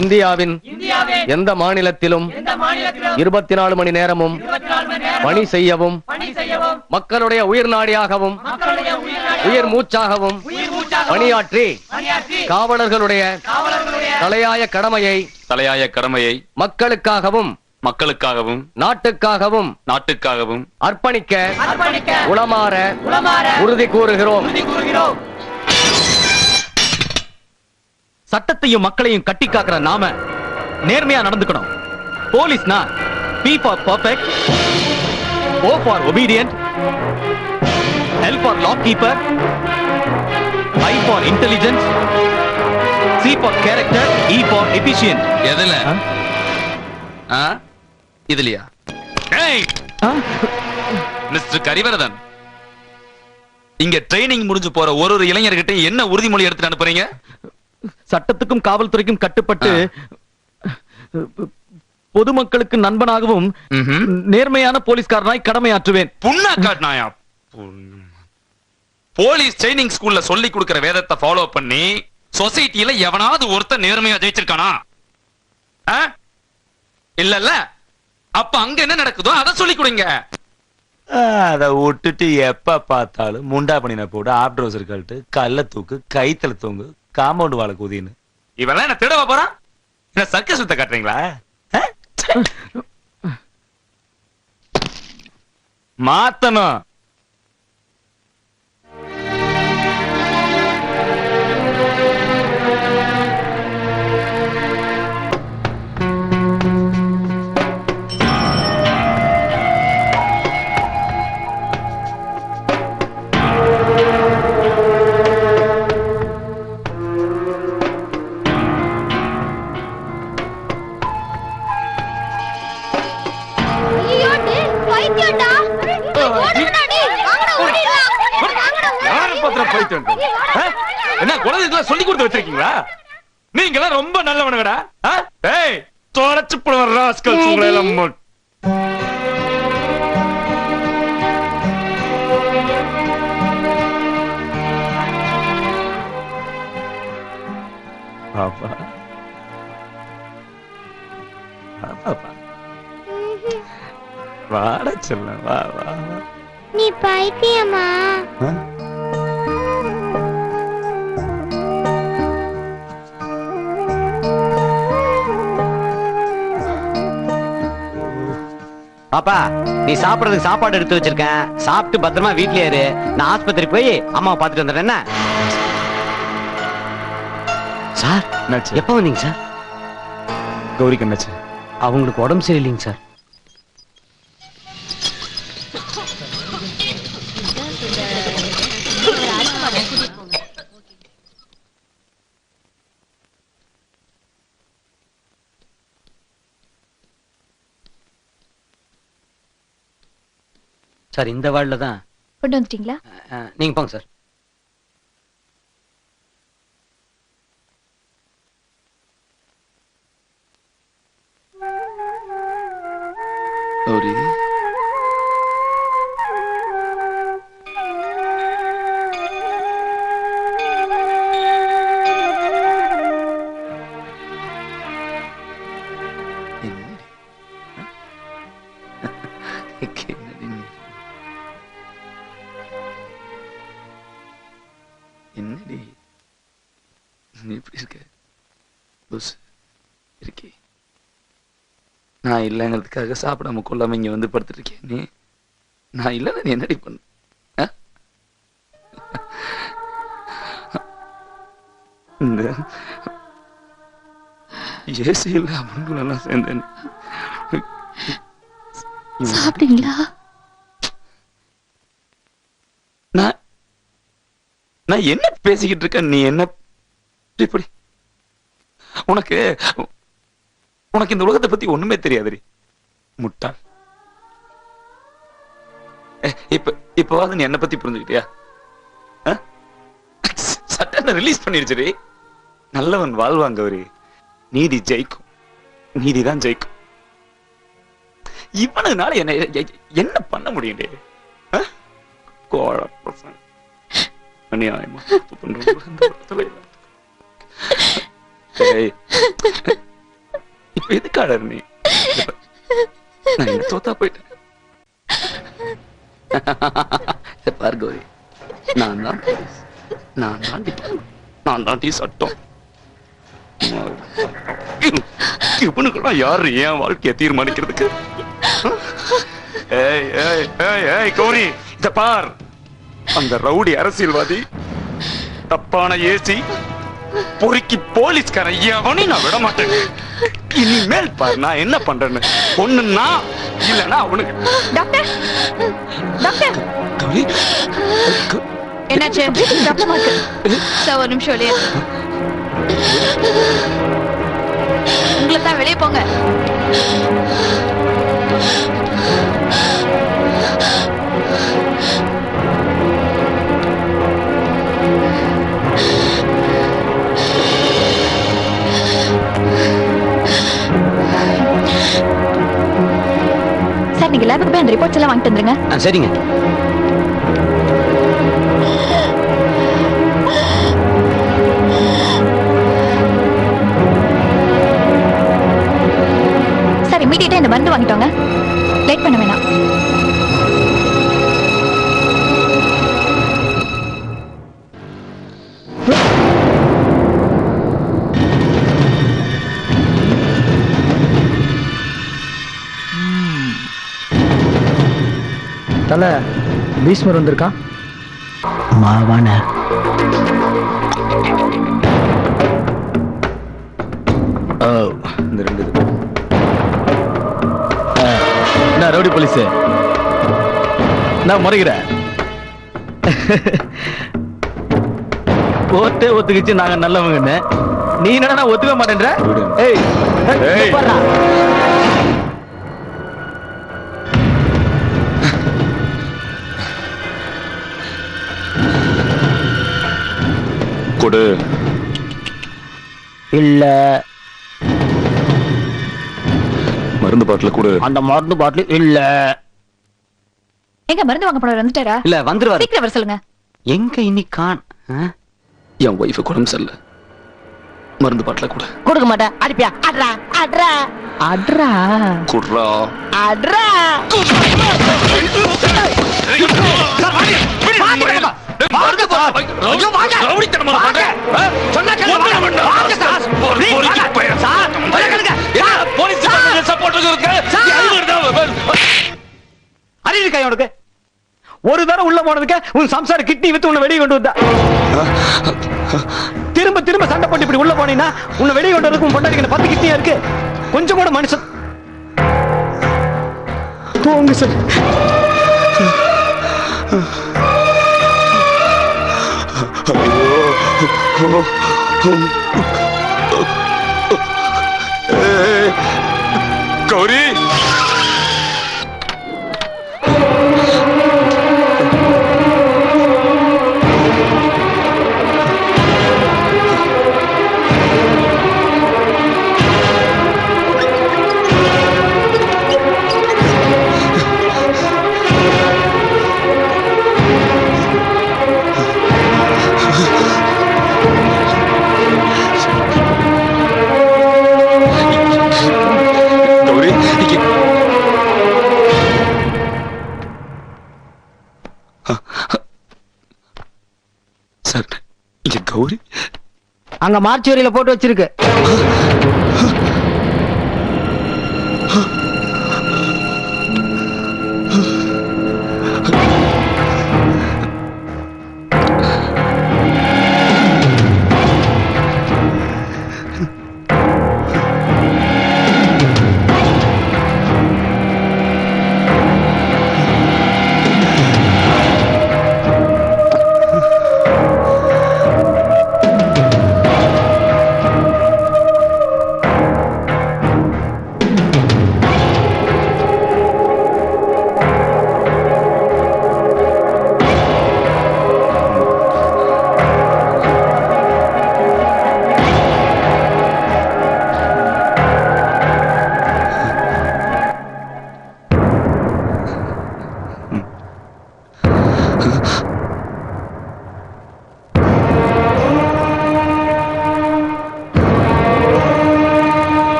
இந்தியாவின் எந்த மாநிலத்திலும் 24 மணி நேரமும் பணி செய்யவும் மக்களுடைய உயிர் நாடியாகவும் உயிர் மூச்சாகவும் பணியாற்றி காவலர்களுடைய தலையாய கடமையை மக்களுக்காகவும் நாட்டுக்காகவும் அர்ப்பணிக்க உளமாற உறுதி கூறுகிறோம். சட்டத்தையும் மக்களையும் கட்டி காக்கிற நாம நேர்மையா நடந்துக்கணும். போலீஸ்னா P for perfect, O for obedient, L for law keeper, I for intelligence, C for character, E for efficient. எதுல? இதுலயா? மிஸ்டர் கரிவரதன், இங்க ட்ரைனிங் முடிஞ்சு போற ஒரு இளைஞர்கிட்ட என்ன உறுதிமொழி எடுத்து அனுப்புறீங்க? சட்டத்துக்கும் காவல்துறைக்கும் கட்டுப்பட்டு பொதுமக்களுக்கு நண்பனாகவும் நேர்மையான போலீஸ்காரனாய் கடமையாற்றுவேன். புண்ணாக்காட்னாயா? போலீஸ் ட்ரைனிங் ஸ்கூல்ல சொல்லி கொடுக்கிற வேதத்தை ஃபாலோ பண்ணி சொசைட்டில எவனாவது ஒருத்தர் நேர்மையா ஜெயிச்சிருக்கானா? இல்லல்ல, அப்ப அங்க என்ன நடக்குதோ அதை சொல்லி கொடுங்க. அதை விட்டுட்டு எப்ப பார்த்தாலும் முண்டா பண்ணின போடு, ஆப்ட்ரோசர் கழட்டு, கல்ல தூக்கு, கைத்தல தூங்கு, காம்பவுண்ட் வாழ குதின்னு இவெல்லாம் என்ன திருடவா போறான்? என்ன சர்க்கஸ் சுத்த காட்டுறீங்களா? மாத்தணும். ஐயோ டேய் பைத்தியம்டா ஓடுடா டேய் வாங்கடா ஓடிடலாம் யாரை பத்திர போயிட்டு வந்தீங்க? என்ன குழந்தைகளுக்கு சொல்லி கொடுத்து வச்சிருக்கீங்களா? நீங்களாம் ரொம்ப நல்லவனுங்கடா. ஏய் தொலைச்சு போடுற ராஸ்கல்ஸ் உங்களை எல்லாம் பாப்பா பாப்பா வாடா சொல்ல வா வா. நீ பைத்தியமா? பாப்பா நீ சாப்பிடறதுக்கு சாப்பாடு எடுத்து வச்சிருக்கேன். சாப்பிட்டு பத்திரமா வீட்லயே இரு. நான் ஆஸ்பத்திரி போய் அம்மாவை பார்த்துட்டு வந்துடுறேன். என்ன சார் எப்ப வந்தீங்க சார்? கௌரி கண்ணாச்சு அவங்களுக்கு உடம்பு சரியில்லைங்க சார். சார் இந்த வார்டில் தான். கொண்டு வந்துட்டீங்களா? நீங்க போங்க சார். கௌரி என்னடி நீ இப்படி இருக்க? இருக்கே நான் இல்லைங்கிறதுக்காக சாப்பிடாம கொள்ளாம இங்க வந்து படுத்துட்டு இருக்கேன். நீ நான் இல்லைன்னா நீ என்னடி பண்ண? இந்த ஏசி இல்ல அவங்களெல்லாம் சேர்ந்தேன். சாப்பிட்டீங்களா? நான் நான் என்ன பேசிக்கிட்டு இருக்க? நீ என்ன இப்படி? உனக்கு உனக்கு இந்த உலகத்தை பத்தி ஒண்ணுமே தெரியாதுரி முட்டாள். இப்பவாது நீ என்ன பத்தி புரிஞ்சுக்கிட்டியா? சட்டனை ரிலீஸ் பண்ணிருச்சு. நல்லவன் வாழ்வாங்க அவரு. நீதி ஜெயிக்கும். நீதிதான் ஜெயிக்கும். இவனுனால என்ன பண்ண முடியும்? அநியாயமா இப்ப எதுக்காட நீ? நான் என்ன தோத்தா போயிட்டேன். பார்கவி நான் தாண்டி சட்டம். இவனுக்கெல்லாம் யாரு என் வாழ்க்கைய தீர்மானிக்கிறதுக்கு? கௌரி இத பார். அந்த ரவுடி அரசியல்வாதி தப்பான ஏசி பொறுக்கி போலீஸ்காரன் எவனையும் நான் விட மாட்டேன். இனிமேல் பாரு நான் என்ன பண்றேன்னு. ஒண்ணுன்னா இல்லன்னா அவனுக்கு. டாக்டர் டாக்டர் கௌரி என்னாச்சு? ப்ராப்ளமா இருக்கு சார். ஒரு நிமிஷம் வெளியே. உங்களை தான் வெளியே போங்க. சார் நீங்க லேபுக்கு போய் அந்த ரிப்போர்ட்ஸ் எல்லாம் வாங்கிட்டு வந்துருங்க. சரிங்க. சார் இமீடியட்டா இந்த மருந்து வாங்கிட்டோங்க. லேட் பண்ண வேணாம். தல பீஷ்மர் வந்திருக்கான். மாவான இந்த ரெண்டு என்ன ரவுடி போலீஸ் நான் முறைகிற கோர்ட்டே ஒத்துக்கிச்சு நாங்க நல்லவங்கன்னு நீ என்னடா ஒத்துக்க மாட்டேன்ற? ஏய் கொடு. இல்ல மருந்து பாட்டில் கொடு. அந்த மருந்து பாட்டில் இல்ல. எங்க மருந்து வாங்க போனவர் வந்துட்டாரா? இல்ல வந்துருவாரு. சீக்கிரம் வர சொல்லுங்க. எங்க இன்னைக்கு காண் என் ஒய்ஃபு குடம் செல்ல மருந்து பாட்டில் கொடு. கொடுக்க மாட்டேன். அடிப்பியா? அட்ரா அட்ரா அட்ரா குட்ரா அட்ரா. அறிவிக்கா உனக்கு ஒரு தடவை உள்ள போனதுக்கு உன் சம்சார கிட்னி வித்து உன்னை வெளியே கொண்டு வந்தா. திரும்ப திரும்ப சண்டை போட்டு இப்படி உள்ள போனீங்கன்னா உன்னை வெளியே கொண்டு வரதுக்கு உன் பொண்டாட்டிக்கு 10 கிட்னியா இருக்கு. கொஞ்சம் கூட மனுஷன் போங்க சார். கௌரி கௌரி அங்க மார்ச்சுவரியில போட்டு வச்சிருக்கு.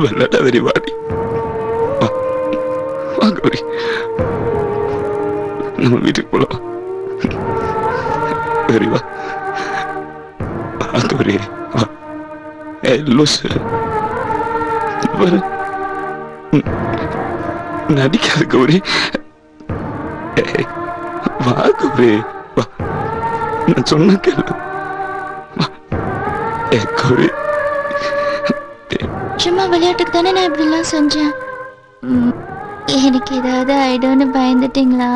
வெள்ளடாதரி வாடி வா கௌரி, நம்ம வீட்டுக்கு போலாம். கௌரி வா வா கௌரி வா. லூசு நடிக்காது கௌரி. வா கௌரி வா, நான் சொன்ன கேளு. கௌரி சும்மா விளையாட்டுக்கு தானே நான் இப்படி எல்லாம் செஞ்சேன். எனக்கு ஏதாவது ஆயிடும்னு பயந்துட்டீங்களா?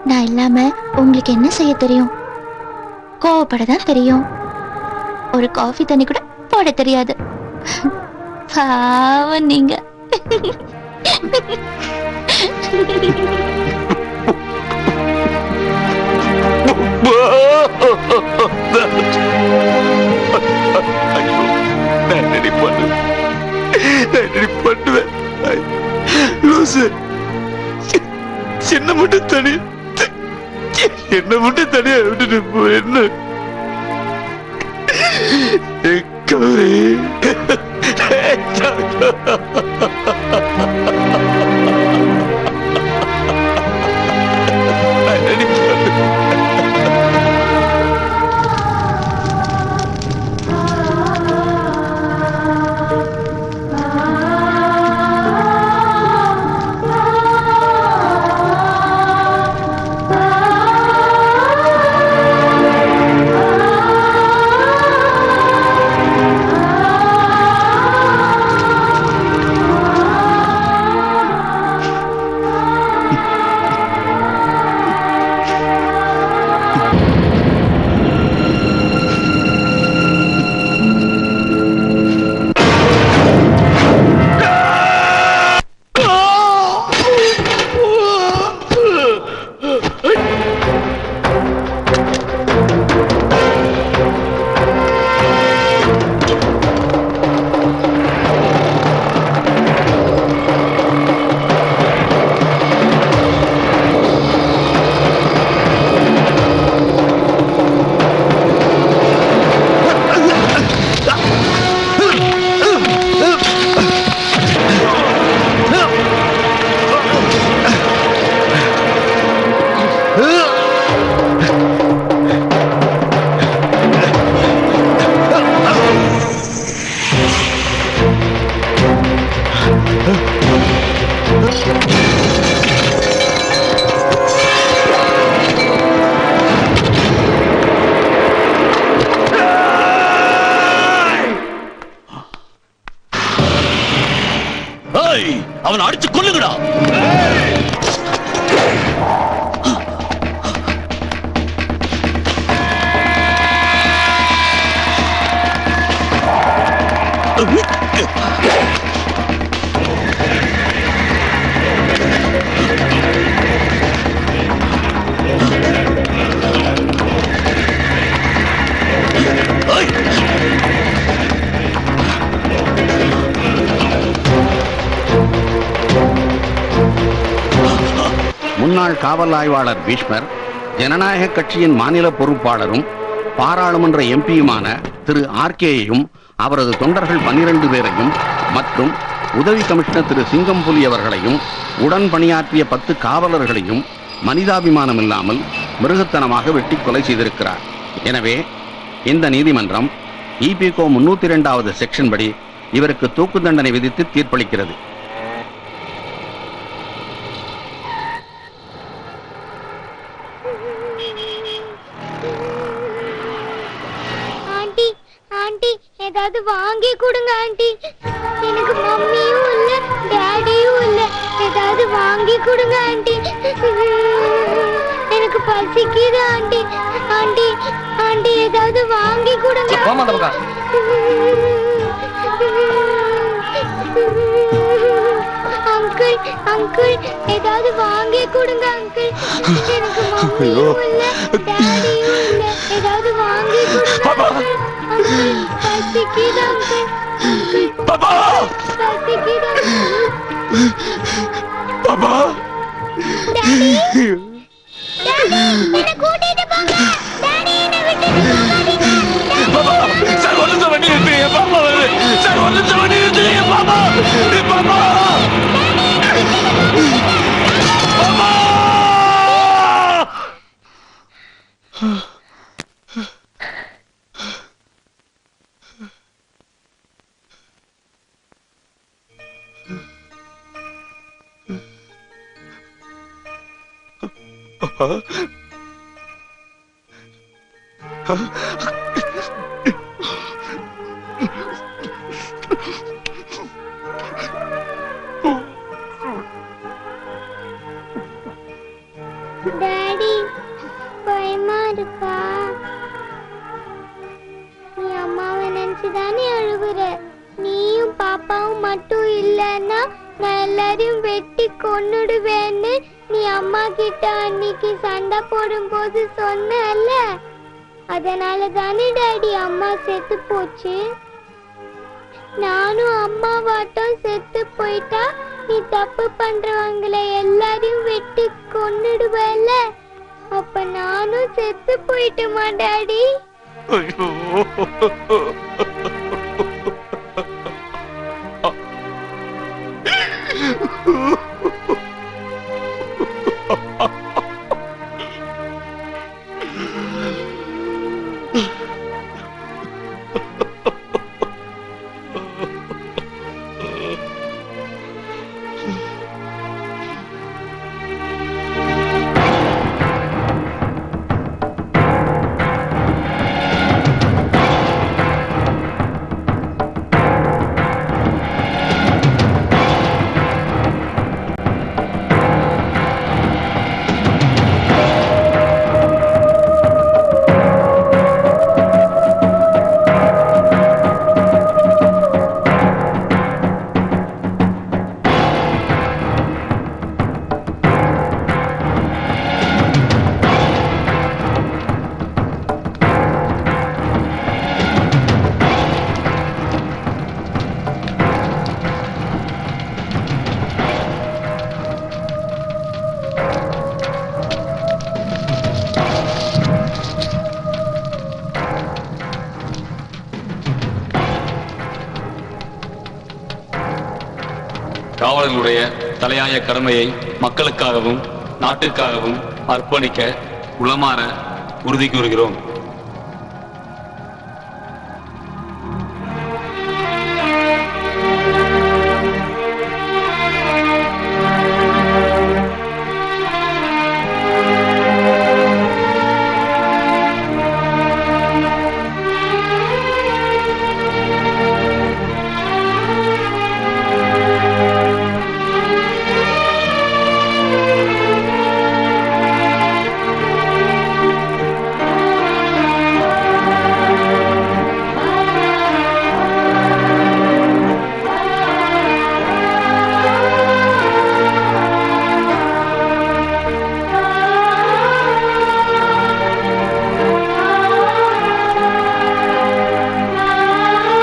நான் இல்லாம உங்களுக்கு என்ன செய்ய தெரியும்? கோவப்படதான் தெரியும். ஒரு காஃபி தண்ணி கூட போட தெரியாது. பாவம் நீங்க. என்ன மட்டும் தனியா விட்டுட்டு போ. என்ன கௌரி அவன் அடிச்சு கொல்லுங்கடா. முன்னாள் காவல் ஆய்வாளர் பீஷ்மர் ஜனநாயக கட்சியின் மாநில பொறுப்பாளரும் பாராளுமன்ற எம்பியுமான திரு ஆர்கேயையும் அவரது தொண்டர்கள் 12 பேரையும் மற்றும் உதவி கமிஷனர் திரு சிங்கம் புலி அவர்களையும் உடன் பணியாற்றிய 10 காவலர்களையும் மனிதாபிமானம் இல்லாமல் மிருகத்தனமாக வெட்டி கொலை செய்திருக்கிறார். எனவே இந்த நீதிமன்றம் இபிகோ 302வது செக்ஷன் படி இவருக்கு தூக்கு தண்டனை விதித்து தீர்ப்பளிக்கிறது. ஏதாவது வாங்கி கொடுங்க ஆண்டி. எனக்கு மம்மியும் இல்ல டாடியும் இல்ல. ஏதாவது வாங்கி கொடுங்க ஆண்டி. எனக்கு பசிக்குது ஆண்டி. ஆண்டி ஆண்டி ஏதாவது வாங்கி கொடுங்க. அங்கிள் அங்கிள் ஏதாவது வாங்கி கொடுங்க அங்கிள். எனக்கு மம்மியும் இல்ல டாடியும் இல்ல. ஏதாவது வாங்கி கொடுங்க. பசிக்குது அங்கிள். பாபா பசிக்குது பாபா. டாடி டாடி என்ன கூட்டிட்டு போங்க. டாடி என்ன விட்டுட்டு போகாதீங்க. பாபா சார் ஒன்னு தவணி இருக்கு பாபா. சார் ஒன்னு தவணி இருக்கு பாபா. பாபா பாபா. டாடி பயமா இருக்கா? நீ அம்மாவை நினைச்சுதானே அழுகுற? நீ அப்பாவும் மட்டும் இல்லைன்னா நான் எல்லாரையும் வெட்டி கொன்னுடுவேன்னு நீ அம்மா கிட்ட அன்னைக்கு சண்டை போடும்போது சொன்னல, அதனால தானே டாடி அம்மா செத்து போச்சு. நானும் அம்மா வாட்டம் செத்து போயிட்டா நீ தப்பு பண்றவங்களை எல்லாரையும் வெட்டி கொன்னுடுவல, அப்ப நானும் செத்து போயிட்டுமா டாடி? காவலர்களுடைய தலையாய கடமையை மக்களுக்காகவும் நாட்டுக்காகவும் அர்ப்பணிக்க உளமாற உறுதி கூறுகிறோம்.